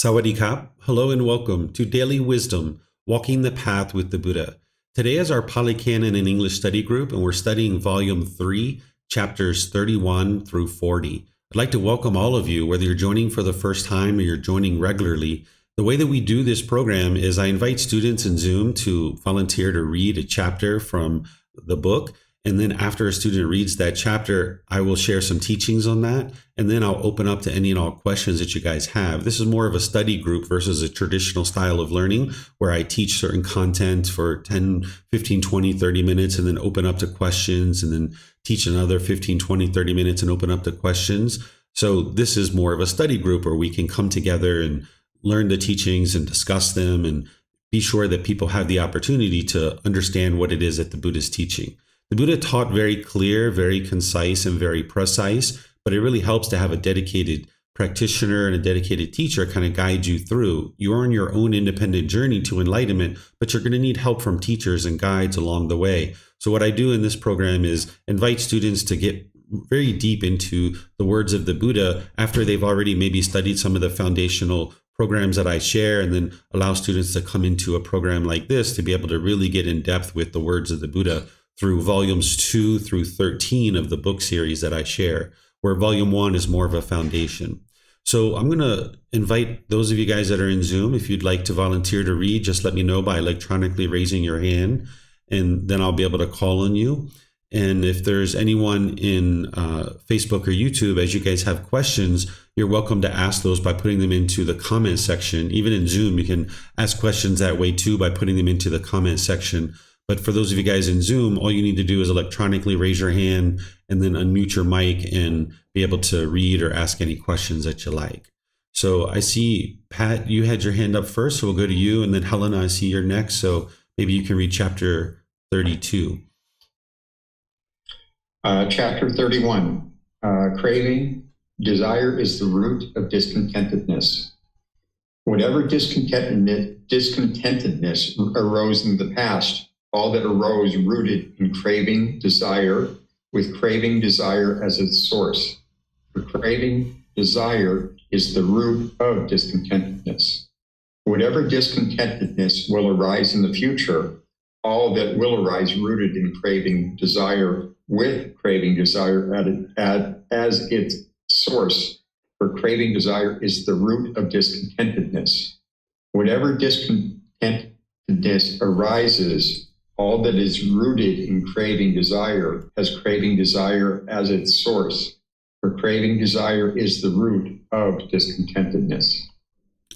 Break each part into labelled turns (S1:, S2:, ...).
S1: Sawadee-kap. Hello and welcome to Daily Wisdom, Walking the Path with the Buddha. Today is our Pali Canon and English study group, and we're studying Volume 3, Chapters 31 through 40. I'd like to welcome all of you, whether you're joining for the first time or you're joining regularly. The way that we do this program is I invite students in Zoom to volunteer to read a chapter from the book. And then after a student reads that chapter, I will share some teachings on that. And then I'll open up to any and all questions that you guys have. This is more of a study group versus a traditional style of learning where I teach certain content for 10, 15, 20, 30 minutes and then open up to questions and then teach another 15, 20, 30 minutes and open up to questions. So this is more of a study group where we can come together and learn the teachings and discuss them and be sure that people have the opportunity to understand what it is that the Buddha is teaching. The Buddha taught very clear, very concise, and very precise, but it really helps to have a dedicated practitioner and a dedicated teacher kind of guide you through. You're on your own independent journey to enlightenment, but you're going to need help from teachers and guides along the way. So what I do in this program is invite students to get very deep into the words of the Buddha after they've already maybe studied some of the foundational programs that I share, and then allow students to come into a program like this to be able to really get in depth with the words of the Buddha through volumes 2 through 13 of the book series that I share, where volume 1 is more of a foundation. So I'm going to invite those of you guys that are in Zoom, if you'd like to volunteer to read, just let me know by electronically raising your hand, and then I'll be able to call on you. And if there's anyone in Facebook or YouTube, as you guys have questions, you're welcome to ask those by putting them into the comment section. Even in Zoom, you can ask questions that way too by putting them into the comment section. But for those of you guys in Zoom, all you need to do is electronically raise your hand and then unmute your mic and be able to read or ask any questions that you like. So I see, Pat, you had your hand up first, so we'll go to you. And then Helena, I see you're next. So maybe you can read chapter 32.
S2: Chapter 31, craving, desire is the root of discontentedness. Whatever discontentedness arose in the past, all that arose rooted in craving, desire, with craving, desire as its source. For craving, desire is the root of discontentedness. Whatever discontentedness will arise in the future, all that will arise rooted in craving, desire, with craving, desire as its source. For craving, desire is the root of discontentedness. Whatever discontentedness arises, all that is rooted in craving desire has craving desire as its source. For craving desire is the root of discontentedness.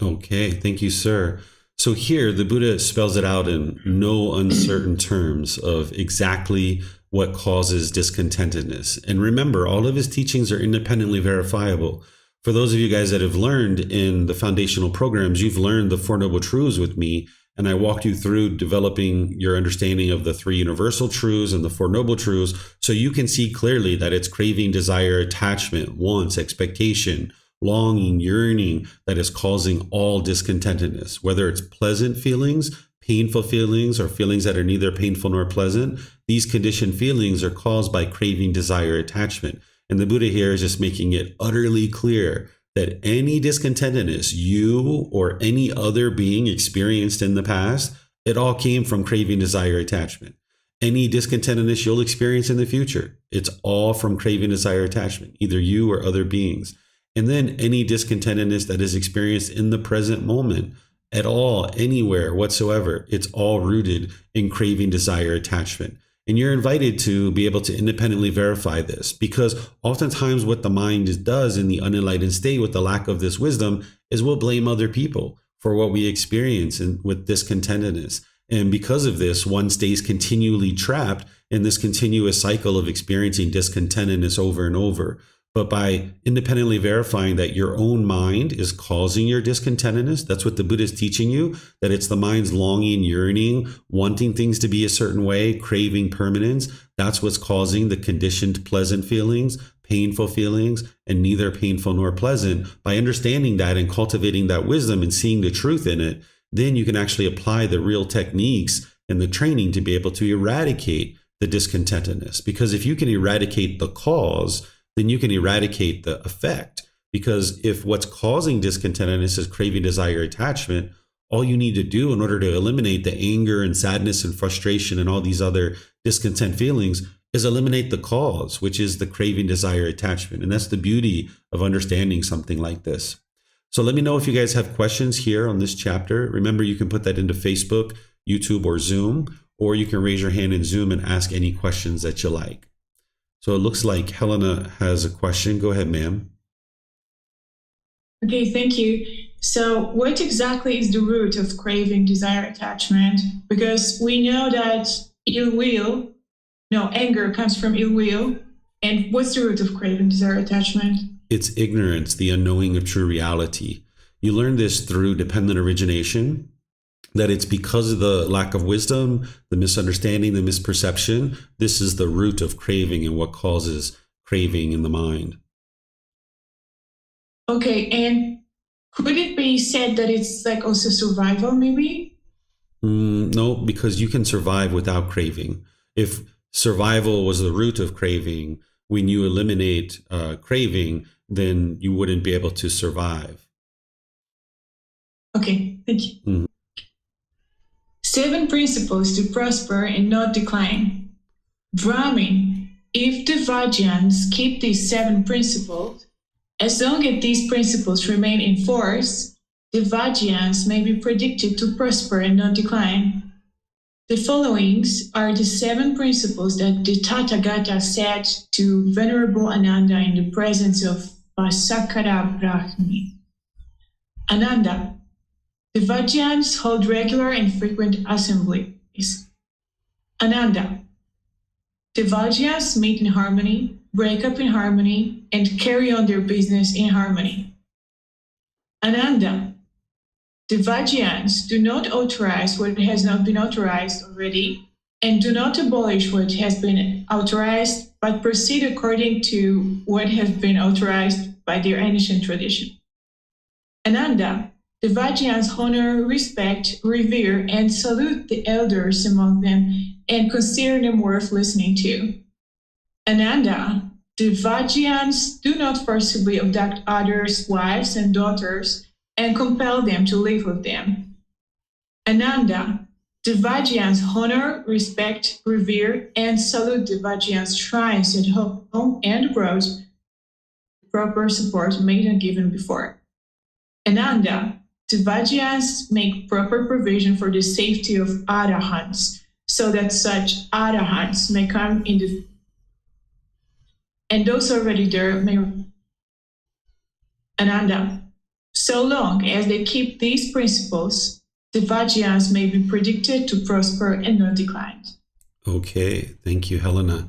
S1: Okay, thank you, sir. So here the Buddha spells it out in no uncertain terms of exactly what causes discontentedness. And remember, all of his teachings are independently verifiable. For those of you guys that have learned in the foundational programs, you've learned the Four Noble Truths with me. And I walked you through developing your understanding of the three universal truths and the Four Noble Truths, so you can see clearly that it's craving, desire, attachment, wants, expectation, longing, yearning that is causing all discontentedness, whether it's pleasant feelings, painful feelings, or feelings that are neither painful nor pleasant. These conditioned feelings are caused by craving, desire, attachment. And the Buddha here is just making it utterly clear that any discontentedness you or any other being experienced in the past, it all came from craving, desire, attachment. Any discontentedness you'll experience in the future, it's all from craving, desire, attachment, either you or other beings. And then any discontentedness that is experienced in the present moment, at all, anywhere whatsoever, it's all rooted in craving, desire, attachment. And you're invited to be able to independently verify this, because oftentimes what the mind does in the unenlightened state with the lack of this wisdom is we'll blame other people for what we experience with discontentedness. And because of this, one stays continually trapped in this continuous cycle of experiencing discontentedness over and over. But by independently verifying that your own mind is causing your discontentedness, that's what the Buddha is teaching you, that it's the mind's longing, yearning, wanting things to be a certain way, craving permanence. That's what's causing the conditioned pleasant feelings, painful feelings, and neither painful nor pleasant. By understanding that and cultivating that wisdom and seeing the truth in it, then you can actually apply the real techniques and the training to be able to eradicate the discontentedness. Because if you can eradicate the cause, then you can eradicate the effect. Because if what's causing discontentedness is craving, desire, attachment, all you need to do in order to eliminate the anger and sadness and frustration and all these other discontent feelings is eliminate the cause, which is the craving, desire, attachment. And that's the beauty of understanding something like this. So let me know if you guys have questions here on this chapter. Remember, you can put that into Facebook, YouTube, or Zoom, or you can raise your hand in Zoom and ask any questions that you like. So it looks like Helena has a question. Go ahead, ma'am.
S3: Okay, thank you. So what exactly is the root of craving, desire, attachment? Because we know that anger comes from ill will. And what's the root of craving, desire, attachment?
S1: It's ignorance, the unknowing of true reality. You learn this through dependent origination, that it's because of the lack of wisdom, the misunderstanding, the misperception. This is the root of craving and what causes craving in the mind.
S3: Okay, and could it be said that it's like also survival, maybe?
S1: No, because you can survive without craving. If survival was the root of craving, when you eliminate craving, then you wouldn't be able to survive.
S3: Okay, thank you. Mm-hmm. 7 principles to prosper and not decline. Brahmin, if the Vajrayans keep these 7 principles, as long as these principles remain in force, the Vajrayans may be predicted to prosper and not decline. The followings are the 7 principles that the Tathagata said to Venerable Ananda in the presence of Vasakara Brahmi. Ananda, the Vajrayans hold regular and frequent assemblies. Ananda, the Vajrayans meet in harmony, break up in harmony, and carry on their business in harmony. Ananda, the Vajrayans do not authorize what has not been authorized already, and do not abolish what has been authorized, but proceed according to what has been authorized by their ancient tradition. Ananda, the Vajrayans honor, respect, revere, and salute the elders among them, and consider them worth listening to. Ananda, the Vajrayans do not forcibly abduct others' wives and daughters and compel them to live with them. Ananda, the Vajrayans honor, respect, revere, and salute the Vajrayans' shrines at home and abroad, proper support made and given before. Ananda, the Vajrayans make proper provision for the safety of Arahants, so that such Arahants may come in the and those already there may. Ananda, so long as they keep these principles, the Vajrayans may be predicted to prosper and not decline.
S1: Okay, thank you, Helena.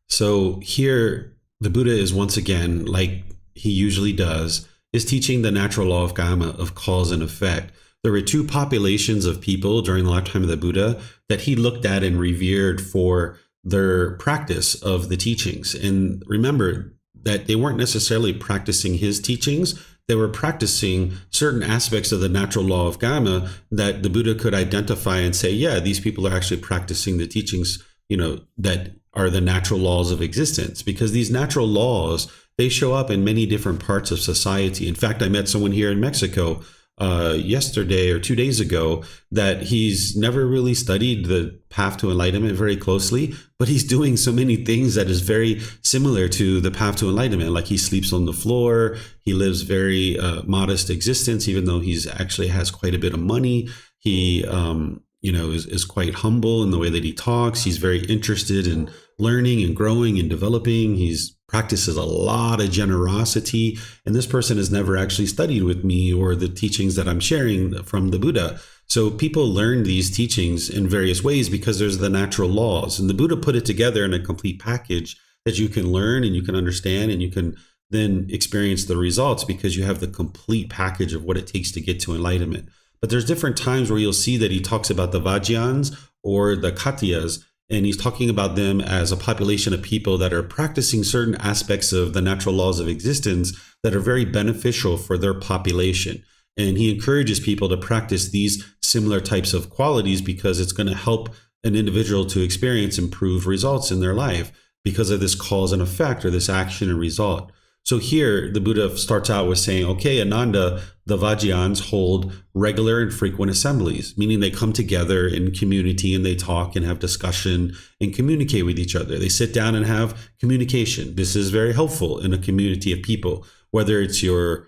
S1: So here, the Buddha is once again, like he usually does, is teaching the natural law of karma, of cause and effect. There were 2 populations of people during the lifetime of the Buddha that he looked at and revered for their practice of the teachings. And remember that they weren't necessarily practicing his teachings. They were practicing certain aspects of the natural law of karma that the Buddha could identify and say, yeah, these people are actually practicing the teachings, that are the natural laws of existence. Because these natural laws, they show up in many different parts of society. In fact, I met someone here in Mexico yesterday or 2 days ago that he's never really studied the path to enlightenment very closely, but he's doing so many things that is very similar to the path to enlightenment. Like he sleeps on the floor, he lives very modest existence, even though he's actually has quite a bit of money. He is quite humble in the way that he talks. He's very interested in learning and growing and developing. He's practices a lot of generosity. And this person has never actually studied with me or the teachings that I'm sharing from the Buddha. So people learn these teachings in various ways because there's the natural laws. And the Buddha put it together in a complete package that you can learn and you can understand and you can then experience the results because you have the complete package of what it takes to get to enlightenment. But there's different times where you'll see that he talks about the Vajrayans or the Khattiyas, and he's talking about them as a population of people that are practicing certain aspects of the natural laws of existence that are very beneficial for their population. And he encourages people to practice these similar types of qualities because it's going to help an individual to experience improved results in their life because of this cause and effect or this action and result. So here the Buddha starts out with saying, okay, Ananda, the Vajrayans hold regular and frequent assemblies, meaning they come together in community and they talk and have discussion and communicate with each other. They sit down and have communication. This is very helpful in a community of people, whether it's your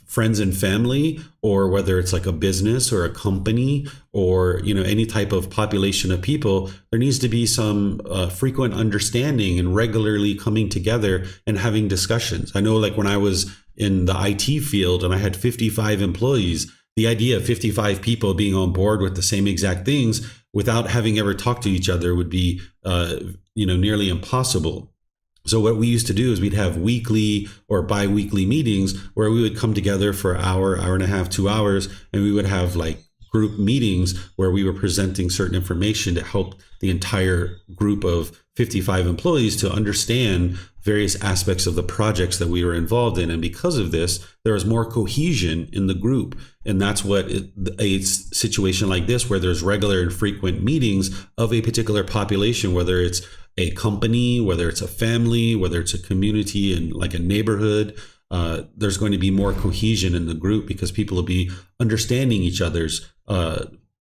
S1: friends and family, or whether it's like a business or a company, or any type of population of people. There needs to be some frequent understanding and regularly coming together and having discussions. I know, like when I was in the IT field and I had 55 employees, the idea of 55 people being on board with the same exact things without having ever talked to each other would be nearly impossible. So what we used to do is we'd have weekly or bi-weekly meetings where we would come together for an hour, hour and a half, 2 hours, and we would have like group meetings where we were presenting certain information to help the entire group of 55 employees to understand various aspects of the projects that we were involved in. And because of this, there was more cohesion in the group. And that's what a situation like this, where there's regular and frequent meetings of a particular population, whether it's a company, whether it's a family, whether it's a community and like a neighborhood, there's going to be more cohesion in the group because people will be understanding each other's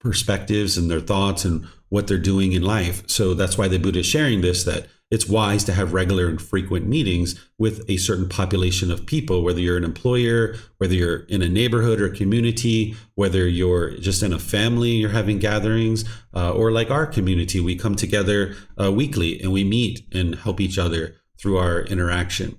S1: perspectives and their thoughts and what they're doing in life. So that's why the Buddha is sharing this, that it's wise to have regular and frequent meetings with a certain population of people, whether you're an employer, whether you're in a neighborhood or community, whether you're just in a family, you're having gatherings, or like our community, we come together weekly and we meet and help each other through our interaction.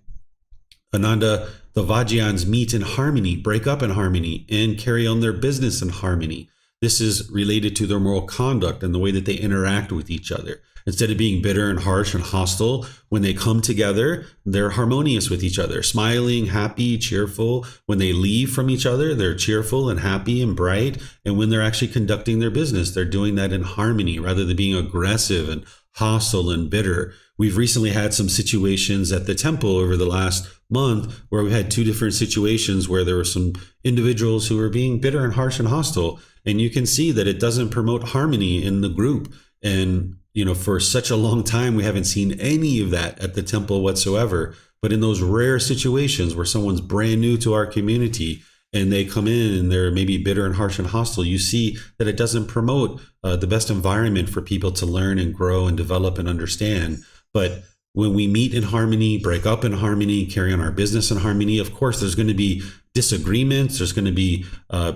S1: Ananda, the Vajrayans meet in harmony, break up in harmony, and carry on their business in harmony. This is related to their moral conduct and the way that they interact with each other. Instead of being bitter and harsh and hostile, when they come together, they're harmonious with each other, smiling, happy, cheerful. When they leave from each other, they're cheerful and happy and bright. And when they're actually conducting their business, they're doing that in harmony rather than being aggressive and hostile and bitter. We've recently had some situations at the temple over the last month where we had two different situations where there were some individuals who were being bitter and harsh and hostile. And you can see that it doesn't promote harmony in the group. And for such a long time, we haven't seen any of that at the temple whatsoever. But in those rare situations where someone's brand new to our community and they come in and they're maybe bitter and harsh and hostile, you see that it doesn't promote the best environment for people to learn and grow and develop and understand. But when we meet in harmony, break up in harmony, carry on our business in harmony, of course, there's going to be disagreements. There's going to be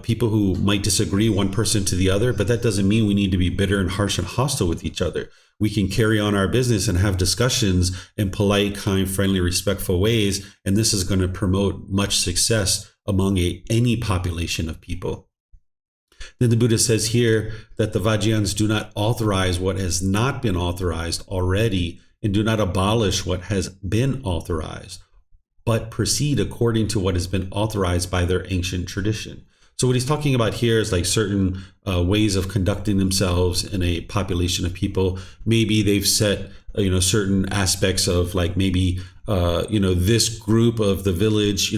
S1: people who might disagree one person to the other, but that doesn't mean we need to be bitter and harsh and hostile with each other. We can carry on our business and have discussions in polite, kind, friendly, respectful ways. And this is going to promote much success among any population of people. Then the Buddha says here that the Vajrayans do not authorize what has not been authorized already and do not abolish what has been authorized, but proceed according to what has been authorized by their ancient tradition. So what he's talking about here is like certain ways of conducting themselves in a population of people. Maybe they've set, certain aspects of like maybe, this group of the village,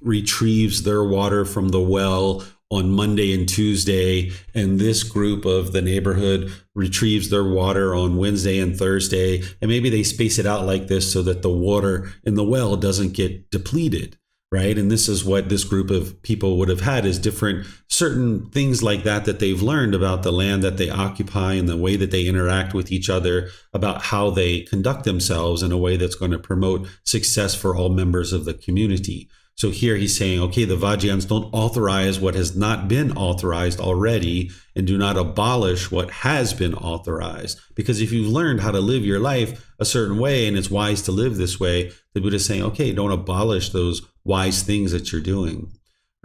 S1: retrieves their water from the well on Monday and Tuesday, and this group of the neighborhood retrieves their water on Wednesday and Thursday. And maybe they space it out like this so that the water in the well doesn't get depleted, right? And this is what this group of people would have had, is different certain things like that they've learned about the land that they occupy and the way that they interact with each other, about how they conduct themselves in a way that's going to promote success for all members of the community. So here he's saying, okay, the Vajrayans don't authorize what has not been authorized already and do not abolish what has been authorized. Because if you've learned how to live your life a certain way and it's wise to live this way, the Buddha is saying, okay, don't abolish those wise things that you're doing,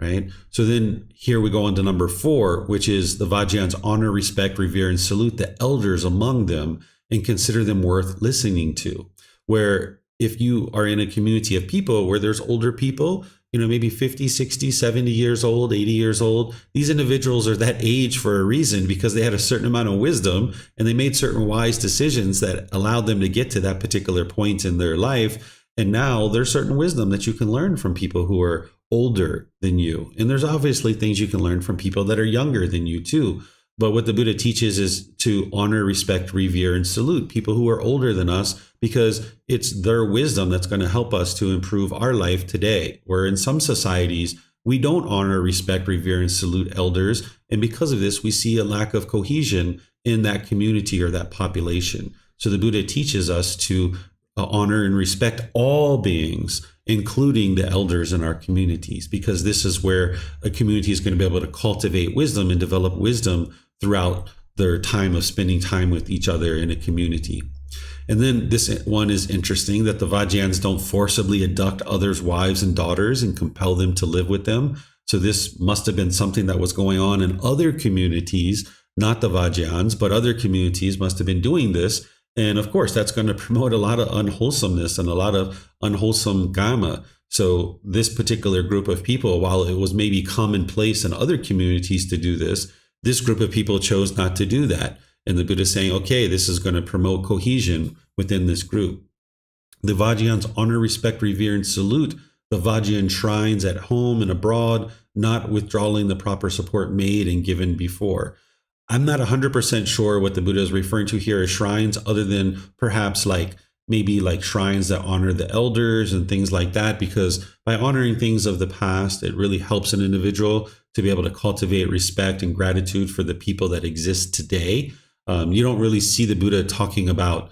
S1: right? So then here we go on to number 4, which is the Vajrayans honor, respect, revere, and salute the elders among them and consider them worth listening to. Where if you are in a community of people where there's older people, maybe 50, 60, 70 years old, 80 years old, these individuals are that age for a reason, because they had a certain amount of wisdom and they made certain wise decisions that allowed them to get to that particular point in their life. And now there's certain wisdom that you can learn from people who are older than you. And there's obviously things you can learn from people that are younger than you too. But what the Buddha teaches is to honor, respect, revere, and salute people who are older than us, because it's their wisdom that's going to help us to improve our life today. Where in some societies, we don't honor, respect, revere, and salute elders. And because of this, we see a lack of cohesion in that community or that population. So the Buddha teaches us to honor and respect all beings, including the elders in our communities, because this is where a community is going to be able to cultivate wisdom and develop wisdom throughout their time of spending time with each other in a community. And then this one is interesting, that the Vajrayans don't forcibly abduct others' wives and daughters and compel them to live with them. So this must have been something that was going on in other communities, not the Vajrayans, but other communities must have been doing this. And of course, that's going to promote a lot of unwholesomeness and a lot of unwholesome karma. So this particular group of people, while it was maybe commonplace in other communities to do this group of people chose not to do that. And the Buddha is saying, okay, this is going to promote cohesion within this group. The Vajrayans honor, respect, revere, and salute the Vajrayan shrines at home and abroad, not withdrawing the proper support made and given before. I'm not 100% sure what the Buddha is referring to here as shrines, other than perhaps maybe shrines that honor the elders and things like that, because by honoring things of the past, it really helps an individual to be able to cultivate respect and gratitude for the people that exist today. You don't really see the Buddha talking about,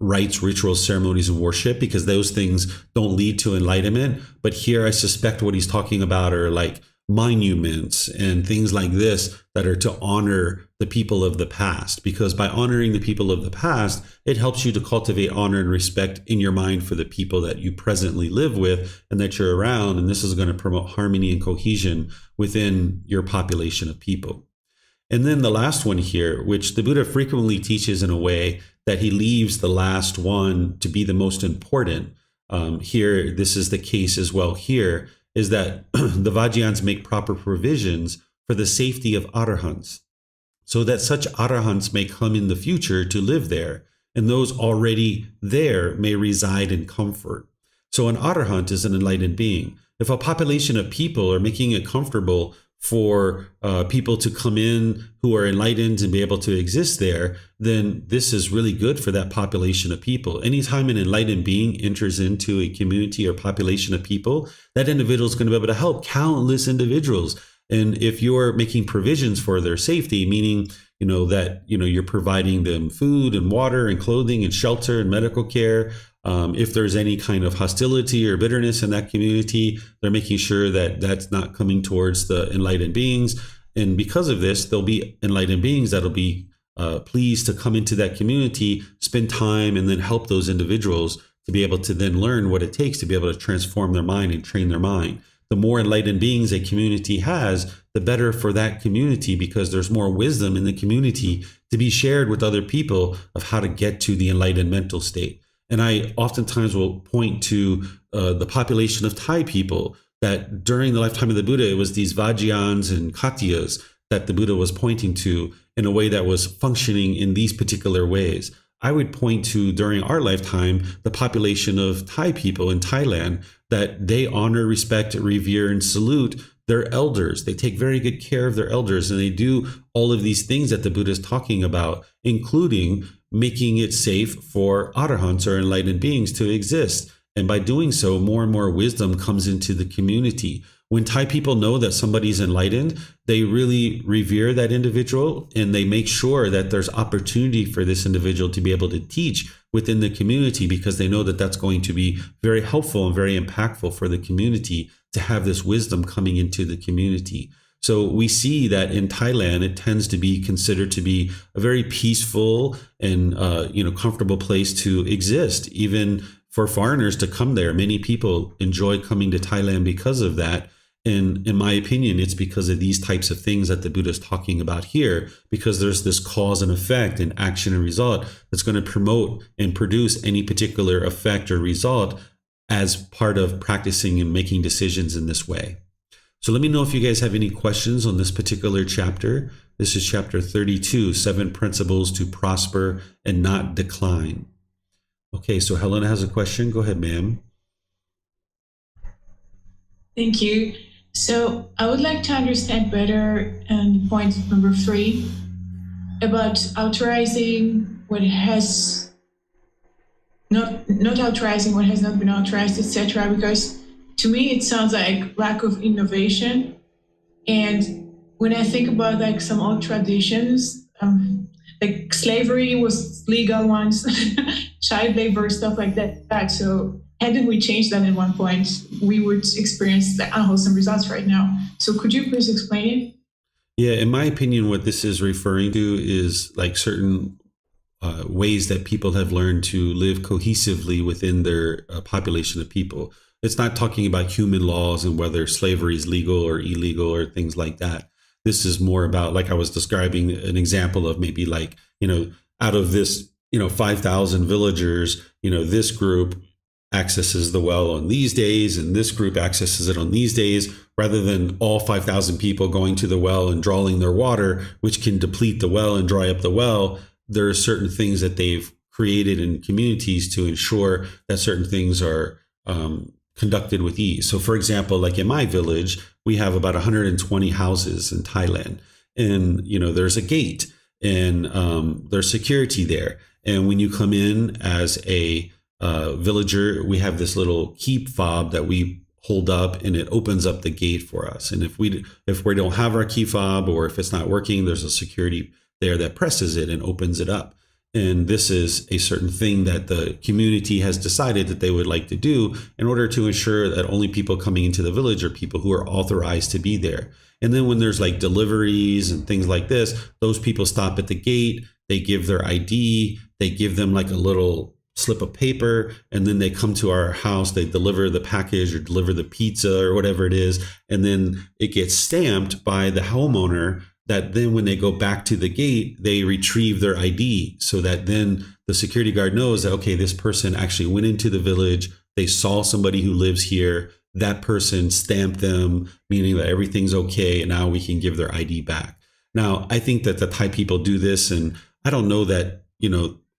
S1: rites, rituals, ceremonies, and worship, because those things don't lead to enlightenment. But here I suspect what he's talking about are monuments and things like this that are to honor the people of the past, because by honoring the people of the past, it helps you to cultivate honor and respect in your mind for the people that you presently live with and that you're around. And this is going to promote harmony and cohesion within your population of people. And then the last one here, which the Buddha frequently teaches in a way that he leaves the last one to be the most important. Here, this is the case as well here, is that the Vajrayans make proper provisions for the safety of arahants, so that such arahants may come in the future to live there, and those already there may reside in comfort. So an arahant is an enlightened being. If a population of people are making it comfortable for people to come in who are enlightened and be able to exist there, then this is really good for that population of people. Anytime an enlightened being enters into a community or population of people, that individual is going to be able to help countless individuals. And if you're making provisions for their safety, meaning that you're providing them food and water and clothing and shelter and medical care, if there's any kind of hostility or bitterness in that community, they're making sure that that's not coming towards the enlightened beings. And because of this, there'll be enlightened beings that'll be pleased to come into that community, spend time, and then help those individuals to be able to then learn what it takes to be able to transform their mind and train their mind. The more enlightened beings a community has, the better for that community, because there's more wisdom in the community to be shared with other people of how to get to the enlightened mental state. And I oftentimes will point to the population of Thai people, that during the lifetime of the Buddha, it was these Vajrayans and Khattiyas that the Buddha was pointing to in a way that was functioning in these particular ways. I would point to, during our lifetime, the population of Thai people in Thailand, that they honor, respect, revere, and salute their elders. They take very good care of their elders, and they do all of these things that the Buddha is talking about, including making it safe for arahants or enlightened beings to exist. And by doing so, more and more wisdom comes into the community. When Thai people know that somebody's enlightened, they really revere that individual, and they make sure that there's opportunity for this individual to be able to teach within the community, because they know that that's going to be very helpful and very impactful for the community to have this wisdom coming into the community. So we see that in Thailand, it tends to be considered to be a very peaceful and comfortable place to exist, even for foreigners to come there. Many people enjoy coming to Thailand because of that. And in my opinion, it's because of these types of things that the Buddha is talking about here, because there's this cause and effect and action and result that's going to promote and produce any particular effect or result as part of practicing and making decisions in this way. So let me know if you guys have any questions on this particular chapter. This is chapter 32, 7 Principles to Prosper and Not Decline. Okay, so Helena has a question. Go ahead, ma'am.
S3: Thank you. So I would like to understand better point number 3 about authorizing what has not authorizing what has not been authorized, etc. Because to me it sounds like lack of innovation. And when I think about like some old traditions, like slavery was legal once, child labor, stuff like that. So hadn't we changed that at one point, we would experience the unwholesome results right now. So could you please explain it?
S1: Yeah, in my opinion, what this is referring to is like certain ways that people have learned to live cohesively within their population of people. It's not talking about human laws and whether slavery is legal or illegal or things like that. This is more about, like I was describing, an example of maybe like, out of this, 5,000 villagers, this group accesses the well on these days and this group accesses it on these days, rather than all 5,000 people going to the well and drawing their water, which can deplete the well and dry up the well. There are certain things that they've created in communities to ensure that certain things are conducted with ease. So, for example, like in my village, we have about 120 houses in Thailand, and there's a gate, and there's security there. And when you come in as a villager, we have this little key fob that we hold up, and it opens up the gate for us. And if we don't have our key fob, or if it's not working, there's a security there that presses it and opens it up. And this is a certain thing that the community has decided that they would like to do in order to ensure that only people coming into the village are people who are authorized to be there. And then when there's like deliveries and things like this, those people stop at the gate, they give their ID, they give them like a little slip of paper, and then they come to our house, they deliver the package or deliver the pizza or whatever it is, and then it gets stamped by the homeowner, that then when they go back to the gate, they retrieve their ID, so that then the security guard knows that, okay, this person actually went into the village, they saw somebody who lives here, that person stamped them, meaning that everything's okay, and now we can give their ID back. Now, I think that the Thai people do this, and I don't know that,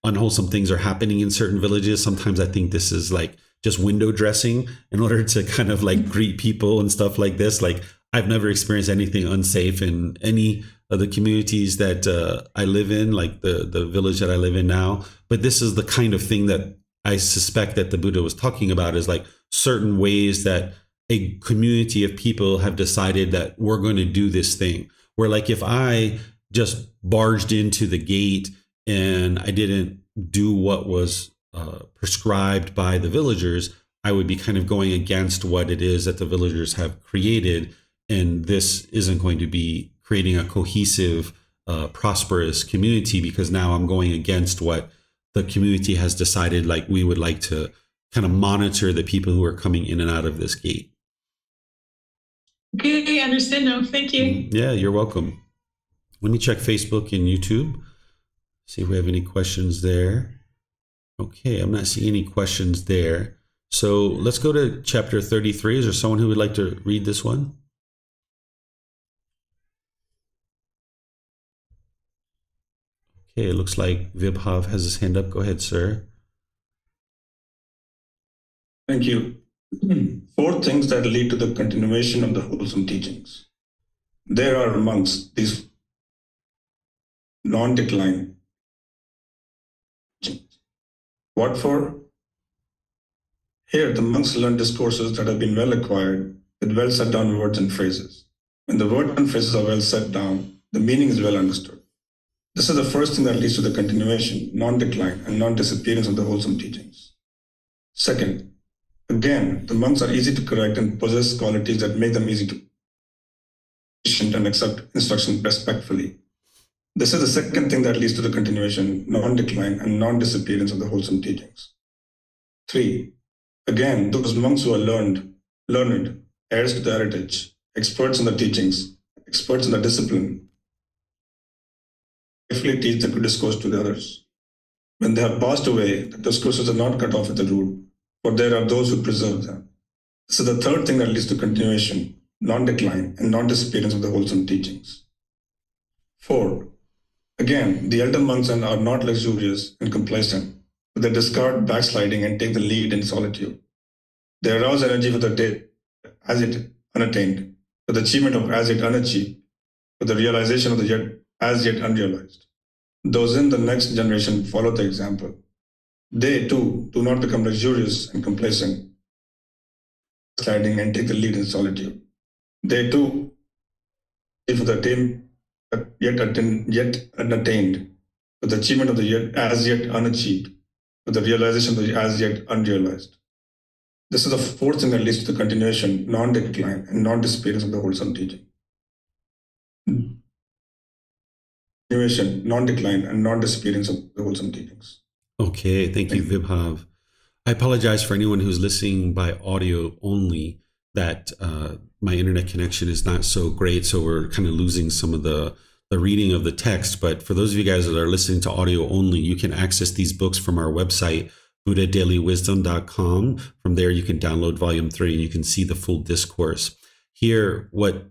S1: unwholesome things are happening in certain villages. Sometimes I think this is like just window dressing in order to kind of like greet people and stuff like this. Like, I've never experienced anything unsafe in any of the communities that I live in, like the village that I live in now. But this is the kind of thing that I suspect that the Buddha was talking about, is like certain ways that a community of people have decided that we're going to do this thing. Where like if I just barged into the gate and I didn't do what was prescribed by the villagers, I would be kind of going against what it is that the villagers have created. And this isn't going to be creating a cohesive, prosperous community, because now I'm going against what the community has decided. Like, we would like to kind of monitor the people who are coming in and out of this gate.
S3: Okay, I understand now. Thank you.
S1: Yeah, you're welcome. Let me check Facebook and YouTube. See if we have any questions there. Okay, I'm not seeing any questions there. So let's go to chapter 33. Is there someone who would like to read this one? Okay, it looks like Vibhav has his hand up. Go ahead, sir.
S4: Thank you. 4 things that lead to the continuation of the wholesome teachings. There are amongst these non-decline. What for? Here, the monks learn discourses that have been well acquired with well set down words and phrases. When the words and phrases are well set down, the meaning is well understood. This is the first thing that leads to the continuation, non-decline, and non-disappearance of the wholesome teachings. Second, again, the monks are easy to correct and possess qualities that make them easy to patient and accept instruction respectfully. This is the second thing that leads to the continuation, non-decline, and non-disappearance of the wholesome teachings. 3. Again, those monks who are learned, heirs to the heritage, experts in the teachings, experts in the discipline, carefully teach the good discourse to the others. When they have passed away, the discourses are not cut off at the root, for there are those who preserve them. This is the third thing that leads to continuation, non-decline, and non-disappearance of the wholesome teachings. 4. Again, the elder monks are not luxurious and complacent, but they discard backsliding and take the lead in solitude. They arouse energy for the day as it unattained, to the achievement of as yet unachieved, to the realization of the yet as yet unrealized. Those in the next generation follow the example. They too do not become luxurious and complacent, sliding and take the lead in solitude. They too, if the yet unattained, with the achievement of the yet as yet unachieved, with the realization of the as yet unrealized. This is the fourth thing that leads to the continuation, non-decline, and non-disappearance of the wholesome teaching. Continuation, non-decline, and non-disappearance of the wholesome teachings.
S1: Okay, thank you, Vibhav. I apologize for anyone who's listening by audio only that my internet connection is not so great, so we're kind of losing some of the reading of the text. But for those of you guys that are listening to audio only, you can access these books from our website, buddhadailywisdom.com. From there, you can download volume 3 and you can see the full discourse. Here, what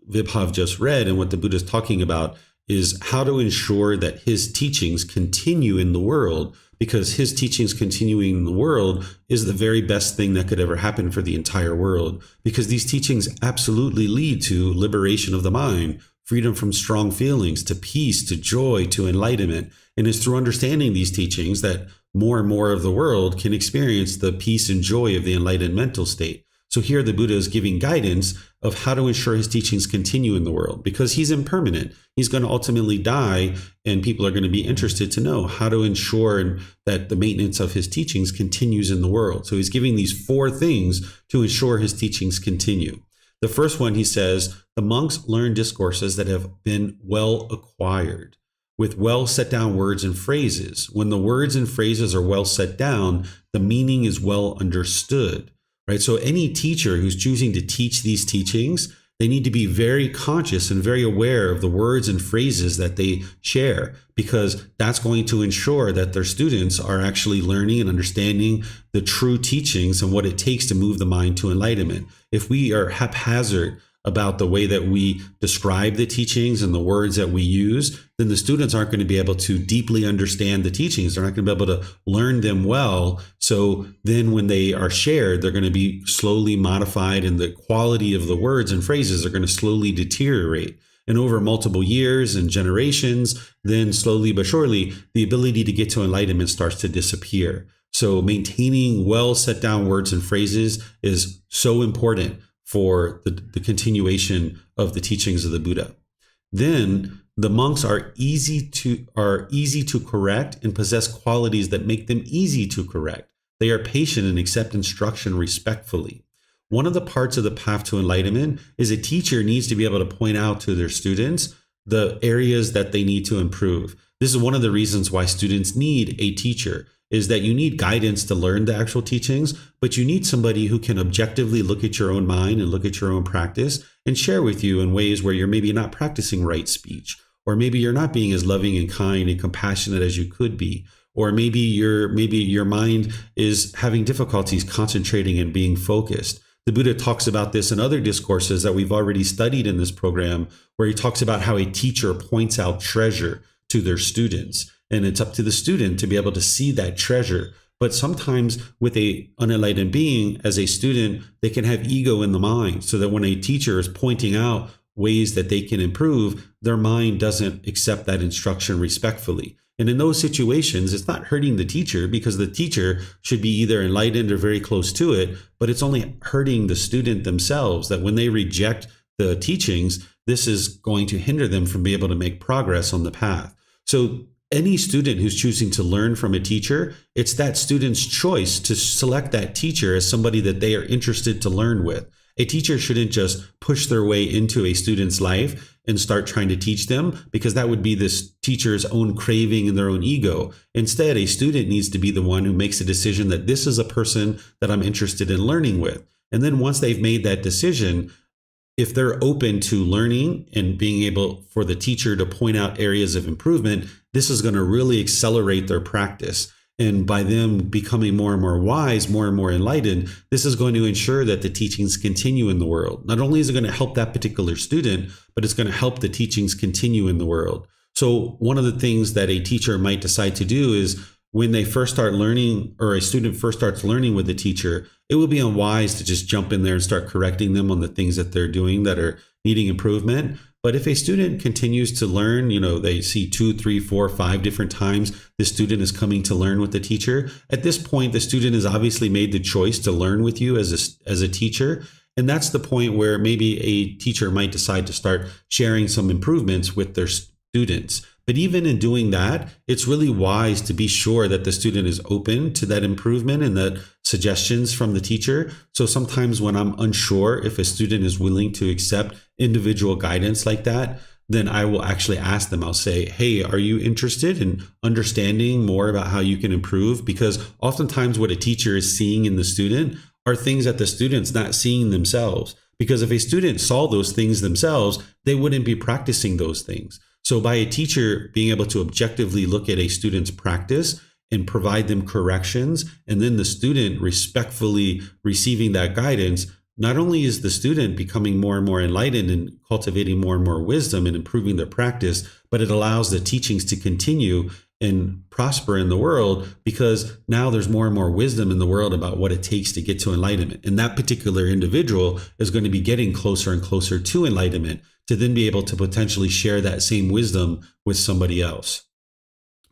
S1: Vibhav just read and what the Buddha is talking about is how to ensure that his teachings continue in the world, because his teachings continuing in the world is the very best thing that could ever happen for the entire world, because these teachings absolutely lead to liberation of the mind, freedom from strong feelings, to peace, to joy, to enlightenment. And it's through understanding these teachings that more and more of the world can experience the peace and joy of the enlightened mental state. So here the Buddha is giving guidance of how to ensure his teachings continue in the world, because he's impermanent. He's going to ultimately die, and people are going to be interested to know how to ensure that the maintenance of his teachings continues in the world. So he's giving these 4 things to ensure his teachings continue. The first one, he says, the monks learn discourses that have been well acquired, with well set down words and phrases. When the words and phrases are well set down, the meaning is well understood. Right? So any teacher who's choosing to teach these teachings, they need to be very conscious and very aware of the words and phrases that they share, because that's going to ensure that their students are actually learning and understanding the true teachings and what it takes to move the mind to enlightenment. If we are haphazard about the way that we describe the teachings and the words that we use, then the students aren't going to be able to deeply understand the teachings. They're not going to be able to learn them well. So then when they are shared, they're going to be slowly modified, and the quality of the words and phrases are going to slowly deteriorate. And over multiple years and generations, then slowly but surely, the ability to get to enlightenment starts to disappear. So maintaining well set down words and phrases is so important for the continuation of the teachings of the Buddha. Then the monks are easy to correct and possess qualities that make them easy to correct. They are patient and accept instruction respectfully. One of the parts of the path to enlightenment is a teacher needs to be able to point out to their students the areas that they need to improve. This is one of the reasons why students need a teacher, is that you need guidance to learn the actual teachings, but you need somebody who can objectively look at your own mind and look at your own practice and share with you in ways where you're maybe not practicing right speech, or maybe you're not being as loving and kind and compassionate as you could be, or maybe your mind is having difficulties concentrating and being focused. The Buddha talks about this in other discourses that we've already studied in this program, where he talks about how a teacher points out treasure to their students. And it's up to the student to be able to see that treasure. But sometimes with an unenlightened being, as a student, they can have ego in the mind, so that when a teacher is pointing out ways that they can improve, their mind doesn't accept that instruction respectfully. And in those situations, it's not hurting the teacher, because the teacher should be either enlightened or very close to it, but it's only hurting the student themselves, that when they reject the teachings, this is going to hinder them from being able to make progress on the path. So any student who's choosing to learn from a teacher, it's that student's choice to select that teacher as somebody that they are interested to learn with. A teacher shouldn't just push their way into a student's life and start trying to teach them, because that would be this teacher's own craving and their own ego. Instead, a student needs to be the one who makes a decision that this is a person that I'm interested in learning with. And then once they've made that decision, if they're open to learning and being able for the teacher to point out areas of improvement, this is going to really accelerate their practice. And by them becoming more and more wise, more and more enlightened, this is going to ensure that the teachings continue in the world. Not only is it going to help that particular student, but it's going to help the teachings continue in the world. So one of the things that a teacher might decide to do is when they first start learning, or a student first starts learning with the teacher, it would be unwise to just jump in there and start correcting them on the things that they're doing that are needing improvement. But if a student continues to learn, they see 2, 3, 4, 5 different times the student is coming to learn with the teacher. At this point, the student has obviously made the choice to learn with you as a teacher. And that's the point where maybe a teacher might decide to start sharing some improvements with their students. But even in doing that, it's really wise to be sure that the student is open to that improvement and the suggestions from the teacher. So sometimes when I'm unsure if a student is willing to accept individual guidance like that, then I will actually ask them. I'll say, hey, are you interested in understanding more about how you can improve? Because oftentimes what a teacher is seeing in the student are things that the student's not seeing themselves. Because if a student saw those things themselves, they wouldn't be practicing those things. So by a teacher being able to objectively look at a student's practice and provide them corrections, and then the student respectfully receiving that guidance, not only is the student becoming more and more enlightened and cultivating more and more wisdom and improving their practice, but it allows the teachings to continue and prosper in the world, because now there's more and more wisdom in the world about what it takes to get to enlightenment. And that particular individual is going to be getting closer and closer to enlightenment, to then be able to potentially share that same wisdom with somebody else.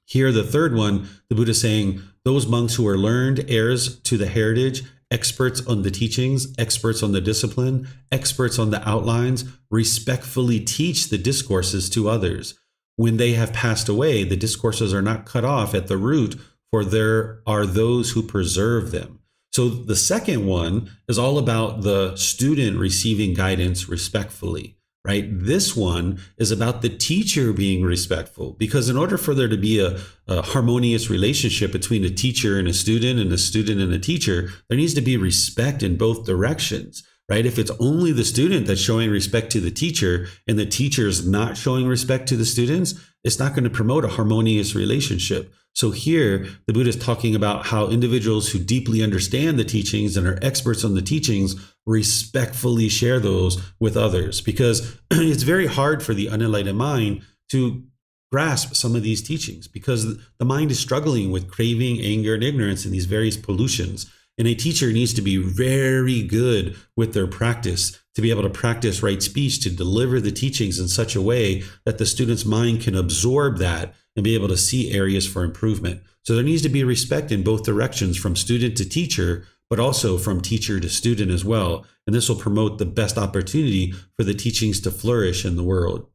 S1: Here, the third one, the Buddha is saying, those monks who are learned heirs to the heritage, experts on the teachings, experts on the discipline, experts on the outlines, respectfully teach the discourses to others. When they have passed away, the discourses are not cut off at the root, for there are those who preserve them. So the second one is all about the student receiving guidance respectfully, right? This one is about the teacher being respectful, because in order for there to be a harmonious relationship between a teacher and a student and a teacher, there needs to be respect in both directions. Right? If it's only the student that's showing respect to the teacher and the teacher is not showing respect to the students, it's not going to promote a harmonious relationship. So here, the Buddha is talking about how individuals who deeply understand the teachings and are experts on the teachings respectfully share those with others, because it's very hard for the unenlightened mind to grasp some of these teachings, because the mind is struggling with craving, anger, and ignorance and these various pollutions. And a teacher needs to be very good with their practice to be able to practice right speech, to deliver the teachings in such a way that the student's mind can absorb that and be able to see areas for improvement. So there needs to be respect in both directions, from student to teacher, but also from teacher to student as well. And this will promote the best opportunity for the teachings to flourish in the world.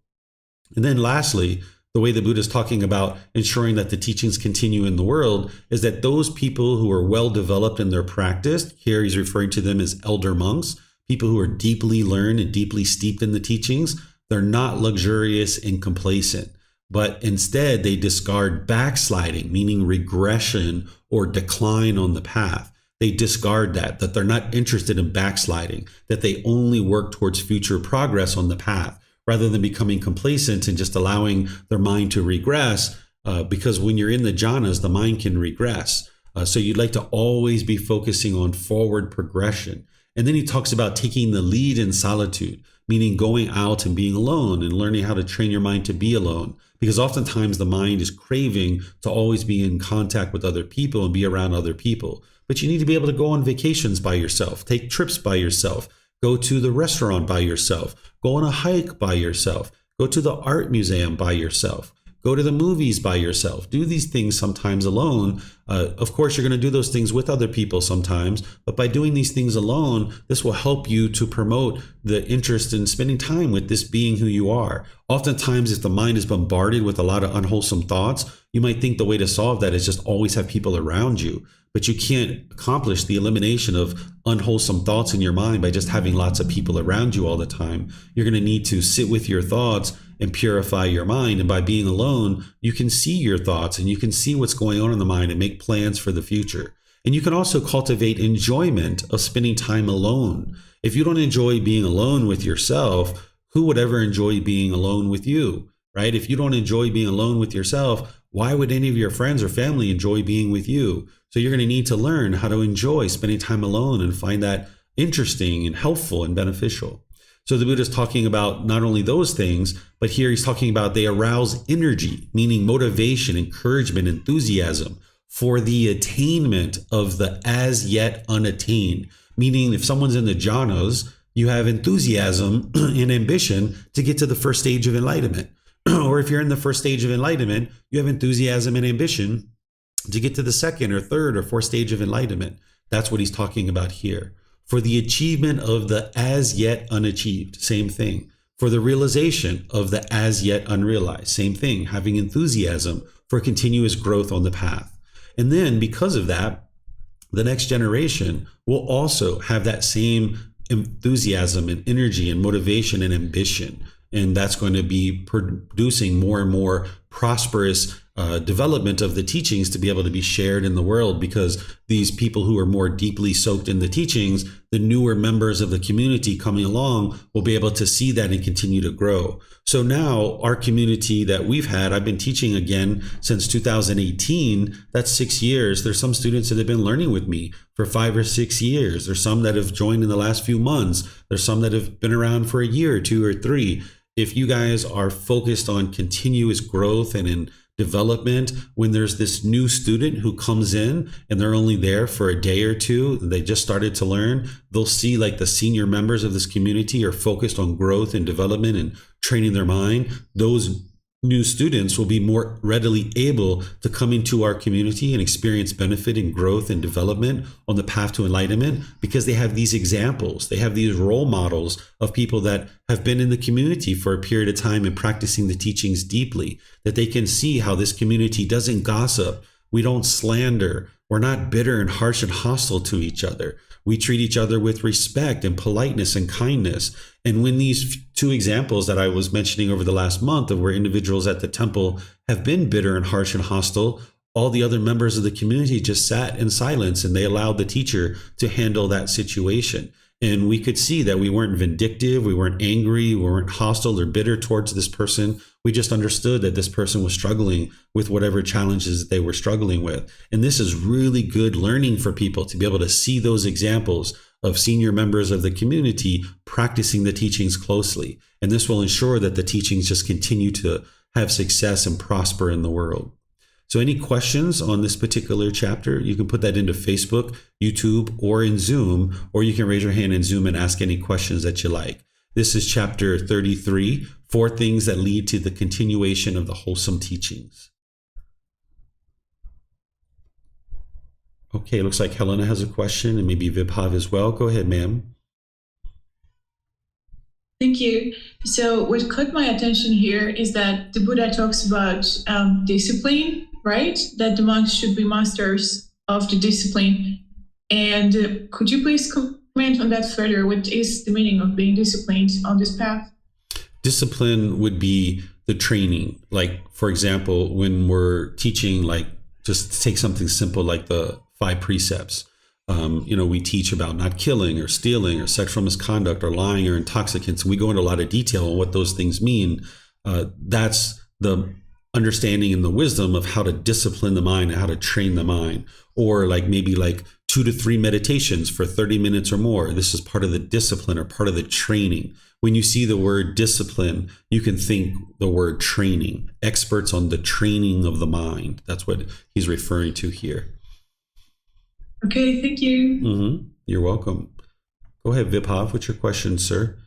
S1: And then lastly, the way the Buddha is talking about ensuring that the teachings continue in the world is that those people who are well developed in their practice, here he's referring to them as elder monks, people who are deeply learned and deeply steeped in the teachings, they're not luxurious and complacent, but instead they discard backsliding, meaning regression or decline on the path. They discard that they're not interested in backsliding, that they only work towards future progress on the path, rather than becoming complacent and just allowing their mind to regress, because when you're in the jhanas, the mind can regress. So you'd like to always be focusing on forward progression. And then he talks about taking the lead in solitude, meaning going out and being alone and learning how to train your mind to be alone. Because oftentimes the mind is craving to always be in contact with other people and be around other people. But you need to be able to go on vacations by yourself, take trips by yourself, go to the restaurant by yourself, go on a hike by yourself, go to the art museum by yourself, go to the movies by yourself. Do these things sometimes alone. Of course, you're going to do those things with other people sometimes, but by doing these things alone, this will help you to promote the interest in spending time with this being who you are. Oftentimes, if the mind is bombarded with a lot of unwholesome thoughts, you might think the way to solve that is just always have people around you. But you can't accomplish the elimination of unwholesome thoughts in your mind by just having lots of people around you all the time. You're going to need to sit with your thoughts and purify your mind. And by being alone, you can see your thoughts and you can see what's going on in the mind and make plans for the future. And you can also cultivate enjoyment of spending time alone. If you don't enjoy being alone with yourself, who would ever enjoy being alone with you, right? If you don't enjoy being alone with yourself, why would any of your friends or family enjoy being with you? So you're going to need to learn how to enjoy spending time alone and find that interesting and helpful and beneficial. So the Buddha is talking about not only those things, but here he's talking about they arouse energy, meaning motivation, encouragement, enthusiasm, for the attainment of the as yet unattained. Meaning, if someone's in the jhanas, you have enthusiasm and ambition to get to the first stage of enlightenment. Or if you're in the first stage of enlightenment, you have enthusiasm and ambition to get to the second or third or fourth stage of enlightenment. That's what he's talking about here. For the achievement of the as yet unachieved, same thing. For the realization of the as yet unrealized, same thing. Having enthusiasm for continuous growth on the path. And then because of that, the next generation will also have that same enthusiasm and energy and motivation and ambition. And that's going to be producing more and more prosperous development of the teachings to be able to be shared in the world, because these people who are more deeply soaked in the teachings, the newer members of the community coming along will be able to see that and continue to grow. So now our community that we've had, I've been teaching again since 2018. That's 6 years. There's some students that have been learning with me for 5 or 6 years. There's some that have joined in the last few months. There's some that have been around for a year, 2 or 3. If you guys are focused on continuous growth and in development, when there's this new student who comes in and they're only there for a day or two, they just started to learn, they'll see like the senior members of this community are focused on growth and development and training their mind. Those new students will be more readily able to come into our community and experience benefit and growth and development on the path to enlightenment, because they have these examples, they have these role models of people that have been in the community for a period of time and practicing the teachings deeply, that they can see how this community doesn't gossip, we don't slander, we're not bitter and harsh and hostile to each other. We treat each other with respect and politeness and kindness. And when these 2 examples that I was mentioning over the last month of where individuals at the temple have been bitter and harsh and hostile, all the other members of the community just sat in silence and they allowed the teacher to handle that situation. And we could see that we weren't vindictive, we weren't angry, we weren't hostile or bitter towards this person. We just understood that this person was struggling with whatever challenges they were struggling with. And this is really good learning for people to be able to see those examples of senior members of the community practicing the teachings closely. And this will ensure that the teachings just continue to have success and prosper in the world. So any questions on this particular chapter, you can put that into Facebook, YouTube, or in Zoom, or you can raise your hand in Zoom and ask any questions that you like. This is chapter 33, 4 things that lead to the continuation of the wholesome teachings. Okay, looks like Helena has a question and maybe Vibhav as well. Go ahead, ma'am.
S3: Thank you. So what caught my attention here is that the Buddha talks about discipline, right? That the monks should be masters of the discipline. And could you please comment on that further? What is the meaning of being disciplined on this path?
S1: Discipline would be the training. Like, for example, when we're teaching, like, just take something simple like the 5 precepts. We teach about not killing or stealing or sexual misconduct or lying or intoxicants. We go into a lot of detail on what those things mean. That's the understanding and the wisdom of how to discipline the mind and how to train the mind. Or like maybe like 2 to 3 meditations for 30 minutes or more. This is part of the discipline or part of the training. When you see the word discipline, you can think the word training. Experts on the training of the mind. That's what he's referring to here.
S3: Okay, thank you.
S1: Mm-hmm. You're welcome. Go ahead, Vibhav. What's your question, sir?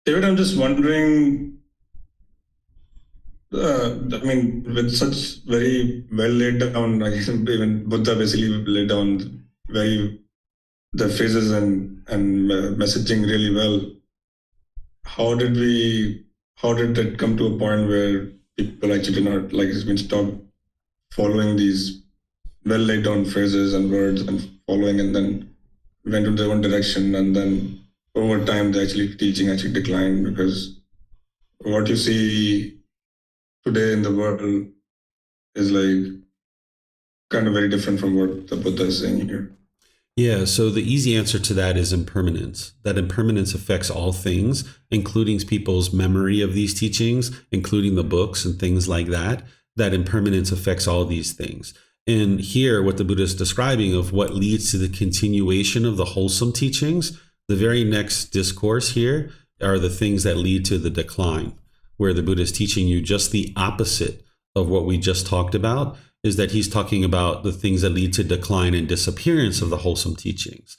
S4: David, I'm just wondering, with such very well laid down, I guess even Buddha basically laid down the phrases and messaging really well. How did it come to a point where people actually did not, like it's been stopped following these well laid down phrases and words and following, and then went in their own direction, and then over time the teaching declined, because what you see today in the world is like kind of very different from what the Buddha is saying here.
S1: Yeah, so the easy answer to that is impermanence. That impermanence affects all things, including people's memory of these teachings, including the books and things like that. That impermanence affects all these things. And here, what the Buddha is describing of what leads to the continuation of the wholesome teachings, the very next discourse here are the things that lead to the decline, where the Buddha is teaching you just the opposite of what we just talked about is that he's talking about the things that lead to decline and disappearance of the wholesome teachings.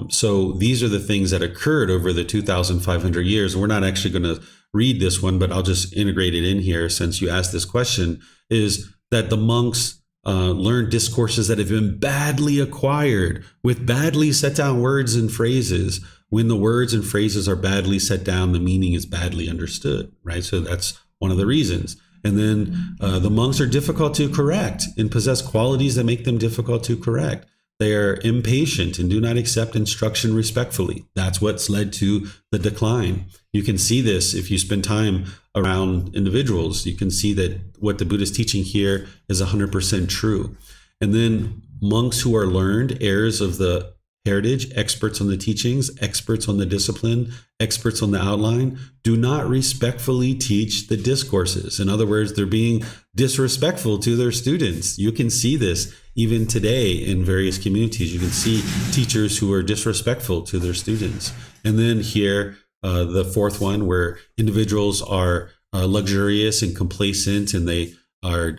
S1: So these are the things that occurred over the 2,500 years. We're not actually going to read this one, but I'll just integrate it in here since you asked this question, is that the monks learned discourses that have been badly acquired with badly set down words and phrases. When the words and phrases are badly set down, the meaning is badly understood, right? So that's one of the reasons. And then the monks are difficult to correct and possess qualities that make them difficult to correct. They are impatient and do not accept instruction respectfully. That's what's led to the decline. You can see this if you spend time around individuals. You can see that what the Buddha is teaching here is 100% true. And then monks who are learned, heirs of the heritage, experts on the teachings, experts on the discipline, experts on the outline, do not respectfully teach the discourses. In other words, they're being disrespectful to their students. You can see this even today in various communities. You can see teachers who are disrespectful to their students. And then here, the fourth one, where individuals are luxurious and complacent, and they are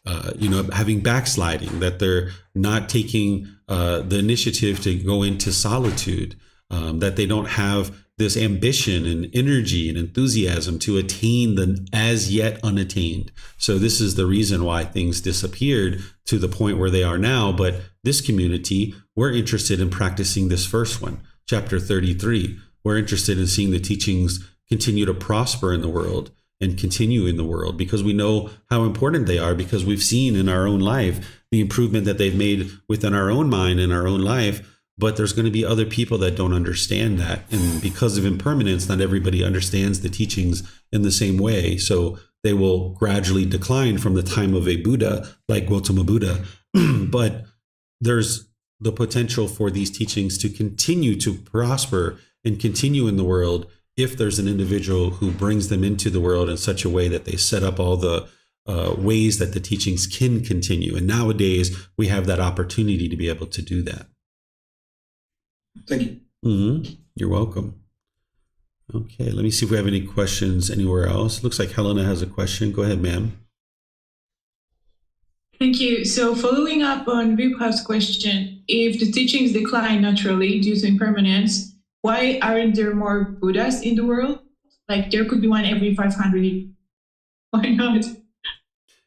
S1: having backsliding, that they're not taking the initiative to go into solitude, that they don't have this ambition and energy and enthusiasm to attain the as yet unattained. So this is the reason why things disappeared to the point where they are now. But this community, we're interested in practicing this first one, chapter 33. We're interested in seeing the teachings continue to prosper in the world and continue in the world, because we know how important they are, because we've seen in our own life the improvement that they've made within our own mind and our own life. But there's going to be other people that don't understand that. And because of impermanence, not everybody understands the teachings in the same way. So they will gradually decline from the time of a Buddha like Gautama Buddha. But there's the potential for these teachings to continue to prosper and continue in the world if there's an individual who brings them into the world in such a way that they set up all the ways that the teachings can continue. And nowadays, we have that opportunity to be able to do that.
S4: Thank you.
S1: Mm-hmm. You're welcome. Okay, let me see if we have any questions anywhere else. Looks like Helena has a question. Go ahead, ma'am.
S3: Thank you. So following up on Vibhav's question, if the teachings decline naturally due to impermanence, why aren't there more Buddhas in the world? Like there could be one every 500. Why not?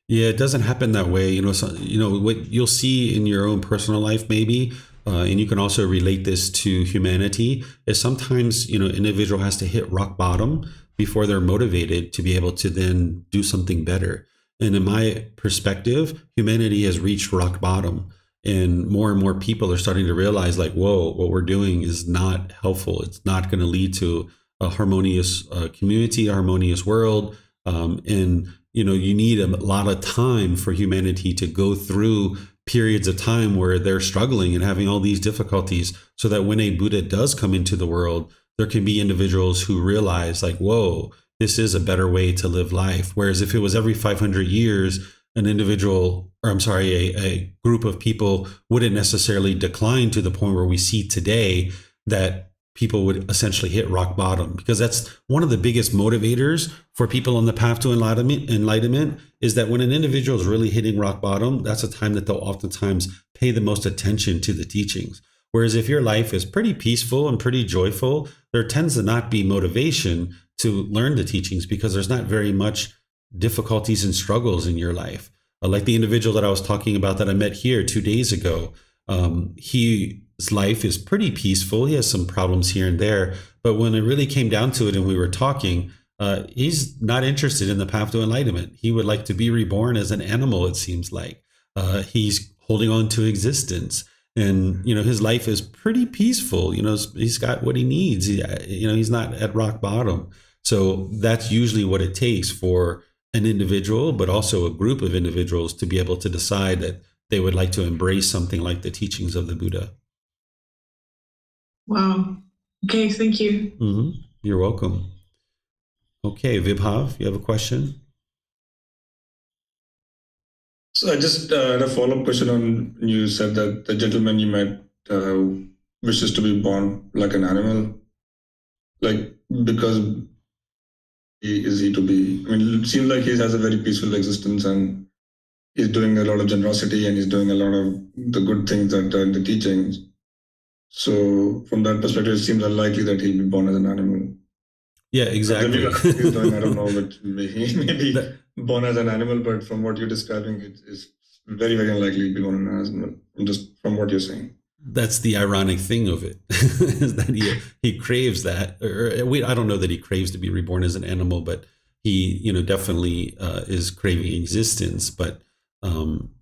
S1: Yeah, it doesn't happen that way. What you'll see in your own personal life, maybe, and you can also relate this to humanity, is sometimes, an individual has to hit rock bottom before they're motivated to be able to then do something better. And in my perspective, humanity has reached rock bottom. And more people are starting to realize, like, whoa, what we're doing is not helpful. It's not going to lead to a harmonious community, a harmonious world. You need a lot of time for humanity to go through periods of time where they're struggling and having all these difficulties, so that when a Buddha does come into the world, there can be individuals who realize, like, whoa, this is a better way to live life. Whereas if it was every 500 years, a group of people wouldn't necessarily decline to the point where we see today, that people would essentially hit rock bottom. Because that's one of the biggest motivators for people on the path to enlightenment is that when an individual is really hitting rock bottom, that's a time that they'll oftentimes pay the most attention to the teachings. Whereas if your life is pretty peaceful and pretty joyful, there tends to not be motivation to learn the teachings, because there's not very much difficulties and struggles in your life. Like the individual that I was talking about that I met here 2 days ago, his life is pretty peaceful. He has some problems here and there, but when it really came down to it and we were talking, he's not interested in the path to enlightenment. He would like to be reborn as an animal, it seems like. He's holding on to existence. And, his life is pretty peaceful. He's got what he needs. He's not at rock bottom. So that's usually what it takes for an individual, but also a group of individuals, to be able to decide that they would like to embrace something like the teachings of the Buddha.
S3: Wow. Okay, thank you.
S1: Mm-hmm. You're welcome. Okay, Vibhav, you have a question?
S4: So I just had a follow-up question on, you said that the gentleman you met wishes to be born like an animal, like because is he to be? I mean, it seems like he has a very peaceful existence and he's doing a lot of generosity and he's doing a lot of the good things that are in the teachings. So from that perspective, it seems unlikely that he'll be born as an animal.
S1: Yeah, exactly.
S4: He's doing, I don't know, but he may be born as an animal, but from what you're describing, it's very, very unlikely he'll be born as an animal, just from what you're saying.
S1: That's the ironic thing of it, is that he craves that, I don't know that he craves to be reborn as an animal, but he definitely is craving existence. But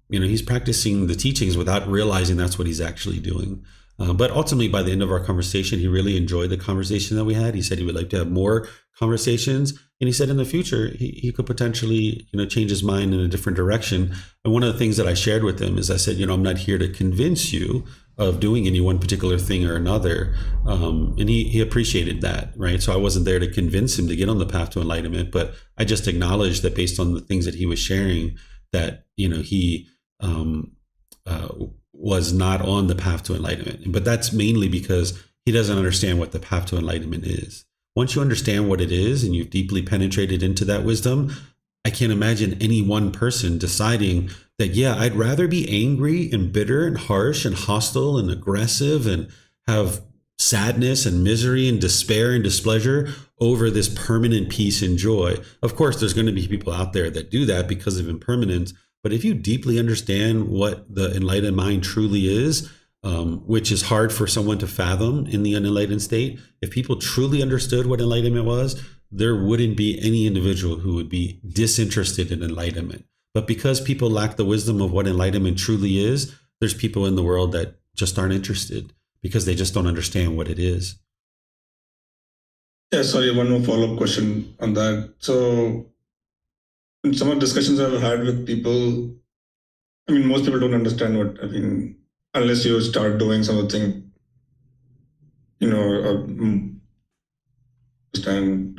S1: he's practicing the teachings without realizing that's what he's actually doing. But ultimately, by the end of our conversation, he really enjoyed the conversation that we had. He said he would like to have more conversations. And he said in the future, he could potentially, change his mind in a different direction. And one of the things that I shared with him is I said, I'm not here to convince you of doing any one particular thing or another. And he appreciated that, right? So I wasn't there to convince him to get on the path to enlightenment, but I just acknowledged that based on the things that he was sharing, that, he was not on the path to enlightenment. But that's mainly because he doesn't understand what the path to enlightenment is. Once you understand what it is and you've deeply penetrated into that wisdom, I can't imagine any one person deciding that, yeah, I'd rather be angry and bitter and harsh and hostile and aggressive and have sadness and misery and despair and displeasure over this permanent peace and joy. Of course, there's going to be people out there that do that because of impermanence. But if you deeply understand what the enlightened mind truly is, which is hard for someone to fathom in the unenlightened state, if people truly understood what enlightenment was, there wouldn't be any individual who would be disinterested in enlightenment. But because people lack the wisdom of what enlightenment truly is, there's people in the world that just aren't interested because they just don't understand what it is.
S4: Yeah, sorry, one more follow-up question on that. So in some of the discussions I've had with people, most people don't understand unless you start doing something,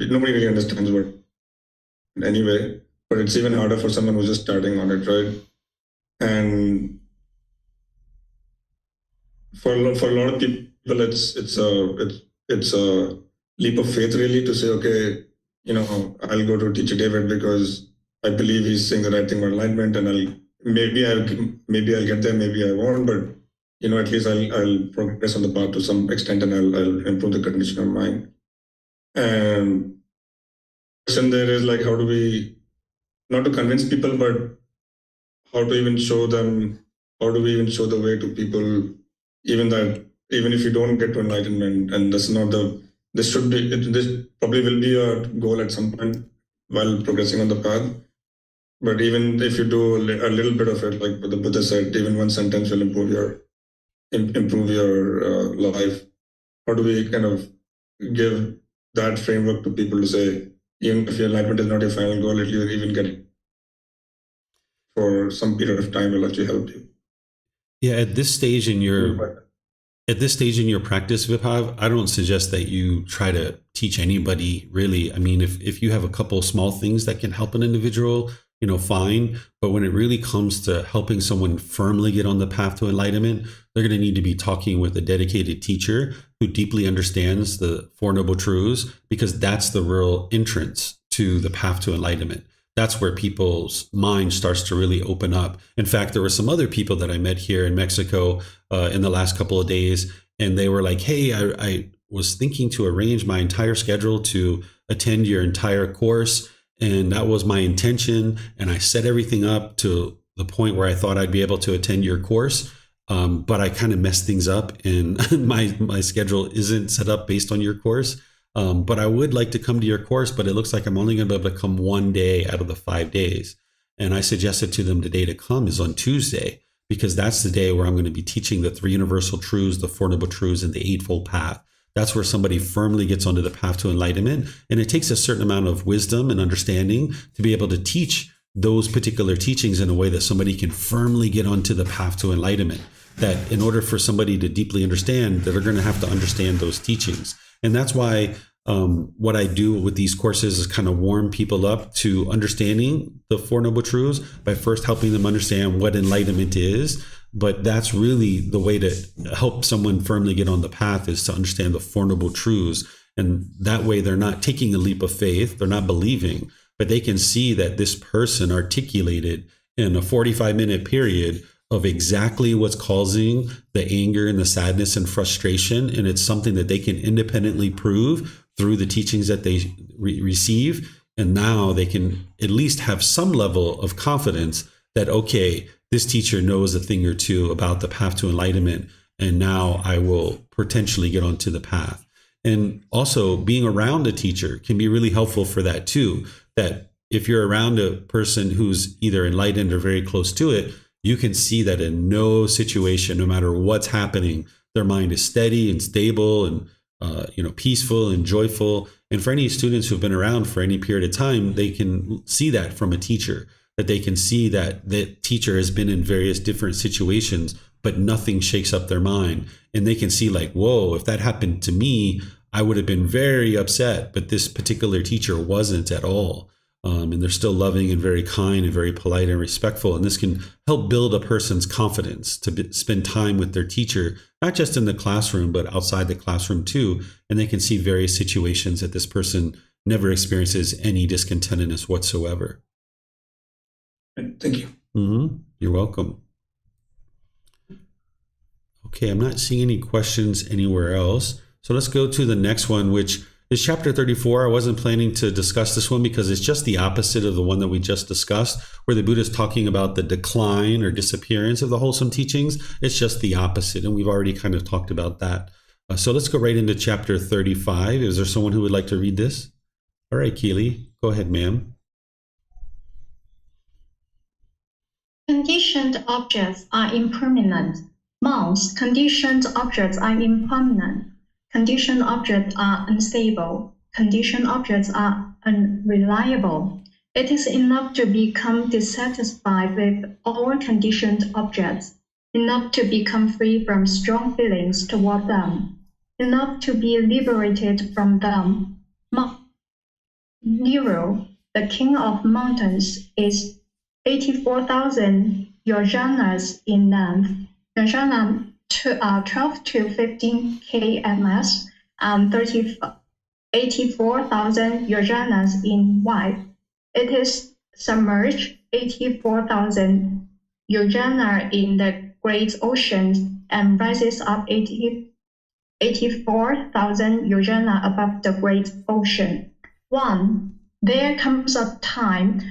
S4: nobody really understands what anyway, but it's even harder for someone who's just starting on it, right? And for a lot of people, it's a leap of faith really to say, okay, I'll go to Teacher David because I believe he's saying the right thing about enlightenment, and maybe I'll get there, maybe I won't, but at least I'll progress on the path to some extent, and I'll improve the condition of mind. And the question there is like, how do we, not to convince people, but how to even show them, how do we even show the way to people, even if you don't get to enlightenment, and this probably will be a goal at some point while progressing on the path. But even if you do a little bit of it, like the Buddha said, even one sentence will improve your life. How do we kind of give that framework to people to say, even if your enlightenment is not your final goal, if you even get it for some period of time, will actually help you.
S1: Yeah, at this stage in your practice, Vibhav, I don't suggest that you try to teach anybody, really. If you have a couple small things that can help an individual, fine. But when it really comes to helping someone firmly get on the path to enlightenment, they're going to need to be talking with a dedicated teacher who deeply understands the Four Noble Truths, because that's the real entrance to the path to enlightenment. That's where people's mind starts to really open up. In fact, there were some other people that I met here in Mexico in the last couple of days, and they were like, hey, I was thinking to arrange my entire schedule to attend your entire course. And that was my intention. And I set everything up to the point where I thought I'd be able to attend your course. But I kind of messed things up, and my schedule isn't set up based on your course. But I would like to come to your course, but it looks like I'm only going to be able to come one day out of the 5 days. And I suggested to them the day to come is on Tuesday, because that's the day where I'm going to be teaching the 3 universal truths, the 4 noble truths, and the Eightfold Path. That's where somebody firmly gets onto the path to enlightenment. And it takes a certain amount of wisdom and understanding to be able to teach those particular teachings in a way that somebody can firmly get onto the path to enlightenment. That in order for somebody to deeply understand, that they're going to have to understand those teachings. And that's why what I do with these courses is kind of warm people up to understanding the Four Noble Truths by first helping them understand what enlightenment is. But that's really the way to help someone firmly get on the path, is to understand the Four Noble Truths. And that way they're not taking a leap of faith, they're not believing, but they can see that this person articulated in a 45-minute period of exactly what's causing the anger and the sadness and frustration. And it's something that they can independently prove through the teachings that they receive. And now they can at least have some level of confidence that, okay, this teacher knows a thing or two about the path to enlightenment, and now I will potentially get onto the path. And also being around a teacher can be really helpful for that too, that if you're around a person who's either enlightened or very close to it, you can see that in no situation, no matter what's happening, their mind is steady and stable and peaceful and joyful. And for any students who've been around for any period of time, they can see that from a teacher, that they can see that the teacher has been in various different situations, but nothing shakes up their mind. And they can see like, whoa, if that happened to me, I would have been very upset, but this particular teacher wasn't at all. And they're still loving and very kind and very polite and respectful. And this can help build a person's confidence to spend time with their teacher, not just in the classroom, but outside the classroom too. And they can see various situations that this person never experiences any discontentedness whatsoever.
S4: Thank you.
S1: You're welcome. Okay, I'm not seeing any questions anywhere else. So let's go to the next one, which is chapter 34. I wasn't planning to discuss this one because it's just the opposite of the one that we just discussed, where the Buddha is talking about the decline or disappearance of the wholesome teachings. It's just the opposite, and we've already kind of talked about that. So let's go right into chapter 35. Is there someone who would like to read this? All right, Keely, go ahead, ma'am.
S5: Conditioned objects are impermanent. Monks, conditioned objects are impermanent. Conditioned objects are unstable. Conditioned objects are unreliable. It is enough to become dissatisfied with all conditioned objects, enough to become free from strong feelings toward them, enough to be liberated from them. Nero, the king of mountains, is 84,000 yojanas in length. Yojana 12 to 15 kms and 84,000 yojanas in width. It is submerged 84,000 yojana in the great ocean and rises up 84,000 yojana above the great ocean. 1. There comes a time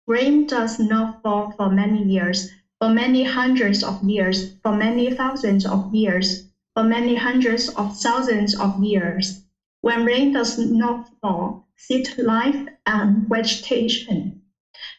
S5: rain does not fall for many years, for many hundreds of years, for many thousands of years, for many hundreds of thousands of years. When rain does not fall, seed life and vegetation,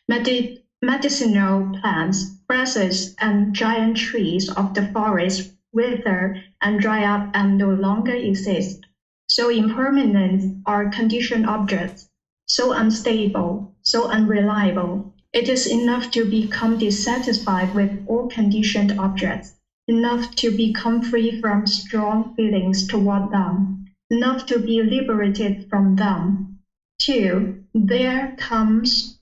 S5: medicinal plants, grasses, and giant trees of the forest wither and dry up and no longer exist. So impermanent are conditioned objects, so unstable, so unreliable. It is enough to become dissatisfied with all conditioned objects, enough to become free from strong feelings toward them, enough to be liberated from them. 2. There comes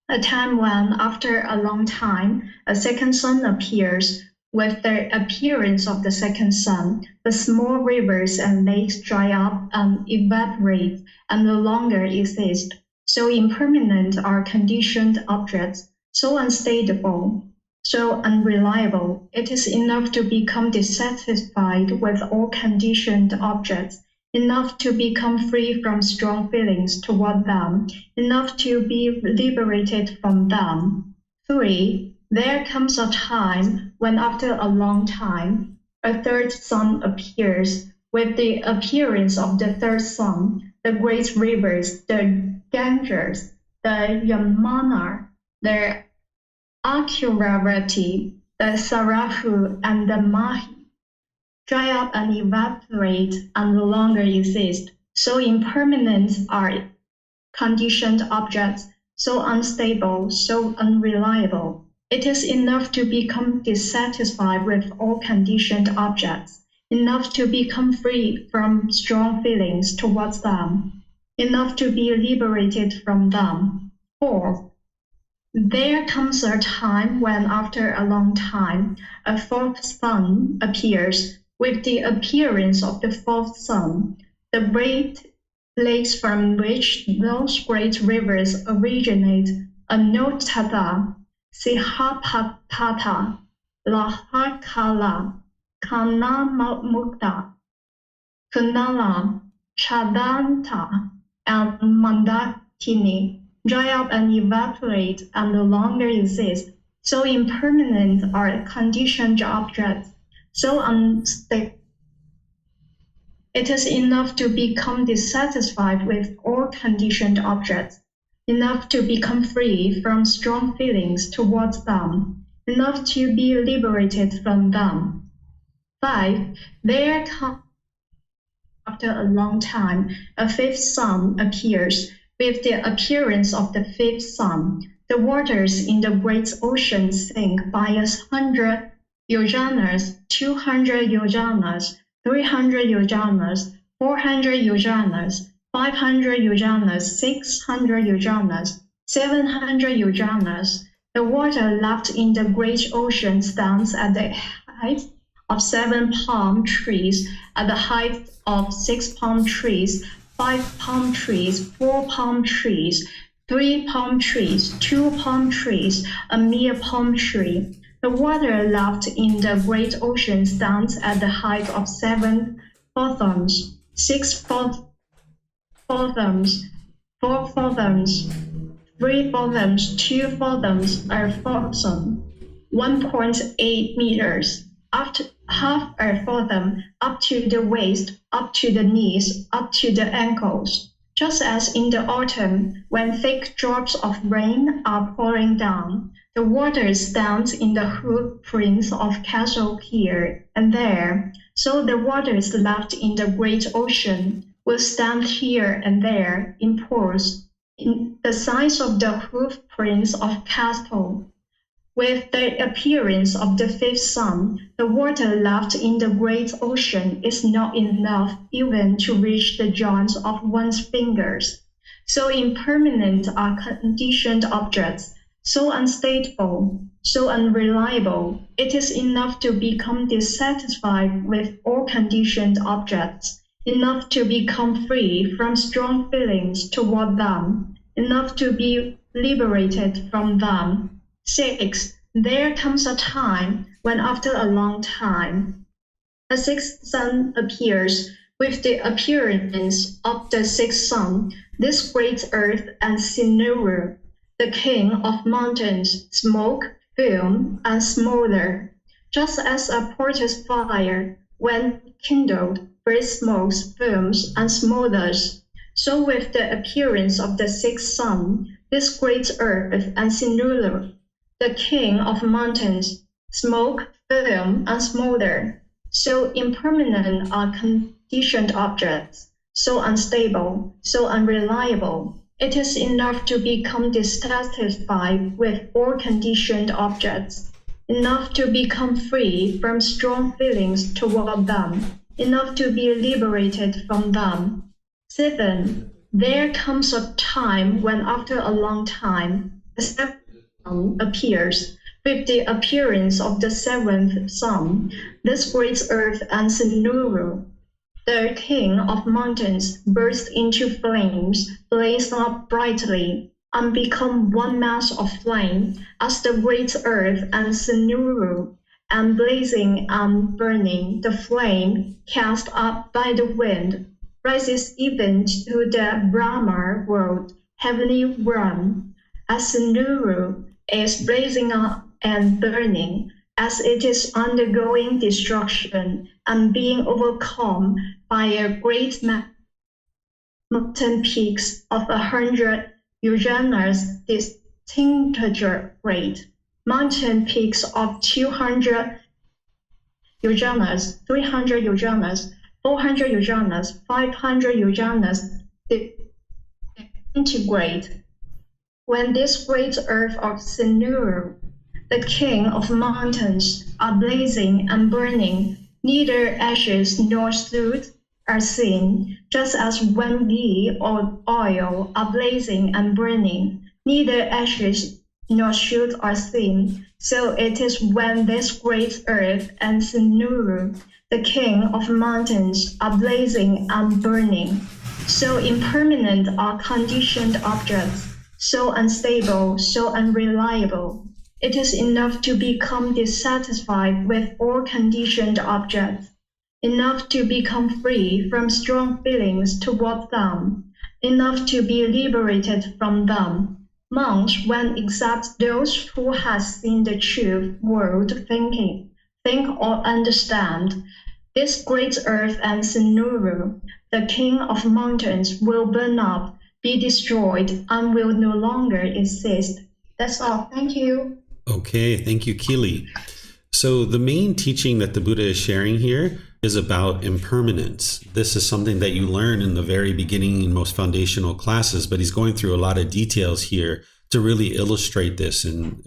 S5: a time when, after a long time, a second sun appears. With the appearance of the second sun, the small rivers and lakes dry up and evaporate and no longer exist. So impermanent are conditioned objects, so unstable, so unreliable. It is enough to become dissatisfied with all conditioned objects, enough to become free from strong feelings toward them, enough to be liberated from them. 3. There comes a time when, after a long time, a third sun appears. With the appearance of the third sun, the great rivers, the Ganges, the Yamuna, the Akuravati, the Sarahu, and the Mahi dry up and evaporate and no longer exist. So impermanent are conditioned objects, so unstable, so unreliable. It is enough to become dissatisfied with all conditioned objects, enough to become free from strong feelings towards them, enough to be liberated from them. 4. There comes a time when, after a long time, a fourth sun appears. with the appearance of the fourth sun, the great lakes from which those great rivers originate, Anotata, Sihapatata, Lahakala, Kanamukta, Kunala, Chadanta, and Mandakini, dry up and evaporate and no longer exist. So impermanent are conditioned objects, so unstable. It is enough to become dissatisfied with all conditioned objects, enough to become free from strong feelings towards them, enough to be liberated from them. 5. There comes, after a long time, a fifth sun appears. With the appearance of the fifth sun, the waters in the great ocean sink by 100 yojanas, 200 yojanas, 300 yojanas, 400 yojanas, 500 yojanas, 600 yojanas, 700 yojanas. The water left in the great ocean stands at the height of 7 palm trees, at the height of 6 palm trees, 5 palm trees, 4 palm trees, 3 palm trees, 2 palm trees, a mere palm tree. The water left in the great ocean stands at the height of 7 fathoms, 6 fathoms, 4 fathoms, 3 fathoms, 2 fathoms, a fathom, 1.8 meters. After half a fathom, up to the waist, up to the knees, up to the ankles. Just as in the autumn, when thick drops of rain are pouring down, the water stands in the hoof prints of cattle here and there, so the waters left in the great ocean will stand here and there in pools, in the size of the hoof prints of cattle. With the appearance of the fifth sun, the water left in the great ocean is not enough even to reach the joints of one's fingers. So impermanent are conditioned objects, so unstable, so unreliable. It is enough to become dissatisfied with all conditioned objects, enough to become free from strong feelings toward them, enough to be liberated from them. 6. There comes a time when after a long time, a sixth sun appears. With the appearance of the sixth sun, this great earth and sinew, the king of mountains, smoke, film, and smolder. Just as a porter's fire, when kindled, first smokes, films, and smolders, so with the appearance of the sixth sun, this great earth and sinew, the king of mountains, smoke, film, and smolder. So impermanent are conditioned objects, so unstable, so unreliable. It is enough to become dissatisfied with all conditioned objects, enough to become free from strong feelings toward them, enough to be liberated from them. 7. There comes a time when after a long time, the seventh sun appears. With the appearance of the seventh sun, this great earth and sinew, the king of mountains, burst into flames, blaze up brightly, and become one mass of flame, as the great earth and sinew, and blazing and burning, the flame cast up by the wind, rises even to the Brahma world, heavenly realm, as sinew is blazing up and burning, as it is undergoing destruction and being overcome by a great mountain peaks of 100 yojanas distincture great, mountain peaks of 200 yojanas, 300 yojanas, 400 yojanas, 500 yojanas disintegrate. When this great earth of sinew, the king of mountains, are blazing and burning, neither ashes nor soot are seen, just as when ghee or oil are blazing and burning, neither ashes nor shoot or sing. So it is when this great earth and Sinuru, the king of mountains, are blazing and burning, so impermanent are conditioned objects, so unstable, so unreliable. It is enough to become dissatisfied with all conditioned objects, enough to become free from strong feelings toward them, enough to be liberated from them. Monks, when except those who have seen the true world think or understand, this great earth and Sinuru, the king of mountains, will burn up, be destroyed, and will no longer exist. That's all. Thank you.
S1: Okay, thank you, Keely. So the main teaching that the Buddha is sharing here is about impermanence. This is something that you learn in the very beginning and most foundational classes, but he's going through a lot of details here to really illustrate this in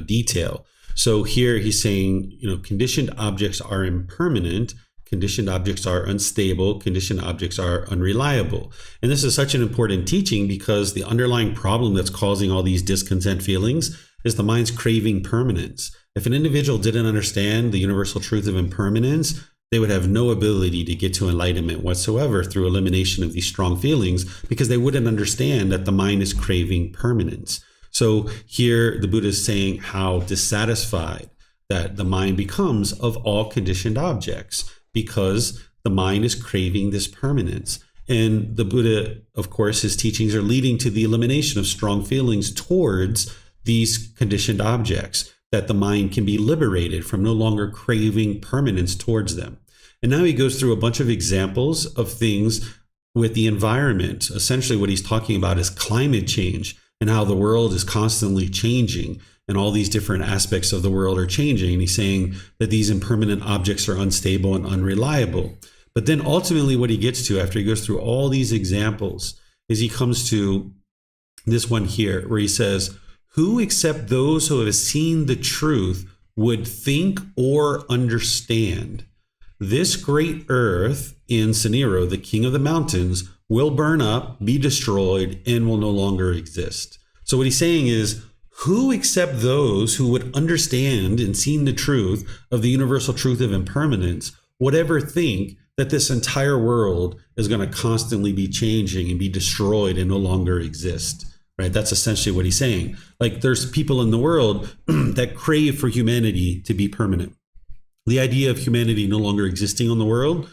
S1: detail. So here he's saying, conditioned objects are impermanent, conditioned objects are unstable, conditioned objects are unreliable. And this is such an important teaching because the underlying problem that's causing all these discontent feelings is the mind's craving permanence. If an individual didn't understand the universal truth of impermanence, they would have no ability to get to enlightenment whatsoever through elimination of these strong feelings, because they wouldn't understand that the mind is craving permanence. So here the Buddha is saying how dissatisfied that the mind becomes of all conditioned objects, because the mind is craving this permanence. And the Buddha, of course, his teachings are leading to the elimination of strong feelings towards these conditioned objects, that the mind can be liberated from no longer craving permanence towards them. And now he goes through a bunch of examples of things with the environment. Essentially what he's talking about is climate change and how the world is constantly changing and all these different aspects of the world are changing. And he's saying that these impermanent objects are unstable and unreliable. But then ultimately what he gets to after he goes through all these examples is he comes to this one here where he says, who except those who have seen the truth would think or understand? This great earth in Siniro, the king of the mountains, will burn up, be destroyed, and will no longer exist. So what he's saying is, who except those who would understand and seen the truth of the universal truth of impermanence would ever think that this entire world is going to constantly be changing and be destroyed and no longer exist? Right? That's essentially what he's saying. Like, there's people in the world that crave for humanity to be permanent. The idea of humanity no longer existing on the world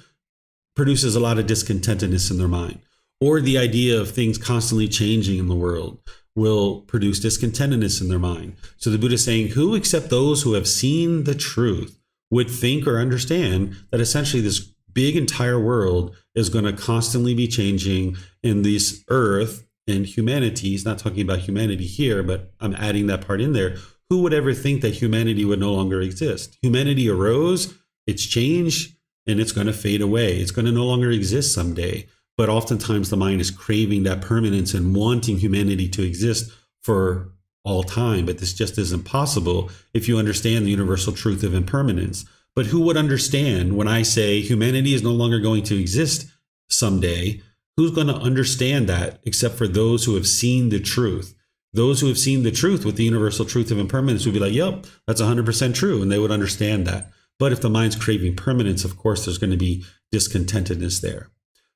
S1: produces a lot of discontentedness in their mind. Or the idea of things constantly changing in the world will produce discontentedness in their mind. So the Buddha is saying, who except those who have seen the truth would think or understand that essentially this big entire world is going to constantly be changing, in this earth and humanity, he's not talking about humanity here, but I'm adding that part in there. Who would ever think that humanity would no longer exist? Humanity arose, it's changed, and it's going to fade away. It's going to no longer exist someday. But oftentimes the mind is craving that permanence and wanting humanity to exist for all time. But this just isn't possible if you understand the universal truth of impermanence. But who would understand when I say humanity is no longer going to exist someday? Who's going to understand that except for those who have seen the truth? Those who have seen the truth with the universal truth of impermanence would be like, yep, that's 100% true. And they would understand that. But if the mind's craving permanence, of course, there's going to be discontentedness there.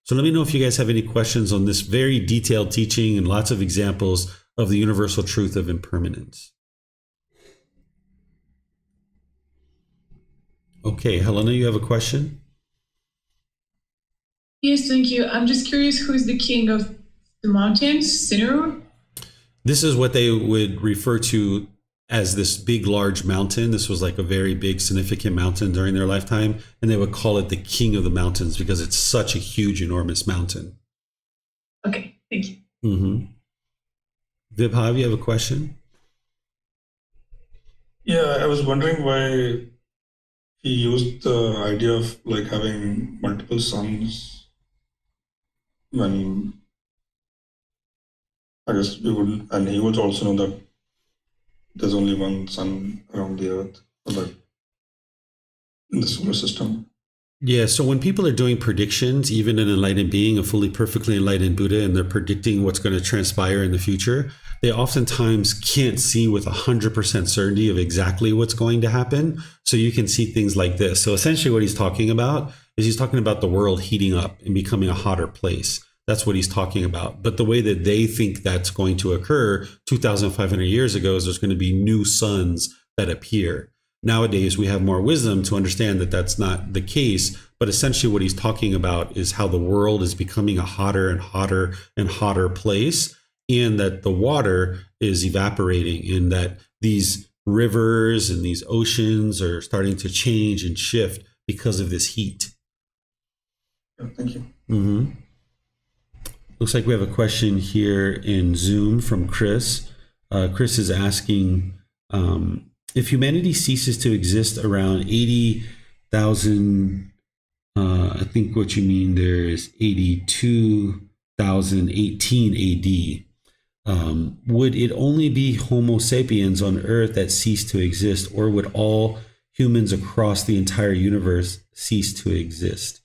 S1: So let me know if you guys have any questions on this very detailed teaching and lots of examples of the universal truth of impermanence. Okay, Helena, you have a question?
S3: Yes, thank you. I'm just curious, who's the king of the mountains? Sinuru?
S1: This is what they would refer to as this big, large mountain. This was like a very big, significant mountain during their lifetime. And they would call it the king of the mountains because it's such a huge, enormous mountain.
S3: Okay, thank you.
S1: Vibhav, you have a question?
S4: Yeah, I was wondering why he used the idea of like having multiple suns when I guess we would, and he would also know that there's only one sun around the earth, or like in the solar system.
S1: Yeah, so when people are doing predictions, even an enlightened being, a fully perfectly enlightened Buddha, and they're predicting what's going to transpire in the future, they oftentimes can't see with 100% certainty of exactly what's going to happen. So you can see things like this. So essentially what he's talking about is he's talking about the world heating up and becoming a hotter place. That's what he's talking about. But the way that they think that's going to occur 2,500 years ago is there's going to be new suns that appear. Nowadays, we have more wisdom to understand that that's not the case. But essentially, what he's talking about is how the world is becoming a hotter and hotter and hotter place, and that the water is evaporating, and that these rivers and these oceans are starting to change and shift because of this heat.
S4: Thank you.
S1: Mm-hmm. Looks like we have a question here in Zoom from Chris. Chris is asking, if humanity ceases to exist around 80,000, I think what you mean there is 82,018 AD, would it only be Homo sapiens on Earth that cease to exist, or would all humans across the entire universe cease to exist?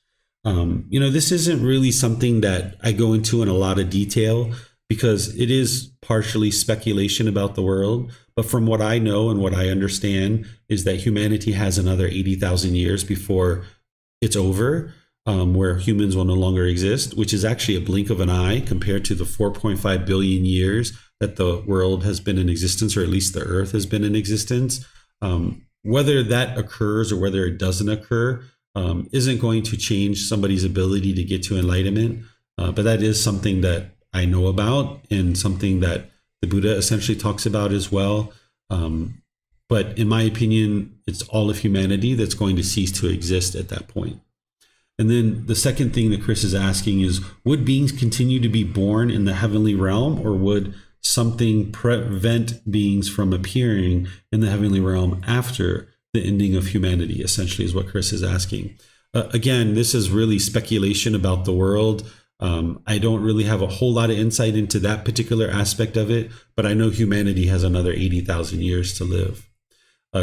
S1: This isn't really something that I go into in a lot of detail because it is partially speculation about the world. But from what I know and what I understand is that humanity has another 80,000 years before it's over, where humans will no longer exist, which is actually a blink of an eye compared to the 4.5 billion years that the world has been in existence, or at least the Earth has been in existence. Whether that occurs or whether it doesn't occur isn't going to change somebody's ability to get to enlightenment. But that is something that I know about and something that the Buddha essentially talks about as well. But in my opinion, it's all of humanity that's going to cease to exist at that point. And then the second thing that Chris is asking is, would beings continue to be born in the heavenly realm, or would something prevent beings from appearing in the heavenly realm after the ending of humanity, essentially is what Chris is asking. Again, this is really speculation about the world. I don't really have a whole lot of insight into that particular aspect of it, but I know humanity has another 80,000 years to live.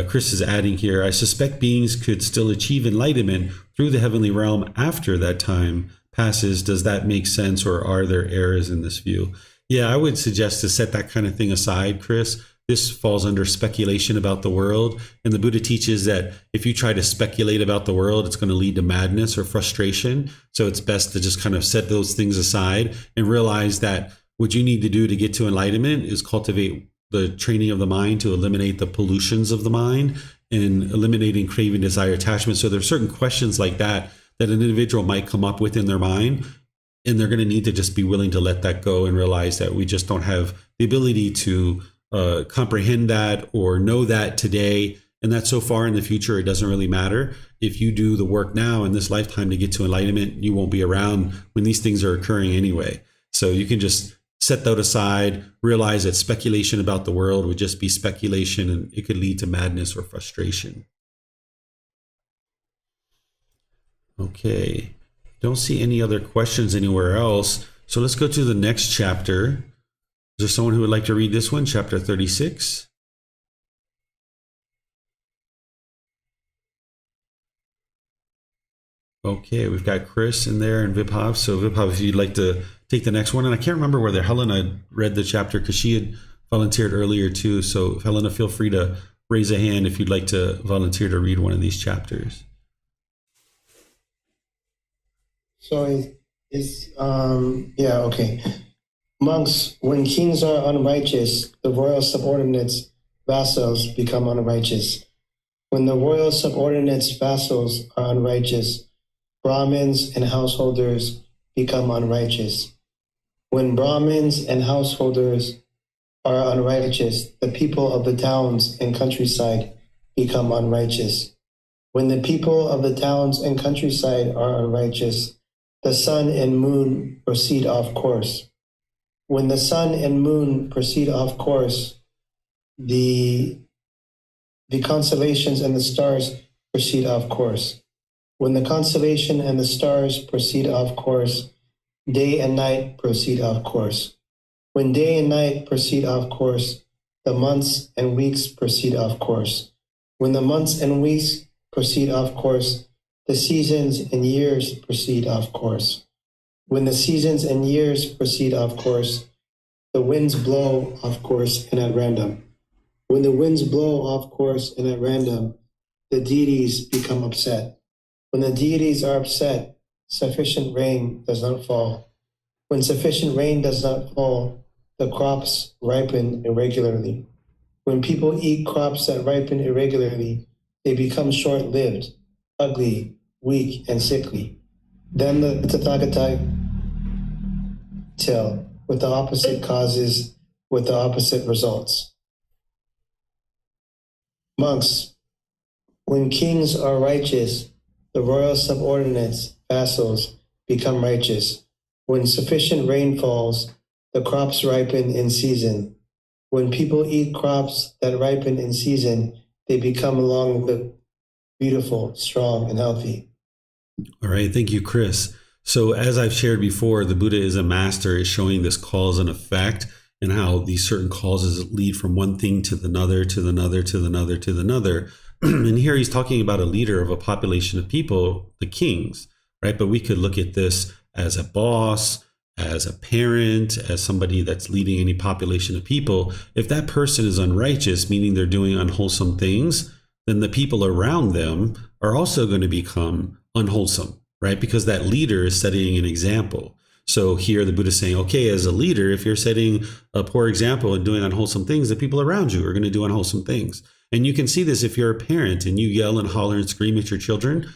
S1: Chris is adding here, I suspect beings could still achieve enlightenment through the heavenly realm after that time passes. Does that make sense, or are there errors in this view? Yeah, I would suggest to set that kind of thing aside, Chris. This falls under speculation about the world. And the Buddha teaches that if you try to speculate about the world, it's going to lead to madness or frustration. So it's best to just kind of set those things aside and realize that what you need to do to get to enlightenment is cultivate the training of the mind to eliminate the pollutions of the mind and eliminating craving, desire, attachment. So there are certain questions like that that an individual might come up with in their mind, and they're going to need to just be willing to let that go and realize that we just don't have the ability to comprehend that or know that today, and that so far in the future it doesn't really matter. If you do the work now in this lifetime to get to enlightenment, you won't be around when these things are occurring anyway. So you can just set that aside, realize that speculation about the world would just be speculation, and it could lead to madness or frustration. Okay, don't see any other questions anywhere else. So let's go to the next chapter. Is there someone who would like to read this one, chapter 36? Okay, we've got Chris in there and Vibhav. So Vibhav, if you'd like to take the next one. And I can't remember whether Helena read the chapter because she had volunteered earlier too. So Helena, feel free to raise a hand if you'd like to volunteer to read one of these chapters.
S6: So okay. Monks, when kings are unrighteous, the royal subordinates, vassals, become unrighteous. When the royal subordinates, vassals, are unrighteous, Brahmins and householders become unrighteous. When Brahmins and householders are unrighteous, the people of the towns and countryside become unrighteous. When the people of the towns and countryside are unrighteous, the sun and moon proceed off course. When the sun and moon proceed off course, the constellations and the stars proceed off course. When the constellation and the stars proceed off course, day and night proceed off course. When day and night proceed off course, the months and weeks proceed off course. When the months and weeks proceed off course, the seasons and years proceed off course. When the seasons and years proceed off course, the winds blow off course and at random. When the winds blow off course and at random, the deities become upset. When the deities are upset, sufficient rain does not fall. When sufficient rain does not fall, the crops ripen irregularly. When people eat crops that ripen irregularly, they become short-lived, ugly, weak, and sickly. Then the Tathagata tell with the opposite causes, with the opposite results. Monks, when kings are righteous, the royal subordinates, vassals, become righteous. When sufficient rain falls, the crops ripen in season. When people eat crops that ripen in season, they become long-lived, beautiful, strong, and healthy.
S1: All right. Thank you, Chris. So as I've shared before, the Buddha is a master at showing this cause and effect and how these certain causes lead from one thing to another, to another, to another, to another. And here he's talking about a leader of a population of people, the kings, right? But we could look at this as a boss, as a parent, as somebody that's leading any population of people. If that person is unrighteous, meaning they're doing unwholesome things, then the people around them are also going to become unwholesome, right? Because that leader is setting an example. So here the Buddha is saying, okay, as a leader, if you're setting a poor example and doing unwholesome things, the people around you are going to do unwholesome things. And you can see this if you're a parent and you yell and holler and scream at your children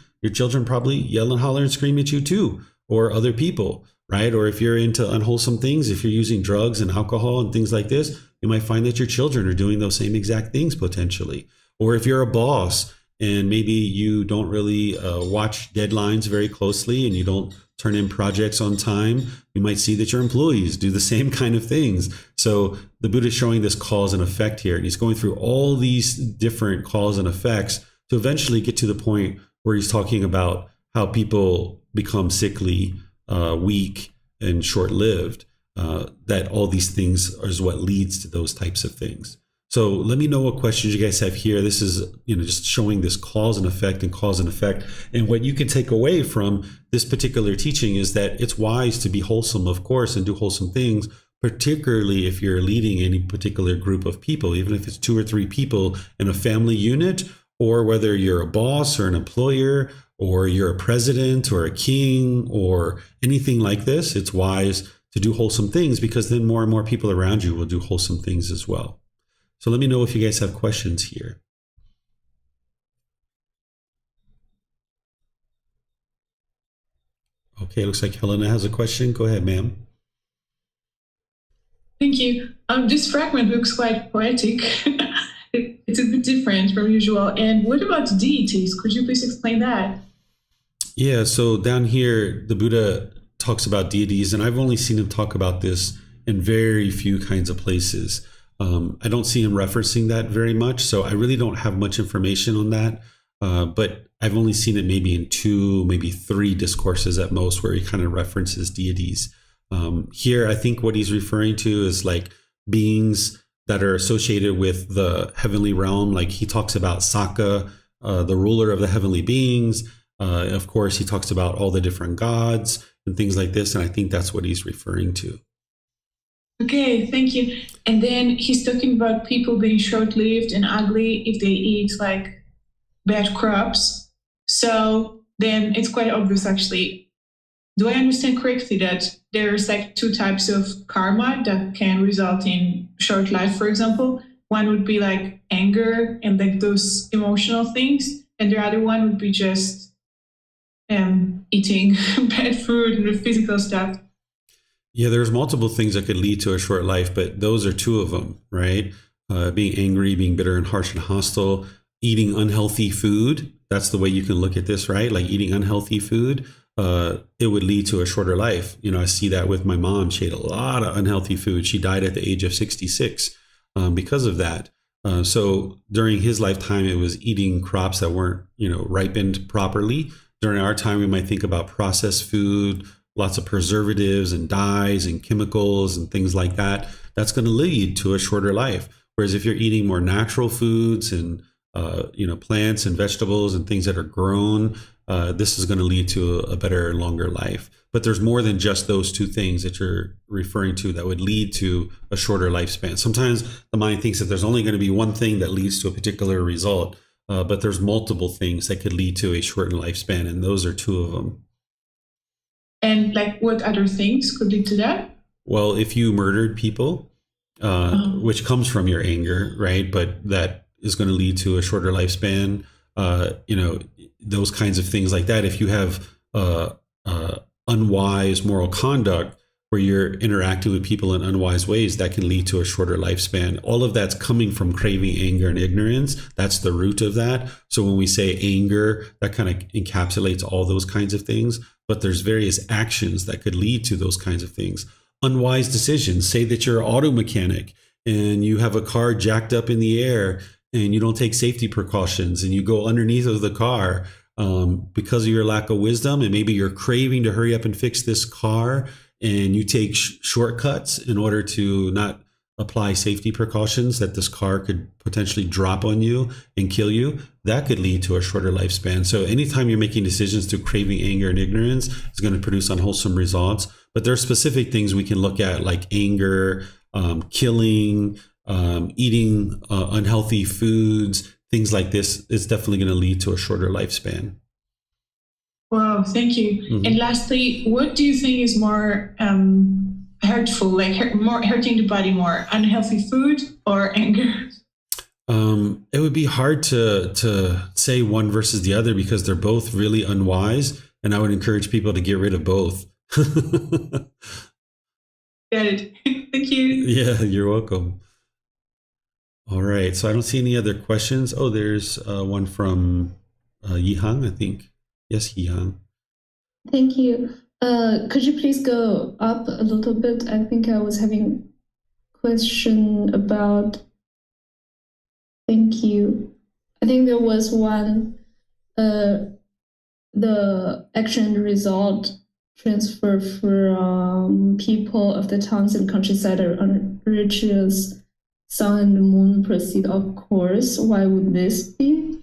S1: probably yell and holler and scream at you too, or other people, right? Or if you're into unwholesome things, if you're using drugs and alcohol and things like this, you might find that your children are doing those same exact things potentially. Or if you're a boss and maybe you don't really watch deadlines very closely and you don't turn in projects on time, you might see that your employees do the same kind of things. So the Buddha is showing this cause and effect here. And he's going through all these different cause and effects to eventually get to the point where he's talking about how people become sickly, weak, and short-lived, that all these things is what leads to those types of things. So let me know what questions you guys have here. This is, just showing this cause and effect and cause and effect. And what you can take away from this particular teaching is that it's wise to be wholesome, of course, and do wholesome things, particularly if you're leading any particular group of people, even if it's 2 or 3 people in a family unit, or whether you're a boss or an employer, or you're a president or a king or anything like this. It's wise to do wholesome things because then more and more people around you will do wholesome things as well. So let me know if you guys have questions here. Okay, looks like Helena has a question. Go ahead, ma'am.
S3: Thank you. This fragment looks quite poetic. It's a bit different from usual. And what about the deities? Could you please explain that?
S1: Yeah, so down here, the Buddha talks about deities, and I've only seen him talk about this in very few kinds of places. I don't see him referencing that very much, so I really don't have much information on that. But I've only seen it maybe in 2, maybe 3 discourses at most where he kind of references deities. Here, I think what he's referring to is like beings that are associated with the heavenly realm. Like he talks about Saka, the ruler of the heavenly beings. Of course, he talks about all the different gods and things like this. And I think that's what he's referring to.
S3: Okay, thank you. And then he's talking about people being short-lived and ugly if they eat like bad crops. So then it's quite obvious, actually. Do I understand correctly that there's like 2 types of karma that can result in short life, for example? One would be like anger and like those emotional things. And the other one would be just eating bad food and the physical stuff.
S1: Yeah, there's multiple things that could lead to a short life, but those are 2 of them, right? Being angry, being bitter and harsh and hostile, eating unhealthy food. That's the way you can look at this, right? Like eating unhealthy food, it would lead to a shorter life. I see that with my mom. She ate a lot of unhealthy food. She died at the age of 66 because of that. So during his lifetime, it was eating crops that weren't, ripened properly. During our time, we might think about processed food, lots of preservatives and dyes and chemicals and things like that. That's going to lead to a shorter life. Whereas if you're eating more natural foods and, plants and vegetables and things that are grown this is going to lead to a better, longer life. But there's more than just those two things that you're referring to that would lead to a shorter lifespan. Sometimes the mind thinks that there's only going to be one thing that leads to a particular result, but there's multiple things that could lead to a shortened lifespan, and those are two of them.
S3: And like, what other things could lead to that?
S1: Well, if you murdered people, which comes from your anger, right? But that is going to lead to a shorter lifespan. Those kinds of things like that. If you have unwise moral conduct where you're interacting with people in unwise ways, that can lead to a shorter lifespan. All of that's coming from craving, anger, and ignorance. That's the root of that. So when we say anger, that kind of encapsulates all those kinds of things. But there's various actions that could lead to those kinds of things. Unwise decisions. Say that you're an auto mechanic and you have a car jacked up in the air and you don't take safety precautions and you go underneath of the car because of your lack of wisdom, and maybe you're craving to hurry up and fix this car, and you take shortcuts in order to not apply safety precautions that this car could potentially drop on you and kill you. That could lead to a shorter lifespan. So anytime you're making decisions through craving, anger, and ignorance, is going to produce unwholesome results. But there are specific things we can look at, like anger, killing, eating unhealthy foods, things like this is definitely going to lead to a shorter lifespan.
S3: Wow, thank you.
S1: Mm-hmm.
S3: And lastly, what do you think is more hurtful, like more hurting the body more, unhealthy food or anger?
S1: It would be hard to say one versus the other because they're both really unwise, and I would encourage people to get rid of both.
S3: Got it. Thank you.
S1: Yeah, you're welcome. All right, so I don't see any other questions. Oh, there's one from Yihang, I think. Yes, Yihang.
S7: Thank you. Could you please go up a little bit? I think I was having a question about, thank you. I think there was one, the action and result transfer from people of the towns and countryside are unrighteous. Sun and the moon proceed, of course. Why would this be?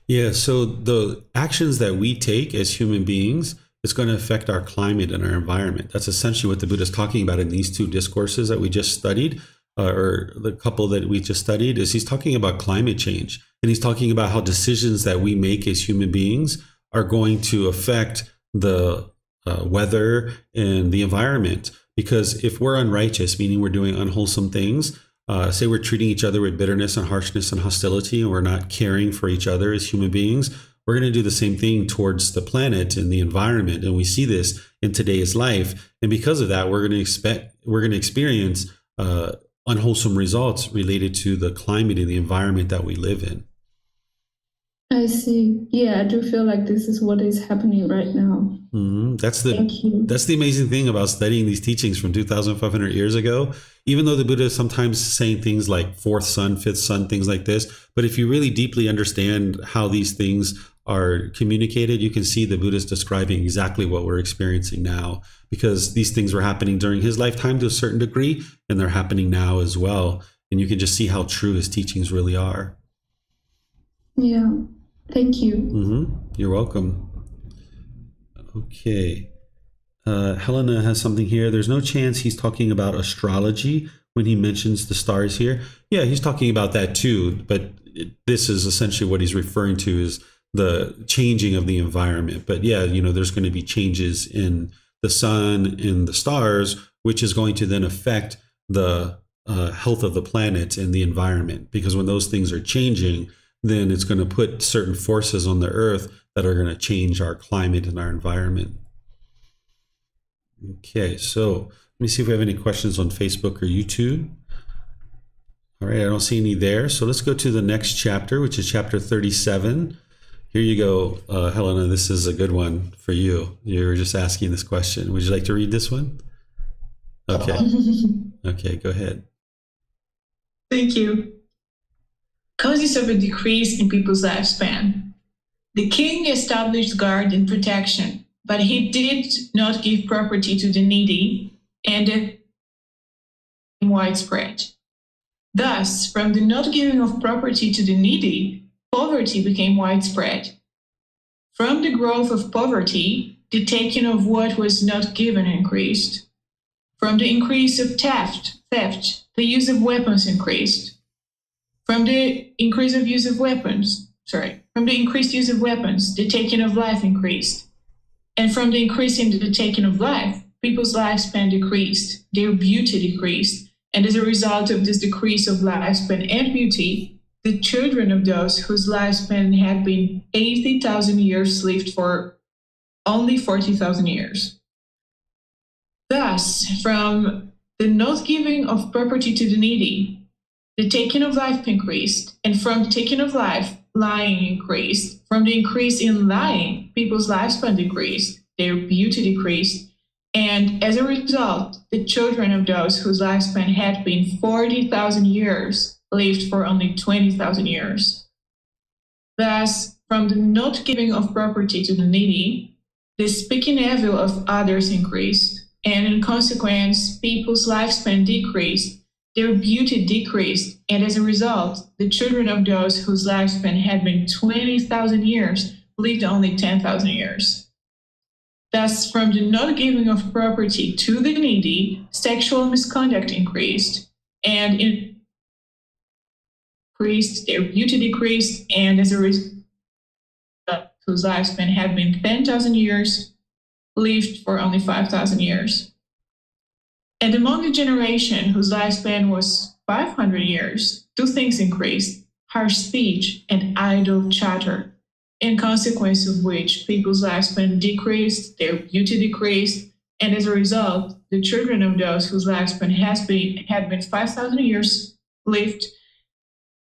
S1: Yeah, so the actions that we take as human beings is going to affect our climate and our environment. That's essentially what the Buddha is talking about in these two discourses that we just studied, or the couple that we just studied, is he's talking about climate change. And he's talking about how decisions that we make as human beings are going to affect the weather and the environment. Because if we're unrighteous, meaning we're doing unwholesome things, say we're treating each other with bitterness and harshness and hostility, and we're not caring for each other as human beings, we're going to do the same thing towards the planet and the environment. And we see this in today's life. And because of that, we're going to experience unwholesome results related to the climate and the environment that we live in.
S7: I see. Yeah, I do feel like this is what is happening right now.
S1: Mm-hmm.
S7: Thank you.
S1: That's the amazing thing about studying these teachings from 2,500 years ago. Even though the Buddha is sometimes saying things like fourth sun, fifth sun, things like this, but if you really deeply understand how these things are communicated, you can see the Buddha is describing exactly what we're experiencing now, because these things were happening during his lifetime to a certain degree, and they're happening now as well. And you can just see how true his teachings really are.
S7: Yeah. Thank you.
S1: Mm-hmm. You're welcome. Okay. Helena has something here. There's no chance he's talking about astrology when he mentions the stars here. Yeah, he's talking about that too. But this is essentially what he's referring to is the changing of the environment. But yeah, there's going to be changes in the sun and the stars, which is going to then affect the health of the planet and the environment. Because when those things are changing, then it's going to put certain forces on the earth that are going to change our climate and our environment. Okay, so let me see if we have any questions on Facebook or YouTube. All right, I don't see any there. So let's go to the next chapter, which is chapter 37. Here you go, Helena. This is a good one for you. You were just asking this question. Would you like to read this one? Okay. Okay, go ahead.
S3: Thank you. Causes of a decrease in people's lifespan. The king established guard and protection, but he did not give property to the needy, and it became widespread. Thus, from the not giving of property to the needy, poverty became widespread. From the growth of poverty, the taking of what was not given increased. From the increase of theft, the use of weapons increased. From the increased use of weapons, the taking of life increased. And from the increase in the taking of life, people's lifespan decreased, their beauty decreased, and as a result of this decrease of lifespan and beauty, the children of those whose lifespan had been 80,000 years lived for only 40,000 years. Thus, from the not giving of property to the needy, the taking of life increased, and from the taking of life, lying increased. From the increase in lying, people's lifespan decreased, their beauty decreased, and as a result, the children of those whose lifespan had been 40,000 years lived for only 20,000 years. Thus, from the not giving of property to the needy, the speaking evil of others increased, and in consequence, people's lifespan decreased, their beauty decreased, and as a result, the children of those whose lifespan had been 20,000 years lived only 10,000 years. Thus, from the not giving of property to the needy, sexual misconduct increased, and their beauty decreased, and as a result, whose lifespan had been 10,000 years, lived for only 5,000 years. And among the generation whose lifespan was 500 years, two things increased: harsh speech and idle chatter, in consequence of which people's lifespan decreased, their beauty decreased, and as a result, the children of those whose lifespan had been 5,000 years lived,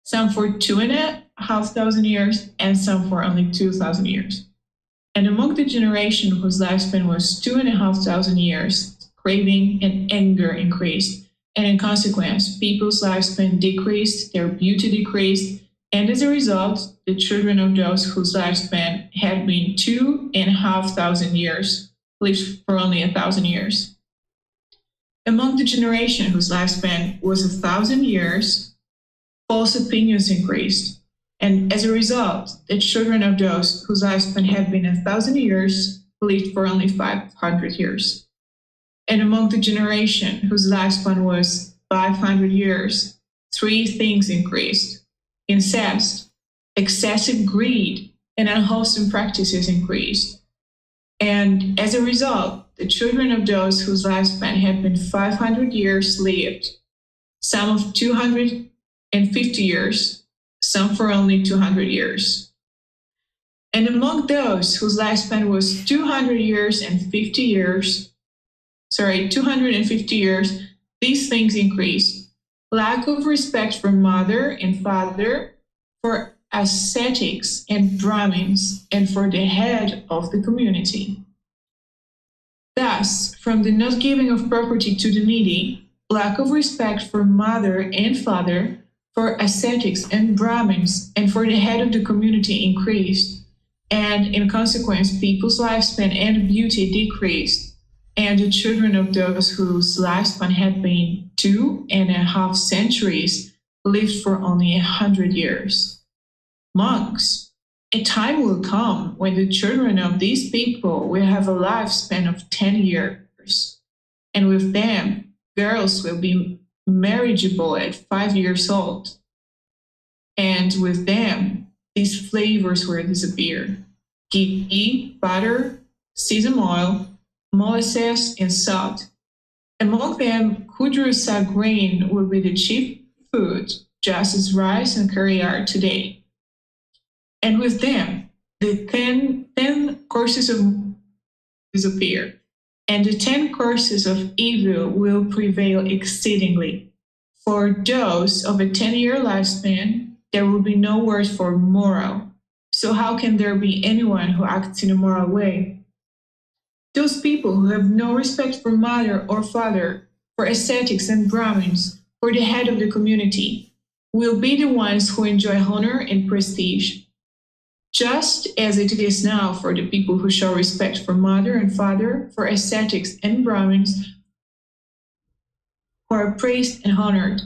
S3: some for 2,500 years, and some for only 2,000 years. And among the generation whose lifespan was 2,500 years, craving and anger increased, and in consequence, people's lifespan decreased, their beauty decreased, and as a result, the children of those whose lifespan had been 2,500 years lived for only 1,000 years. Among the generation whose lifespan was 1,000 years, false opinions increased, and as a result, the children of those whose lifespan had been 1,000 years lived for only 500 years. And among the generation whose lifespan was 500 years, three things increased: incest, excessive greed, and unwholesome practices increased. And as a result, the children of those whose lifespan had been 500 years lived, some of 250 years, some for only 200 years. And among those whose lifespan was 250 years, these things increased: lack of respect for mother and father, for ascetics and Brahmins, and for the head of the community. Thus, from the not giving of property to the needy, lack of respect for mother and father, for ascetics and Brahmins, and for the head of the community increased, and in consequence, people's lifespan and beauty decreased, and the children of those whose lifespan had been 2.5 centuries lived for only 100 years. Monks, a time will come when the children of these people will have a lifespan of 10 years, and with them, girls will be marriageable at 5 years old, and with them, these flavors will disappear: ghee, butter, sesame oil, molasses, and salt. Among them, Kudrusa grain will be the chief food, just as rice and curry are today. And with them, the 10 courses of disappear, and the 10 courses of evil will prevail exceedingly. For those of a 10-year lifespan, there will be no word for moral. So how can there be anyone who acts in a moral way? Those people who have no respect for mother or father, for ascetics and Brahmins, for the head of the community, will be the ones who enjoy honor and prestige, just as it is now for the people who show respect for mother and father, for ascetics and Brahmins, who are praised and honored.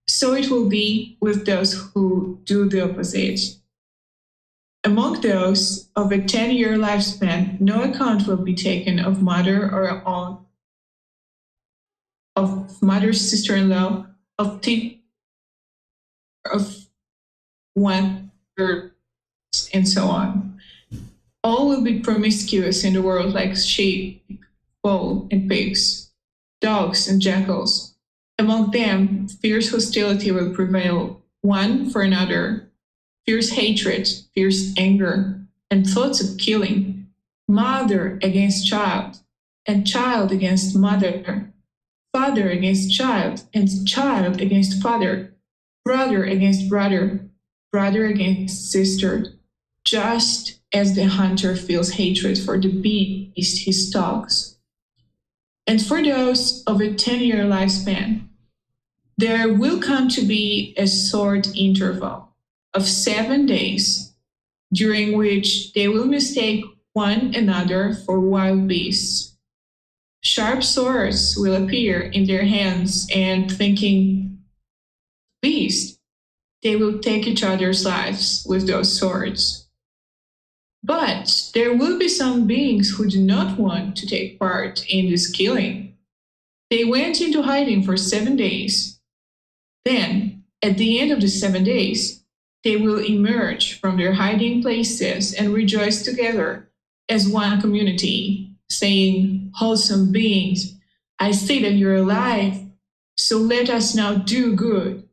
S3: So it will be with those who do the opposite. Among those of a 10-year lifespan, no account will be taken of mother or aunt, of mother's sister-in-law, of one, and so on. All will be promiscuous in the world like sheep, fowl, and pigs, dogs and jackals. Among them, fierce hostility will prevail, one for another, fierce hatred, fierce anger, and thoughts of killing, mother against child, and child against mother, father against child, and child against father, brother against brother, brother against sister, just as the hunter feels hatred for the beast he stalks. And for those of a 10-year lifespan, there will come to be a short interval of 7 days, during which they will mistake one another for wild beasts. Sharp swords will appear in their hands, and thinking, beast, they will take each other's lives with those swords. But there will be some beings who do not want to take part in this killing. They went into hiding for 7 days. Then, at the end of the 7 days, they will emerge from their hiding places and rejoice together as one community, saying, wholesome beings, I see that you're alive, so let us now do good.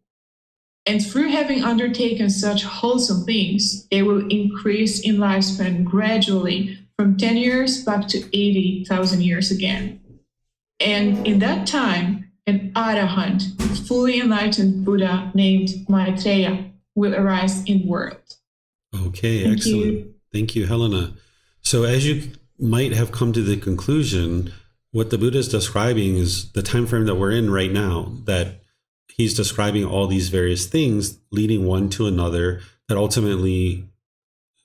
S3: And through having undertaken such wholesome things, they will increase in lifespan gradually from 10 years back to 80,000 years again. And in that time, an arahant, fully enlightened Buddha named Maitreya, will arise in the world.
S1: Okay,
S3: Thank
S1: excellent.
S3: you.
S1: Thank you, Helena. So as you might have come to the conclusion, what the Buddha is describing is the time frame that we're in right now, that he's describing all these various things leading one to another that ultimately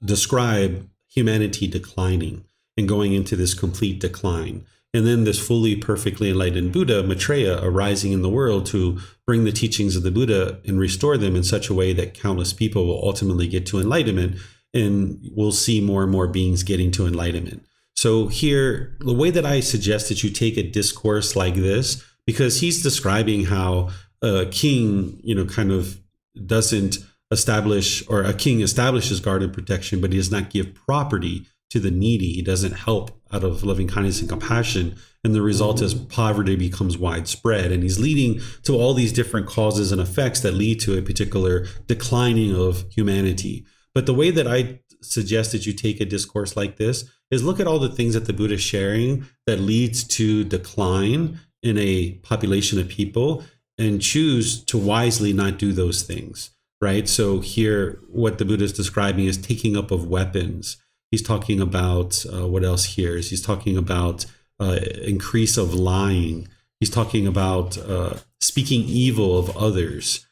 S1: describe humanity declining and going into this complete decline. And then this fully perfectly enlightened Buddha, Maitreya, arising in the world to bring the teachings of the Buddha and restore them in such a way that countless people will ultimately get to enlightenment, and we'll see more and more beings getting to enlightenment. So here, the way that I suggest that you take a discourse like this, because he's describing how a king, kind of doesn't establish, or a king establishes guard and protection, but he does not give property to the needy. He doesn't help out of loving kindness and compassion. And the result is poverty becomes widespread. And he's leading to all these different causes and effects that lead to a particular declining of humanity. But the way that I suggest that you take a discourse like this is look at all the things that the Buddha is sharing that leads to decline in a population of people, and choose to wisely not do those things, right? So here, what the Buddha is describing is taking up of weapons. He's talking about what else here is he's talking about increase of lying. He's talking about speaking evil of others.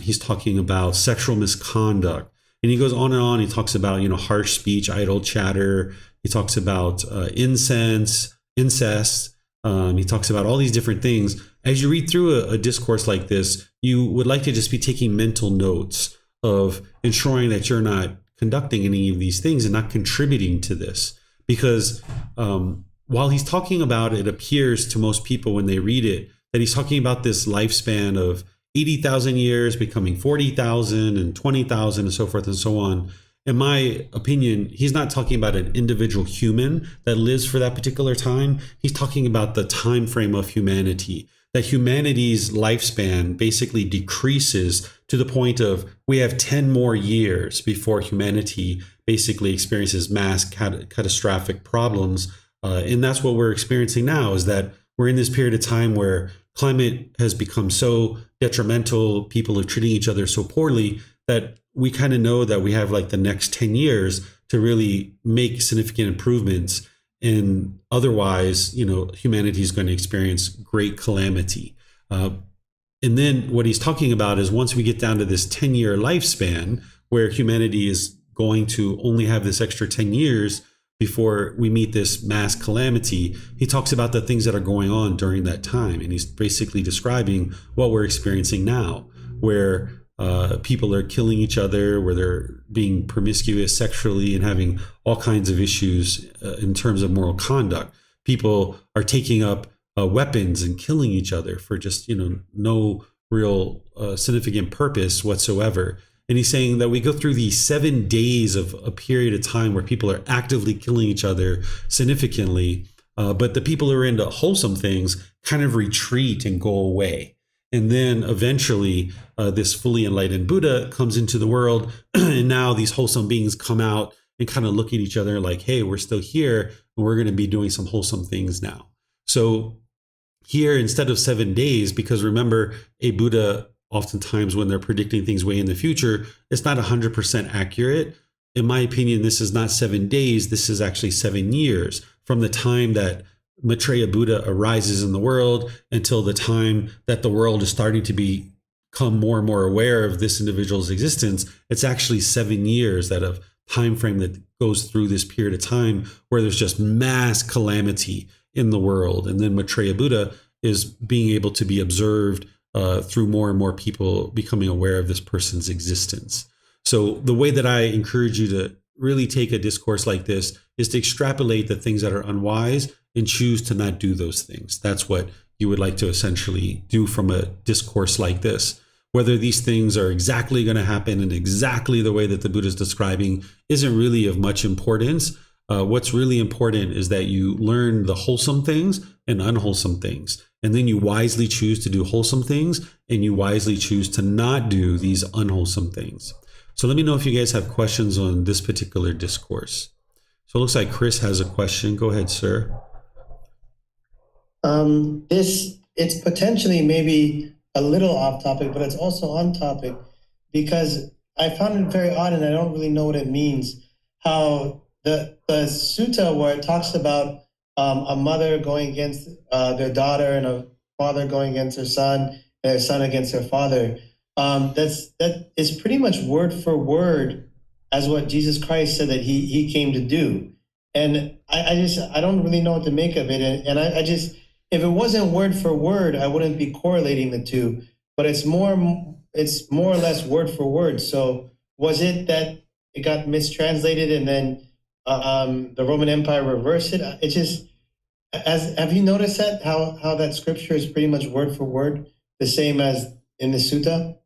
S1: He's talking about sexual misconduct. And he goes on and on. He talks about, harsh speech, idle chatter. He talks about incest. He talks about all these different things. As you read through a discourse like this, you would like to just be taking mental notes of ensuring that you're not conducting any of these things and not contributing to this. Because while he's talking about it, appears to most people when they read it that he's talking about this lifespan of 80,000 years becoming 40,000 and 20,000 and so forth and so on. In my opinion, he's not talking about an individual human that lives for that particular time. He's talking about the time frame of humanity, that humanity's lifespan basically decreases to the point of we have 10 more years before humanity basically experiences mass catastrophic problems. And that's what we're experiencing now, is that we're in this period of time where climate has become so detrimental, people are treating each other so poorly, that we kind of know that we have like the next 10 years to really make significant improvements. And otherwise, humanity is going to experience great calamity. And then what he's talking about is once we get down to this 10-year lifespan, where humanity is going to only have this extra 10 years before we meet this mass calamity, he talks about the things that are going on during that time. And he's basically describing what we're experiencing now, where people are killing each other, where they're being promiscuous sexually and having all kinds of issues in terms of moral conduct. People are taking up weapons and killing each other for just, no real significant purpose whatsoever. And he's saying that we go through these 7 days of a period of time where people are actively killing each other significantly. But the people who are into wholesome things kind of retreat and go away. And then eventually this fully enlightened Buddha comes into the world. And now these wholesome beings come out and kind of look at each other like, hey, we're still here and we're going to be doing some wholesome things now. So here, instead of 7 days, because remember, a Buddha, oftentimes when they're predicting things way in the future, it's not 100% accurate. In my opinion, this is not 7 days. This is actually 7 years from the time that Maitreya Buddha arises in the world until the time that the world is starting to become more and more aware of this individual's existence. It's actually 7 years, that of time frame that goes through this period of time where there's just mass calamity in the world. And then Maitreya Buddha is being able to be observed through more and more people becoming aware of this person's existence. So the way that I encourage you to really take a discourse like this is to extrapolate the things that are unwise and choose to not do those things. That's what you would like to essentially do from a discourse like this. Whether these things are exactly going to happen in exactly the way that the Buddha is describing isn't really of much importance. What's really important is that you learn the wholesome things and unwholesome things. And then you wisely choose to do wholesome things and you wisely choose to not do these unwholesome things. So let me know if you guys have questions on this particular discourse. So it looks like Chris has a question. Go ahead, sir.
S6: It's potentially maybe a little off topic, but it's also on topic, because I found it very odd and I don't really know what it means. How the sutta where it talks about a mother going against their daughter and a father going against their son and a son against their father, that is pretty much word for word as what Jesus Christ said that he came to do. And I don't really know what to make of it. And I just, if it wasn't word for word, I wouldn't be correlating the two, but it's more or less word for word. So was it that it got mistranslated and then the Roman Empire reversed it? It just, have you noticed that, how that scripture is pretty much word for word, the same as in the sutta?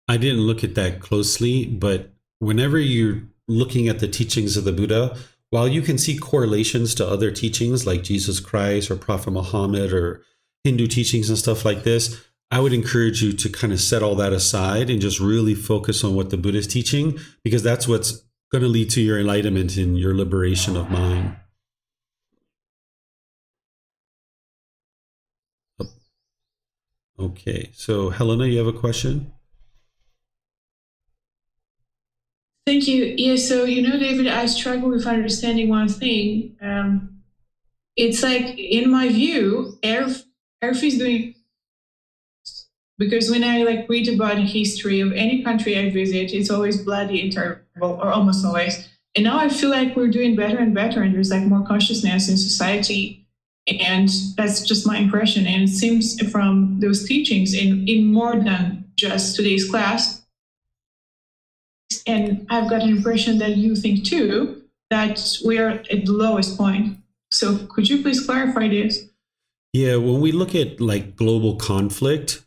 S1: I didn't look at that closely, but whenever you're looking at the teachings of the Buddha, while you can see correlations to other teachings like Jesus Christ or Prophet Muhammad or Hindu teachings and stuff like this, I would encourage you to kind of set all that aside and just really focus on what the Buddha is teaching, because that's what's going to lead to your enlightenment and your liberation of mind. Okay, so Helena, you have a question?
S3: Thank you. Yeah, so, David, I struggle with understanding one thing. It's like, in my view, Earth is doing, because when I read about the history of any country I visit, it's always bloody and terrible, or almost always. And now I feel like we're doing better and better, and there's more consciousness in society. And that's just my impression. And it seems from those teachings in more than just today's class, and I've got an impression that you think too, that we are at the lowest point. So could you please clarify this?
S1: Yeah, when we look at global conflict,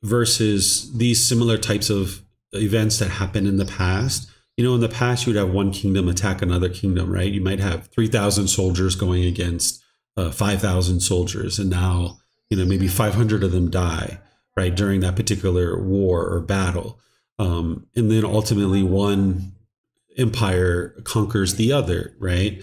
S1: versus these similar types of events that happened in the past, in the past, you would have one kingdom attack another kingdom, right? You might have 3,000 soldiers going against 5,000 soldiers. And now, maybe 500 of them die, right, during that particular war or battle. And then ultimately one empire conquers the other, right?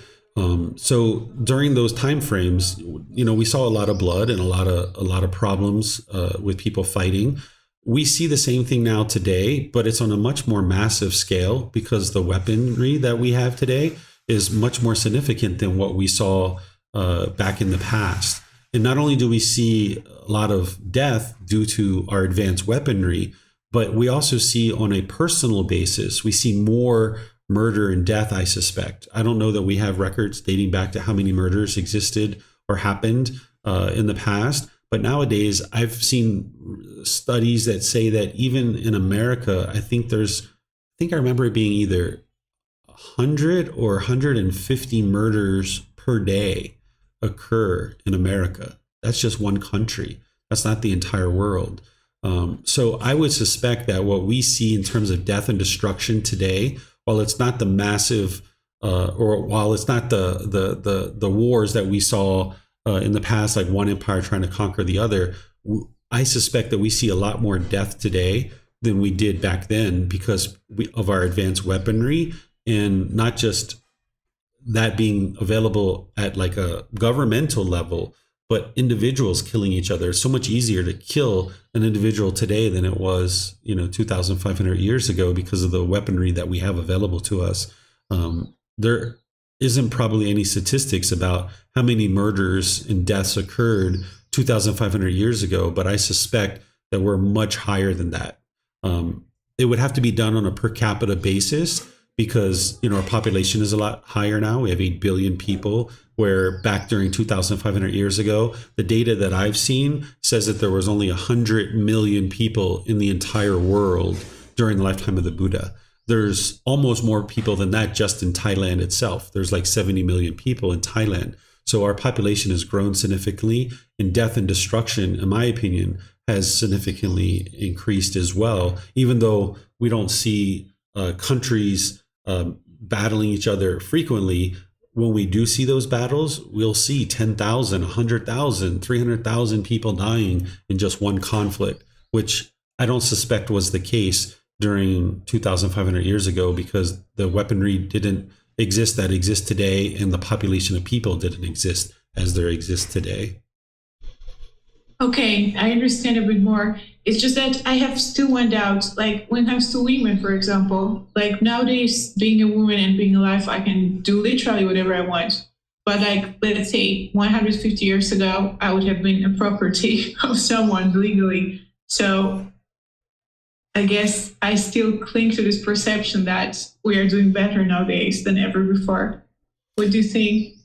S1: So during those time frames, we saw a lot of blood and a lot of problems with people fighting. We see the same thing now today, but it's on a much more massive scale, because the weaponry that we have today is much more significant than what we saw back in the past. And not only do we see a lot of death due to our advanced weaponry, but we also see on a personal basis, we see more murder and death, I suspect. I don't know that we have records dating back to how many murders existed or happened in the past, But nowadays, I've seen studies that say that even in America, I think I remember it being either 100 or 150 murders per day occur in America. That's just one country. That's not the entire world. So I would suspect that what we see in terms of death and destruction today, while it's not the massive, or while it's not the wars that we saw in the past, like one empire trying to conquer the other, I suspect that we see a lot more death today than we did back then because of our advanced weaponry, and not just that being available at like a governmental level, but individuals killing each other. It's so much easier to kill an individual today than it was, 2,500 years ago because of the weaponry that we have available to us. There isn't probably any statistics about how many murders and deaths occurred 2,500 years ago, but I suspect that we're much higher than that. It would have to be done on a per capita basis because our population is a lot higher now. We have 8 billion people, where back during 2,500 years ago, the data that I've seen says that there was only 100 million people in the entire world during the lifetime of the Buddha. There's almost more people than that just in Thailand itself. There's like 70 million people in Thailand. So our population has grown significantly, and death and destruction, in my opinion, has significantly increased as well, even though we don't see countries battling each other frequently. When we do see those battles, we'll see 10,000, 100,000, 300,000 people dying in just one conflict, which I don't suspect was the case during 2,500 years ago because the weaponry didn't exist that exists today, and the population of people didn't exist as there exists today.
S3: Okay, I understand a bit more. It's just that I have still one doubt. Like when it comes to women, for example, like nowadays being a woman and being alive, I can do literally whatever I want. But like, let's say 150 years ago, I would have been a property of someone legally. So I guess I still cling to this perception that we are doing better nowadays than ever before. What do you think?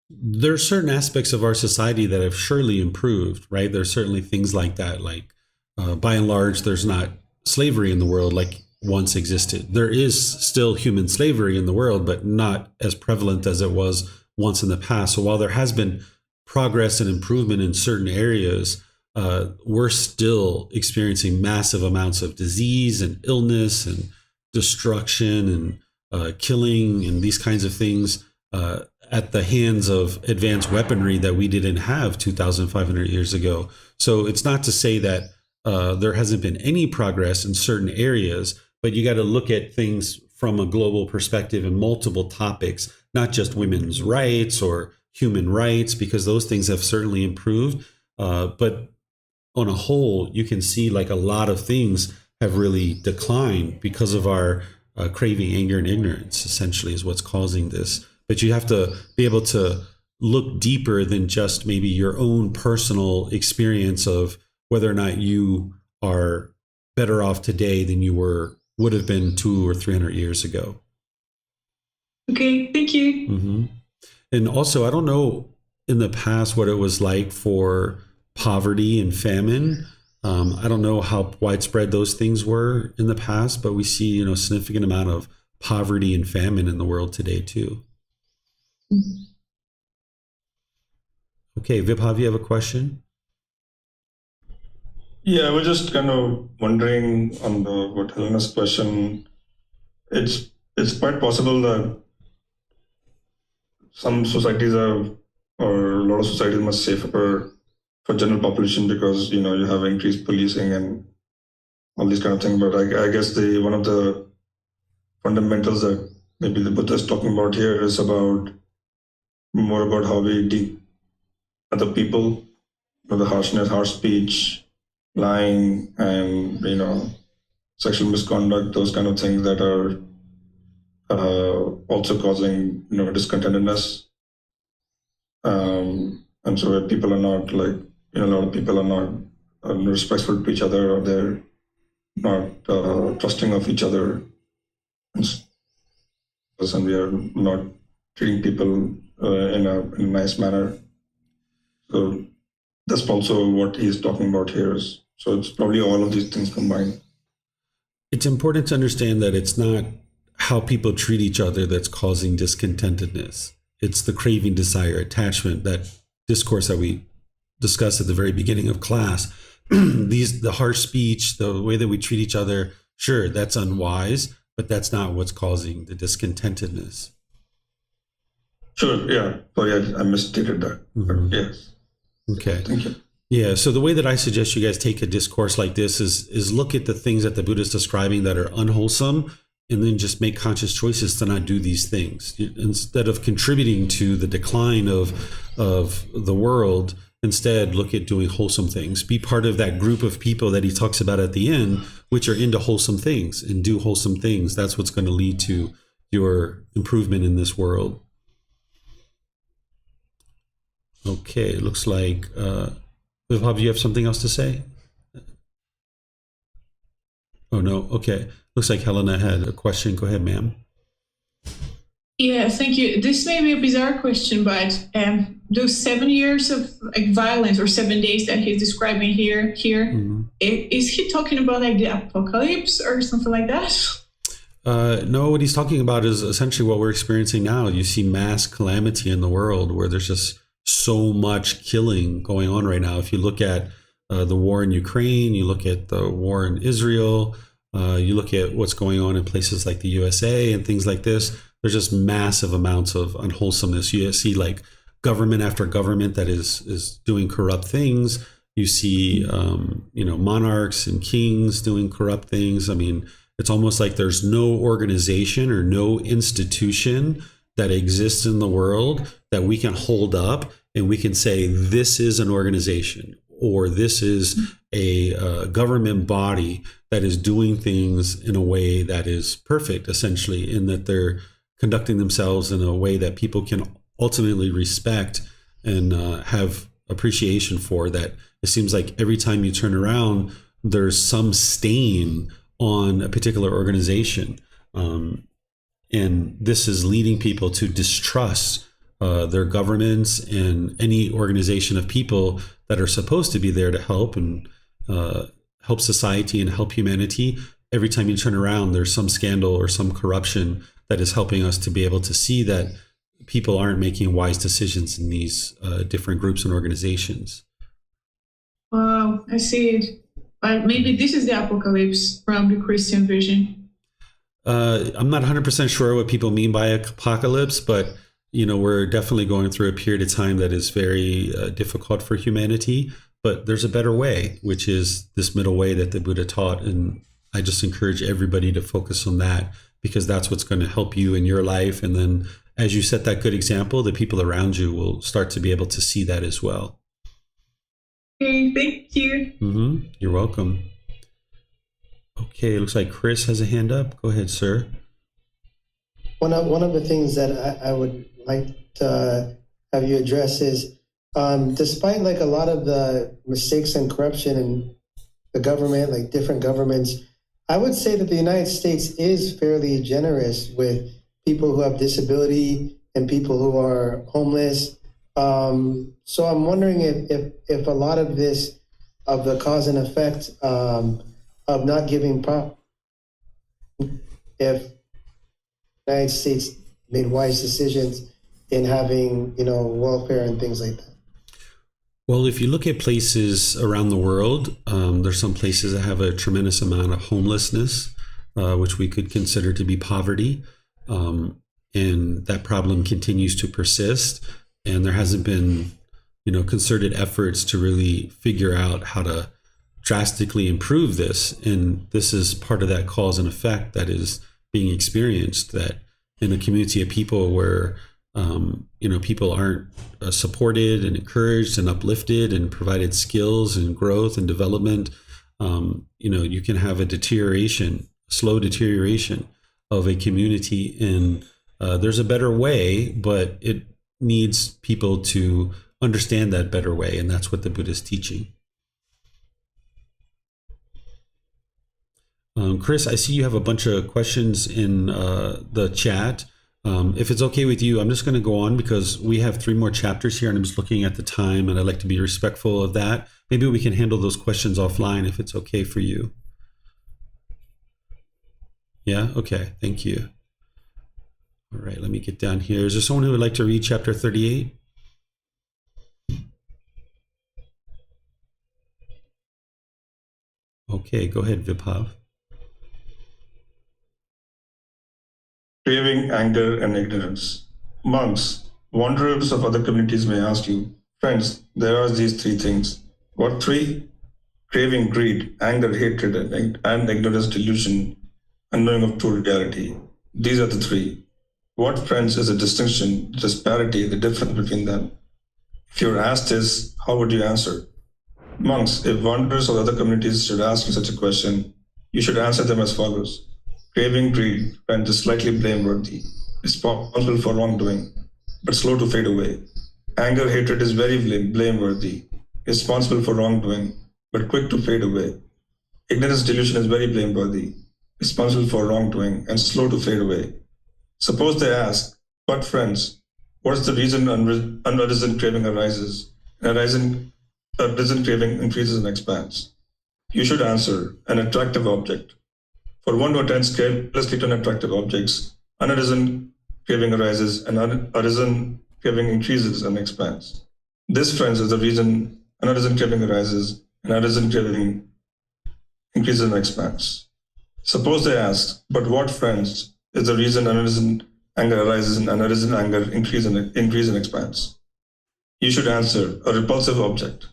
S1: There are certain aspects of our society that have surely improved, right? There's certainly things like that. Like by and large, there's not slavery in the world like once existed. There is still human slavery in the world, but not as prevalent as it was once in the past. So while there has been progress and improvement in certain areas, we're still experiencing massive amounts of disease and illness and destruction and killing and these kinds of things at the hands of advanced weaponry that we didn't have 2,500 years ago. So it's not to say that there hasn't been any progress in certain areas, but you got to look at things from a global perspective in multiple topics, not just women's rights or human rights, because those things have certainly improved. But on a whole, you can see like a lot of things have really declined because of our craving, anger, and ignorance, essentially, is what's causing this. But you have to be able to look deeper than just maybe your own personal experience of whether or not you are better off today than you would have been 200 or 300 years ago.
S3: Okay, thank you.
S1: Mm-hmm. And also, I don't know in the past what it was like for poverty and famine. I don't know how widespread those things were in the past, but we see, a significant amount of poverty and famine in the world today too. Okay, Vibhav, you have a question?
S4: Yeah, I was just kind of wondering on what Helena's question. It's quite possible that some societies are, or a lot of societies, much safer for general population because you have increased policing and all these kind of things. But I guess one of the fundamentals that maybe the Buddha is talking about here is more about how we deal other people, the harshness, harsh speech, lying, and sexual misconduct, those kind of things that are also causing discontentedness. And so where people are not a lot of people are not respectful to each other, or they're not trusting of each other, and we are not treating people in a nice manner. So That's also what he's talking about here. So it's probably all of these things combined.
S1: It's important to understand that it's not how people treat each other that's causing discontentedness. It's the craving, desire, attachment, that discourse that we discussed at the very beginning of class. The harsh speech, the way that we treat each other, sure, that's unwise, but that's not what's causing the discontentedness.
S4: Sure, yeah. Sorry, I misstated that.
S1: Mhm.
S4: But yes.
S1: Okay.
S4: Thank you.
S1: Yeah, so the way that I suggest you guys take a discourse like this is look at the things that the Buddha is describing that are unwholesome, and then just make conscious choices to not do these things. Instead of contributing to the decline of the world, instead look at doing wholesome things. Be part of that group of people that he talks about at the end, which are into wholesome things, and do wholesome things. That's what's going to lead to your improvement in this world. Okay, it looks like Vibhav, you have something else to say? Oh, no. Okay. Looks like Helena had a question. Go ahead, ma'am.
S3: Yeah, thank you. This may be a bizarre question, but those 7 years of like violence or 7 days that he's describing here, is he talking about like the apocalypse or something like that?
S1: No, what he's talking about is essentially what we're experiencing now. You see mass calamity in the world where there's just so much killing going on right now. If you look at the war in Ukraine, you look at the war in Israel, you look at what's going on in places like the USA and things like this, there's just massive amounts of unwholesomeness. You see like government after government that is doing corrupt things. You see, monarchs and kings doing corrupt things. I mean, it's almost like there's no organization or no institution that exists in the world that we can hold up and we can say this is an organization or this is a government body that is doing things in a way that is perfect, essentially, in that they're conducting themselves in a way that people can ultimately respect and have appreciation for. That it seems like every time you turn around, there's some stain on a particular organization. And this is leading people to distrust their governments and any organization of people that are supposed to be there to help and help society and help humanity. Every time you turn around, there's some scandal or some corruption that is helping us to be able to see that people aren't making wise decisions in these different groups and organizations.
S3: Wow, I see it. Maybe this is the apocalypse from the Christian vision.
S1: I'm not 100% sure what people mean by apocalypse, but we're definitely going through a period of time that is very difficult for humanity. But there's a better way, which is this middle way that the Buddha taught. And I just encourage everybody to focus on that, because that's what's going to help you in your life. And then as you set that good example, the people around you will start to be able to see that as well.
S3: Okay, thank you.
S1: You're welcome. Okay, it looks like Chris has a hand up. Go ahead, sir.
S6: One of the things that I would like to have you address is, despite like a lot of the mistakes and corruption in the government, like different governments, I would say that the United States is fairly generous with people who have disability and people who are homeless. So I'm wondering if a lot of this, of the cause and effect of not giving if the United States made wise decisions in having, welfare and things like that.
S1: Well, if you look at places around the world, there's some places that have a tremendous amount of homelessness, which we could consider to be poverty. And that problem continues to persist. And there hasn't been, concerted efforts to really figure out how to drastically improve this. And this is part of that cause and effect that is being experienced, that in a community of people where people aren't supported and encouraged and uplifted and provided skills and growth and development, you can have a slow deterioration of a community. And there's a better way, but it needs people to understand that better way. And that's what the Buddha is teaching. Chris, I see you have a bunch of questions in the chat. If it's okay with you, I'm just going to go on because we have 3 more chapters here and I'm just looking at the time and I'd like to be respectful of that. Maybe we can handle those questions offline if it's okay for you. Yeah? Okay. Thank you. All right. Let me get down here. Is there someone who would like to read chapter 38? Okay. Go ahead, Vibhav.
S4: Craving, anger, and ignorance. Monks, wanderers of other communities may ask you, friends, there are these 3 things. What 3? Craving, greed, anger, hatred, and ignorance, delusion, unknowing of true reality. These are the 3. What, friends, is the distinction, the disparity, the difference between them? If you were asked this, how would you answer? Monks, if wanderers of other communities should ask you such a question, you should answer them as follows. Craving, greed, friend, is slightly blameworthy, responsible for wrongdoing, but slow to fade away. Anger, hatred is very blameworthy, responsible for wrongdoing, but quick to fade away. Ignorance, delusion is very blameworthy, responsible for wrongdoing, and slow to fade away. Suppose they ask, but friends, what is the reason unarisen craving arises, and arisen craving increases and expands? You should answer, an attractive object. For one who attends carelessly to unattractive objects, unarisen craving arises, and arisen craving increases and expands. This, friends, is the reason unarisen craving arises, and arisen craving increases and expands. Suppose they ask, but what, friends, is the reason unarisen anger arises and unarisen anger increase and expands? You should answer, a repulsive object.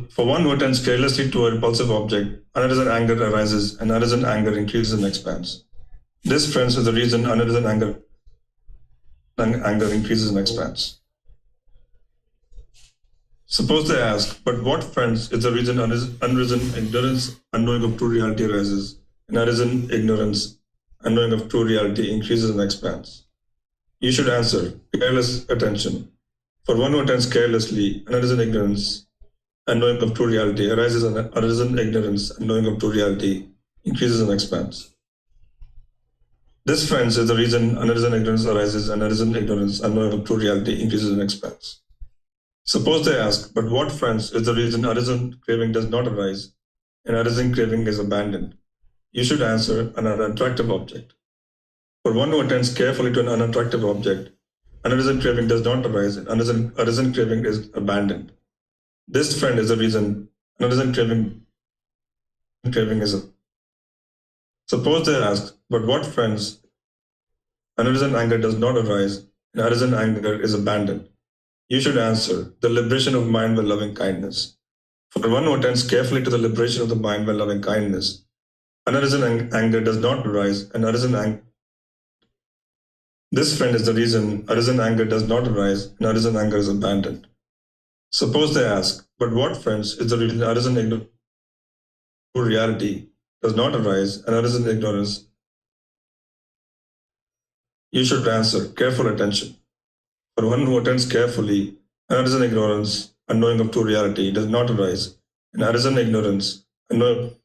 S4: For one who attends carelessly to a repulsive object, unarisen anger arises and unarisen anger increases and expands. This, friends, is the reason unarisen anger increases and expands. Suppose they ask, but what, friends, is the reason unarisen ignorance, unknowing of true reality arises, and arisen ignorance, unknowing of true reality increases and expands? You should answer, careless attention. For one who attends carelessly, unarisen ignorance, unknowing of true reality arises, and arisen ignorance, unknowing of true reality increases and expands. This, friends, is the reason unarisen ignorance arises, and arisen ignorance, unknowing of true reality increases and expands. Suppose they ask, but what, friends, is the reason arisen craving does not arise, and arisen craving is abandoned? You should answer, an unattractive object. For one who attends carefully to an unattractive object, unarisen craving does not arise, and arisen craving is abandoned. This, friend, is the reason unarisen craving is a. Suppose they ask, but what, friends, unarisen anger does not arise, and arisen anger is abandoned? You should answer, the liberation of mind by loving kindness. For one who attends carefully to the liberation of the mind by loving kindness, unarisen anger does not arise, and arisen anger. This, friend, is the reason arisen anger does not arise, and arisen anger is abandoned. Suppose they ask, but what, friends, is the reason arisen ignorance true reality does not arise, and arisen ignorance? You should answer, careful attention. For one who attends carefully, arisen ignorance, unknowing of true reality, does not arise, and arisen ignorance, unknowing.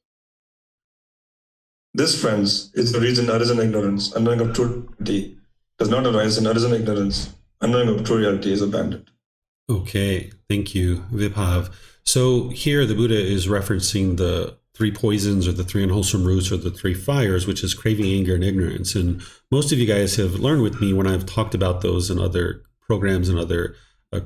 S4: This, friends, is the reason arisen ignorance, unknowing of true reality, does not arise, and arisen ignorance, unknowing of true reality, is abandoned.
S1: Okay, thank you, Vibhav. So here the Buddha is referencing the 3 poisons or the 3 unwholesome roots or the 3 fires, which is craving, anger, and ignorance. And most of you guys have learned with me when I've talked about those in other programs and other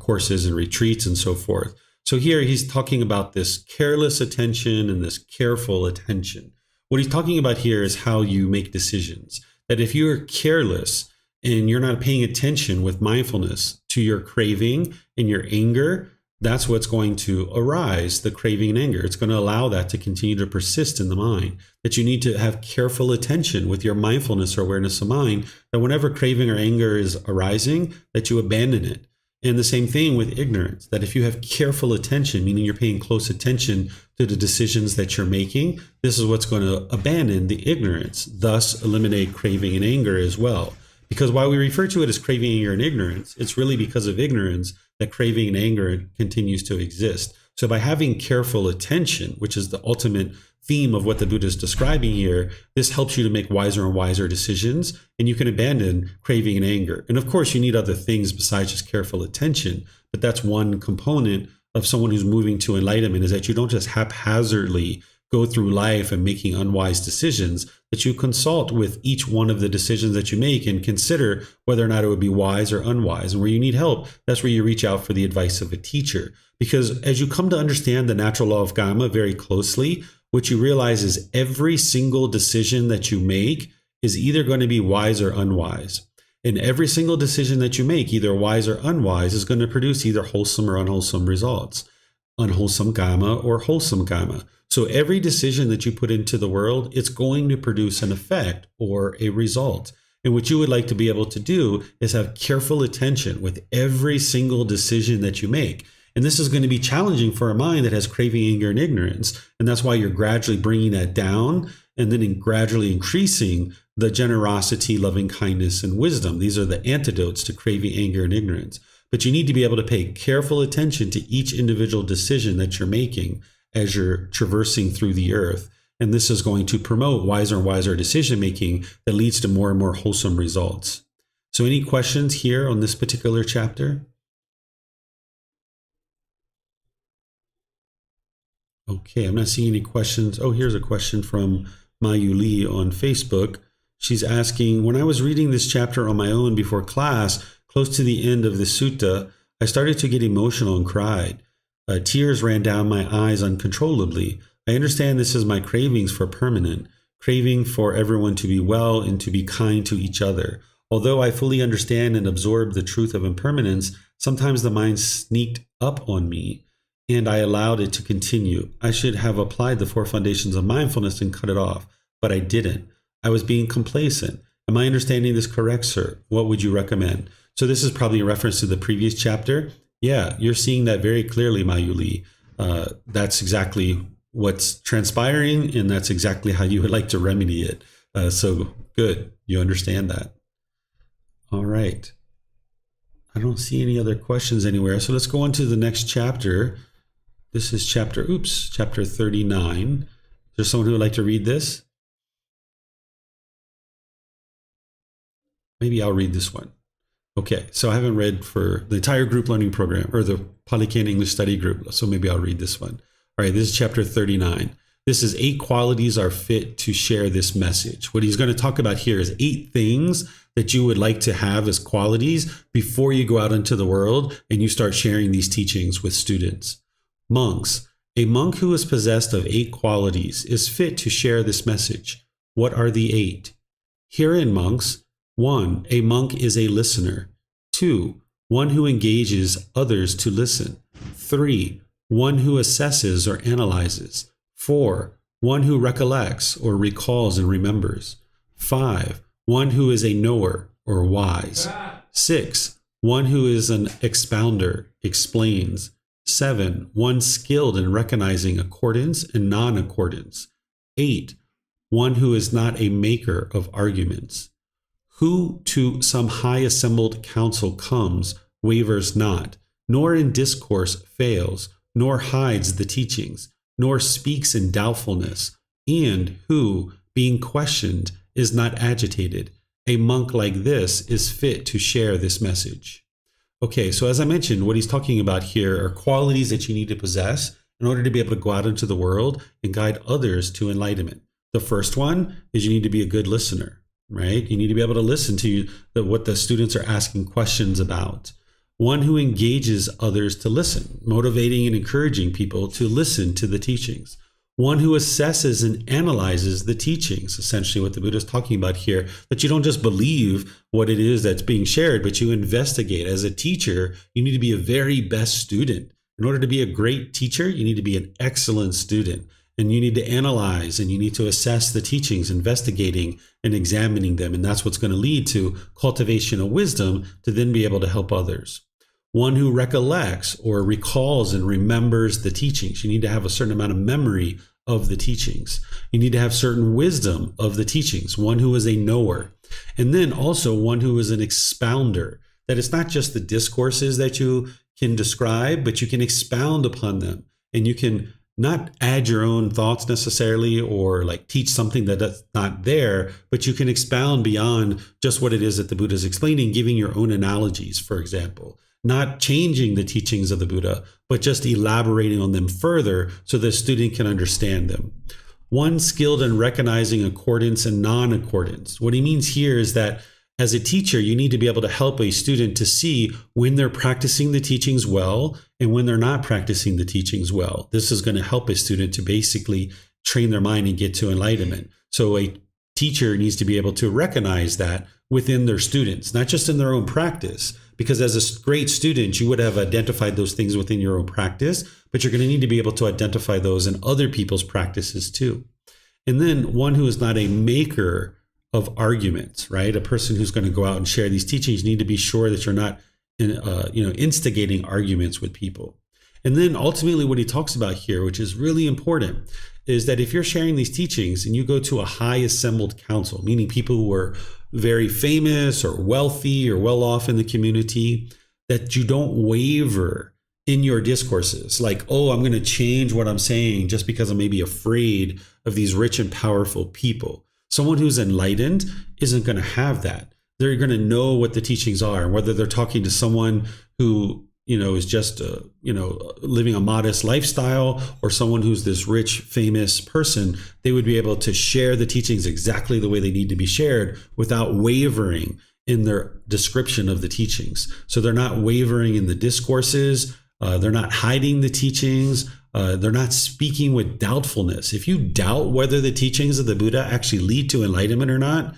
S1: courses and retreats and so forth. So here he's talking about this careless attention and this careful attention. What he's talking about here is how you make decisions. That if you're careless and you're not paying attention with mindfulness to your craving and your anger, that's what's going to arise, the craving and anger. It's going to allow that to continue to persist in the mind. That you need to have careful attention with your mindfulness or awareness of mind, that whenever craving or anger is arising, that you abandon it. And the same thing with ignorance, that if you have careful attention, meaning you're paying close attention to the decisions that you're making, this is what's going to abandon the ignorance, thus eliminate craving and anger as well. Because while we refer to it as craving, anger, and ignorance, it's really because of ignorance that craving and anger continues to exist. So by having careful attention, which is the ultimate theme of what the Buddha is describing here, this helps you to make wiser and wiser decisions, and you can abandon craving and anger. And of course, you need other things besides just careful attention, but that's one component of someone who's moving to enlightenment, is that you don't just haphazardly go through life and making unwise decisions, that you consult with each one of the decisions that you make and consider whether or not it would be wise or unwise. And where you need help, that's where you reach out for the advice of a teacher. Because as you come to understand the natural law of karma very closely, what you realize is every single decision that you make is either going to be wise or unwise. And every single decision that you make, either wise or unwise, is going to produce either wholesome or unwholesome results, unwholesome karma or wholesome karma. So every decision that you put into the world, it's going to produce an effect or a result. And what you would like to be able to do is have careful attention with every single decision that you make. And this is going to be challenging for a mind that has craving, anger, and ignorance. And that's why you're gradually bringing that down and then gradually increasing the generosity, loving kindness, and wisdom. These are the antidotes to craving, anger, and ignorance. But you need to be able to pay careful attention to each individual decision that you're making as you're traversing through the earth. And this is going to promote wiser and wiser decision making that leads to more and more wholesome results. So any questions here on this particular chapter? Okay, I'm not seeing any questions. Oh, here's a question from Mayu Lee on Facebook. She's asking, when I was reading this chapter on my own before class, close to the end of the sutta, I started to get emotional and cried. Tears ran down my eyes uncontrollably. I understand this is my cravings for permanent, craving for everyone to be well and to be kind to each other. Although I fully understand and absorb the truth of impermanence, sometimes the mind sneaked up on me and I allowed it to continue. I should have applied the 4 foundations of mindfulness and cut it off, but I didn't. I was being complacent. Am I understanding this correct, sir? What would you recommend? So this is probably a reference to the previous chapter. Yeah, you're seeing that very clearly, Mayuli. That's exactly what's transpiring, and that's exactly how you would like to remedy it. So good, you understand that. All right. I don't see any other questions anywhere. So let's go on to the next chapter. This is chapter 39. Is there someone who would like to read this? Maybe I'll read this one. Okay, so I haven't read for the entire group learning program or the Pali Canon English study group, so maybe I'll read this one. All right, this is chapter 39. This is 8 qualities are fit to share this message. What he's going to talk about here is 8 things that you would like to have as qualities before you go out into the world and you start sharing these teachings with students. Monks. A monk who is possessed of 8 qualities is fit to share this message. What are the 8? Herein, monks, 1. A monk is a listener. 2. One who engages others to listen. 3. One who assesses or analyzes. 4. One who recollects or recalls and remembers. 5. One who is a knower or wise. 6. One who is an expounder, explains. 7. One skilled in recognizing accordance and non-accordance. 8. One who is not a maker of arguments. Who to some high assembled council comes, wavers not, nor in discourse fails, nor hides the teachings, nor speaks in doubtfulness, and who, being questioned, is not agitated. A monk like this is fit to share this message. Okay, so as I mentioned, what he's talking about here are qualities that you need to possess in order to be able to go out into the world and guide others to enlightenment. The first one is you need to be a good listener, right? You need to be able to listen to what the students are asking questions about. One who engages others to listen, motivating and encouraging people to listen to the teachings. One who assesses and analyzes the teachings, essentially what the Buddha is talking about here, that you don't just believe what it is that's being shared, but you investigate. As a teacher, you need to be a very best student. In order to be a great teacher, you need to be an excellent student. And you need to analyze and you need to assess the teachings, investigating and examining them. And that's what's going to lead to cultivation of wisdom to then be able to help others. One who recollects or recalls and remembers the teachings. You need to have a certain amount of memory of the teachings. You need to have certain wisdom of the teachings. One who is a knower. And then also one who is an expounder. That it's not just the discourses that you can describe, but you can expound upon them. and you can not add your own thoughts necessarily or like teach something that's not there, but you can expound beyond just what it is that the Buddha is explaining, giving your own analogies, for example, not changing the teachings of the Buddha, but just elaborating on them further so the student can understand them. One skilled in recognizing accordance and non-accordance. What he means here is that as a teacher, you need to be able to help a student to see when they're practicing the teachings well and when they're not practicing the teachings well. This is going to help a student to basically train their mind and get to enlightenment. So a teacher needs to be able to recognize that within their students, not just in their own practice, because as a great student, you would have identified those things within your own practice, but you're going to need to be able to identify those in other people's practices too. And then one who is not a maker of arguments, right? A person who's going to go out and share these teachings need to be sure that you're not, instigating arguments with people. And then ultimately what he talks about here, which is really important, is that if you're sharing these teachings and you go to a high assembled council, meaning people who are very famous or wealthy or well off in the community, that you don't waver in your discourses. Like, oh, I'm going to change what I'm saying just because I'm maybe afraid of these rich and powerful people. Someone who's enlightened isn't going to have that. They're going to know what the teachings are, and whether they're talking to someone who, is just, living a modest lifestyle, or someone who's this rich, famous person, they would be able to share the teachings exactly the way they need to be shared without wavering in their description of the teachings. So they're not wavering in the discourses. They're not hiding the teachings. They're not speaking with doubtfulness. If you doubt whether the teachings of the Buddha actually lead to enlightenment or not,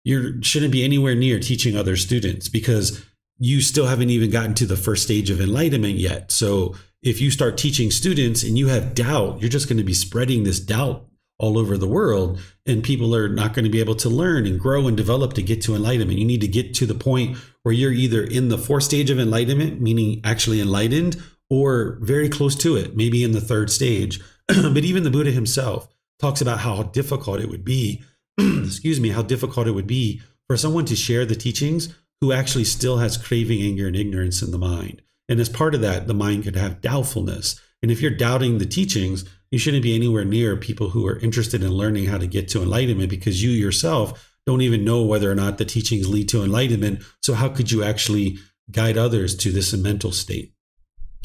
S1: you shouldn't be anywhere near teaching other students, because you still haven't even gotten to the first stage of enlightenment yet. So if you start teaching students and you have doubt, you're just going to be spreading this doubt all over the world, and people are not going to be able to learn and grow and develop to get to enlightenment. You need to get to the point where you're either in the fourth stage of enlightenment, meaning actually enlightened, or very close to it, maybe in the third stage. But even the Buddha himself talks about how difficult it would be, how difficult it would be for someone to share the teachings who actually still has craving, anger, and ignorance in the mind. And as part of that, the mind could have doubtfulness. And if you're doubting the teachings, you shouldn't be anywhere near people who are interested in learning how to get to enlightenment, because you yourself don't even know whether or not the teachings lead to enlightenment. So how could you actually guide others to this mental state?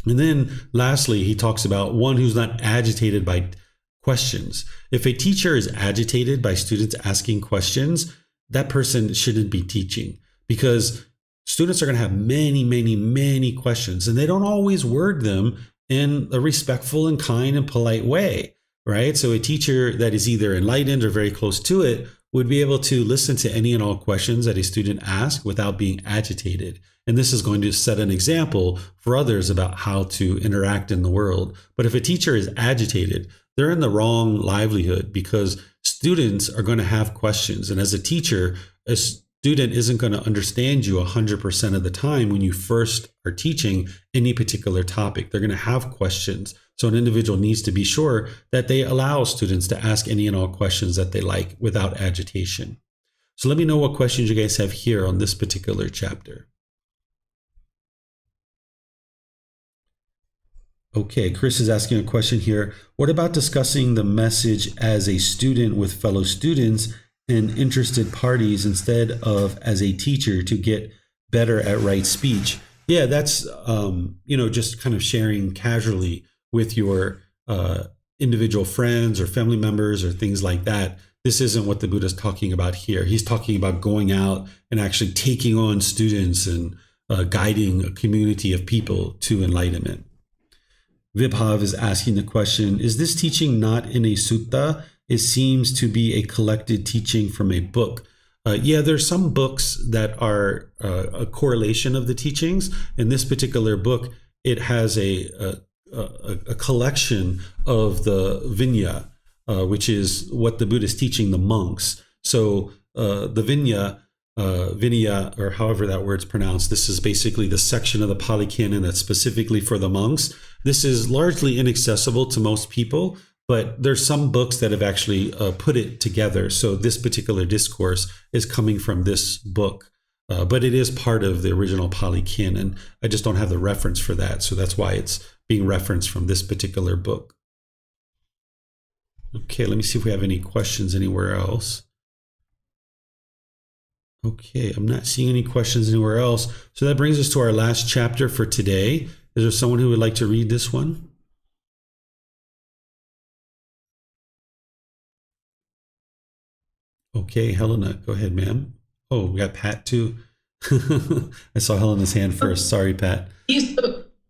S1: And then lastly, he talks about one who's not agitated by questions. If a teacher is agitated by students asking questions, that person shouldn't be teaching, because students are going to have many, many, many questions, and they don't always word them in a respectful and kind and polite way, right? So a teacher that is either enlightened or very close to it would be able to listen to any and all questions that a student asks without being agitated. And this is going to set an example for others about how to interact in the world. But if a teacher is agitated, they're in the wrong livelihood, because students are going to have questions. And as a teacher, a student isn't going to understand you 100% of the time when you first are teaching any particular topic. They're going to have questions. So an individual needs to be sure that they allow students to ask any and all questions that they like without agitation. So let me know what questions you guys have here on this particular chapter. Okay, Chris is asking a question here. What about discussing the message as a student with fellow students and interested parties instead of as a teacher to get better at right speech? Yeah, that's, just kind of sharing casually with your individual friends or family members or things like that. This isn't what the Buddha's talking about here. He's talking about going out and actually taking on students and guiding a community of people to enlightenment. Vibhav is asking the question, is this teaching not in a sutta? It seems to be a collected teaching from a book. There's some books that are a correlation of the teachings. In this particular book, it has a collection of the Vinaya, which is what the Buddha is teaching the monks. So the Vinaya, or however that word's pronounced, this is basically the section of the Pali Canon that's specifically for the monks. This is largely inaccessible to most people, but there's some books that have actually put it together. So this particular discourse is coming from this book, but it is part of the original Pali Canon. I just don't have the reference for that, so that's why it's being referenced from this particular book. Okay, let me see if we have any questions anywhere else. Okay, I'm not seeing any questions anywhere else. So that brings us to our last chapter for today. Is there someone who would like to read this one? Okay, Helena, go ahead, ma'am. Oh, we got Pat too. I saw Helena's hand first. Sorry, Pat.
S3: Yes,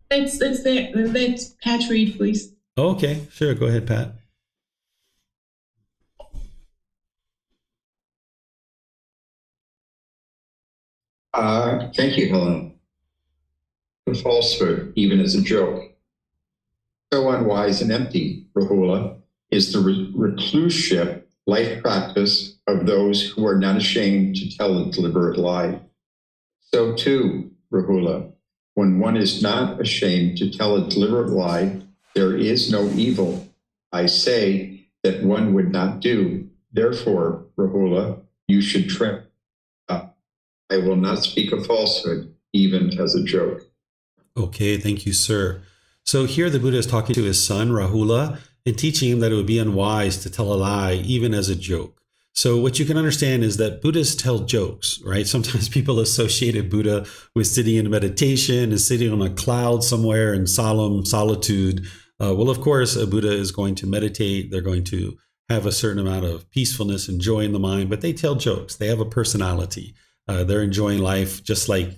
S3: let's Pat read, please.
S1: Okay, sure. Go ahead, Pat.
S2: Thank you, Helen. The falsehood, even as a joke. So unwise and empty, Rahula, is the recluseship life practice of those who are not ashamed to tell a deliberate lie. So too, Rahula, when one is not ashamed to tell a deliberate lie, there is no evil, I say, that one would not do. Therefore, Rahula, you should trim up. I will not speak a falsehood, even as a joke.
S1: Okay, thank you, sir. So here the Buddha is talking to his son, Rahula, and teaching him that it would be unwise to tell a lie, even as a joke. So what you can understand is that Buddhists tell jokes, right? Sometimes people associated Buddha with sitting in meditation and sitting on a cloud somewhere in solemn solitude. Well, of course, a Buddha is going to meditate. They're going to have a certain amount of peacefulness and joy in the mind, but they tell jokes. They have a personality. They're enjoying life just like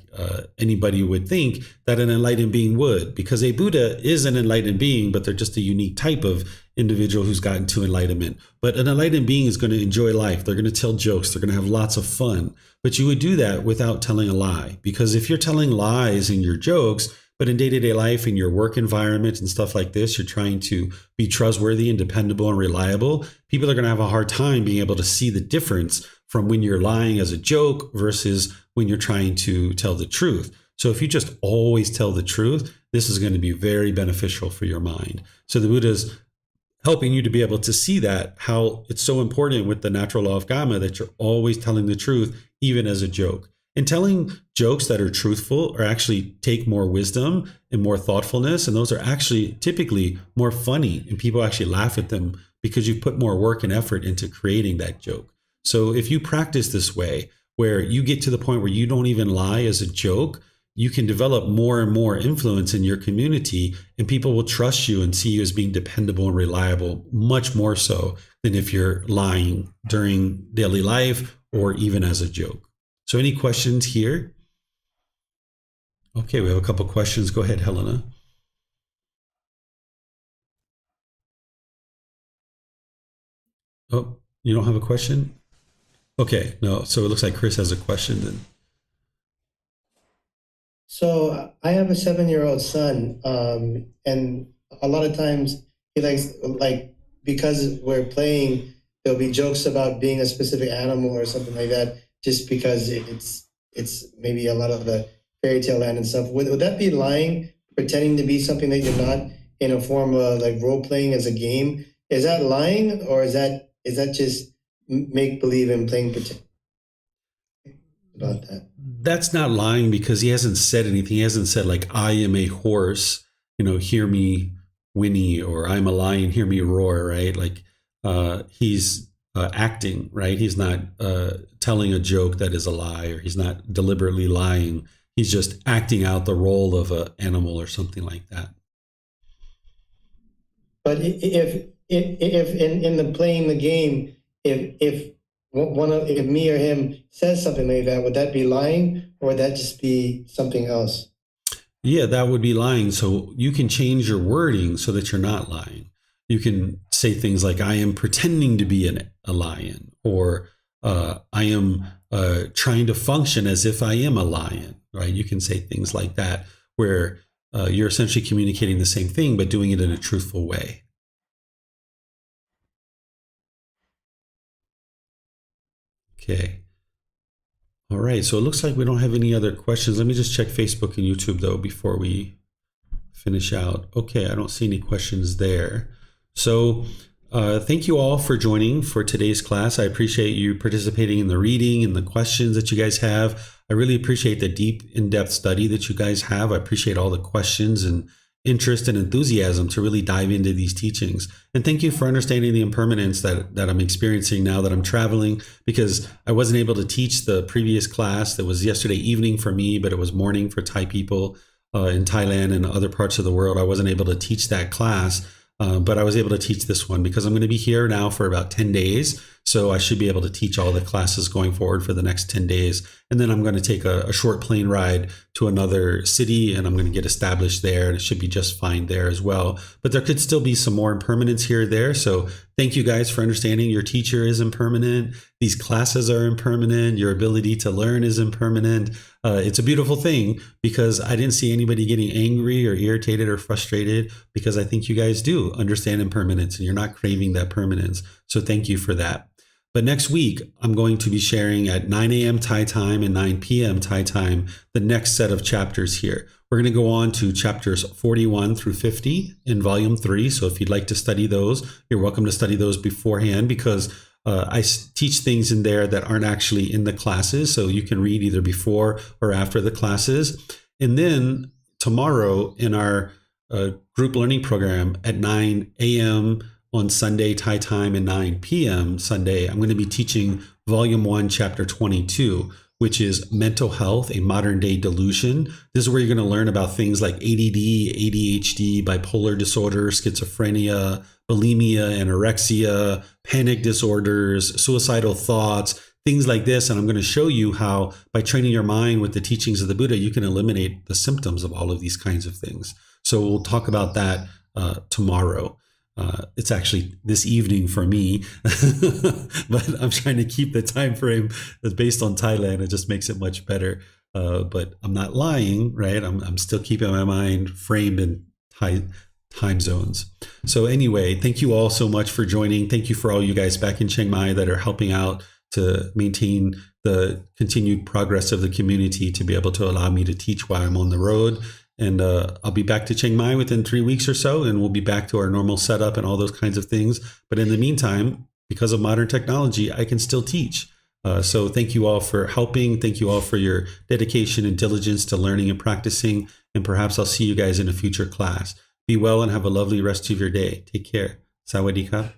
S1: anybody would think that an enlightened being would, because a Buddha is an enlightened being, but they're just a unique type of individual who's gotten to enlightenment. But an enlightened being is going to enjoy life. They're going to tell jokes. They're going to have lots of fun. But you would do that without telling a lie, because if you're telling lies in your jokes, but in day-to-day life, in your work environment and stuff like this, you're trying to be trustworthy and dependable and reliable, people are going to have a hard time being able to see the difference from when you're lying as a joke versus when you're trying to tell the truth. So if you just always tell the truth, this is going to be very beneficial for your mind. So the Buddha's helping you to be able to see that, how it's so important with the natural law of karma that you're always telling the truth, even as a joke. And telling jokes that are truthful or actually take more wisdom and more thoughtfulness. And those are actually typically more funny, and people actually laugh at them because you've put more work and effort into creating that joke. So if you practice this way, where you get to the point where you don't even lie as a joke, you can develop more and more influence in your community, and people will trust you and see you as being dependable and reliable, much more so than if you're lying during daily life or even as a joke. So any questions here? Okay, we have a couple questions. Go ahead, Helena. Oh, you don't have a question? Okay, no. So it looks like Chris has a question then.
S6: So I have a 7-year-old son, and a lot of times he likes, like, because we're playing, there'll be jokes about being a specific animal or something like that, just because it's maybe a lot of the fairy tale land and stuff. Would that be lying, pretending to be something that you're not, in a form of like role playing as a game? Is that lying, or is that just make believe and playing pretend? About that.
S1: That's not lying, because he hasn't said anything. He hasn't said like, I am a horse, hear me whinny, or I'm a lion, hear me roar, right? Like he's acting, right? He's not telling a joke that is a lie, or he's not deliberately lying. He's just acting out the role of an animal or something like that.
S6: But if in the playing the game, if me or him says something like that, would that be lying, or would that just be something else?
S1: Yeah, that would be lying. So you can change your wording so that you're not lying. You can say things like, I am pretending to be a lion, or I am trying to function as if I am a lion, right? You can say things like that, where you're essentially communicating the same thing, but doing it in a truthful way. Okay. All right. So it looks like we don't have any other questions. Let me just check Facebook and YouTube, though, before we finish out. Okay. I don't see any questions there. So thank you all for joining for today's class. I appreciate you participating in the reading and the questions that you guys have. I really appreciate the deep, in-depth study that you guys have. I appreciate all the questions and interest and enthusiasm to really dive into these teachings. And thank you for understanding the impermanence that I'm experiencing now that I'm traveling, because I wasn't able to teach the previous class that was yesterday evening for me, but it was morning for Thai people in Thailand and other parts of the world. I wasn't able to teach that class, but I was able to teach this one because I'm going to be here now for about 10 days. So I should be able to teach all the classes going forward for the next 10 days. And then I'm going to take a short plane ride to another city, and I'm going to get established there, and it should be just fine there as well. But there could still be some more impermanence here or there. So thank you guys for understanding your teacher is impermanent. These classes are impermanent. Your ability to learn is impermanent. It's a beautiful thing because I didn't see anybody getting angry or irritated or frustrated, because I think you guys do understand impermanence and you're not craving that permanence. So thank you for that. But next week, I'm going to be sharing at 9 a.m. Thai time and 9 p.m. Thai time the next set of chapters here. We're going to go on to chapters 41 through 50 in volume 3. So if you'd like to study those, you're welcome to study those beforehand, because I teach things in there that aren't actually in the classes. So you can read either before or after the classes. And then tomorrow in our group learning program at 9 a.m. on Sunday Thai time and 9 p.m. Sunday, I'm going to be teaching volume 1, chapter 22, which is mental health, a modern day delusion. This is where you're going to learn about things like ADD, ADHD, bipolar disorder, schizophrenia, bulimia, anorexia, panic disorders, suicidal thoughts, things like this. And I'm going to show you how by training your mind with the teachings of the Buddha, you can eliminate the symptoms of all of these kinds of things. So we'll talk about that tomorrow. It's actually this evening for me, but I'm trying to keep the time frame that's based on Thailand. It just makes it much better. But I'm not lying, right? I'm still keeping my mind framed in Thai time zones. So anyway, thank you all so much for joining. Thank you for all you guys back in Chiang Mai that are helping out to maintain the continued progress of the community, to be able to allow me to teach while I'm on the road. And I'll be back to Chiang Mai within 3 weeks or so, and we'll be back to our normal setup and all those kinds of things. But in the meantime, because of modern technology, I can still teach. So thank you all for helping. Thank you all for your dedication and diligence to learning and practicing. And perhaps I'll see you guys in a future class. Be well and have a lovely rest of your day. Take care. Sawadee-ka.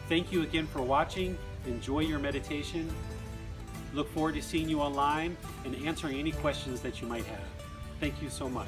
S8: Thank you again for watching. Enjoy your meditation. Look forward to seeing you online and answering any questions that you might have. Thank you so much.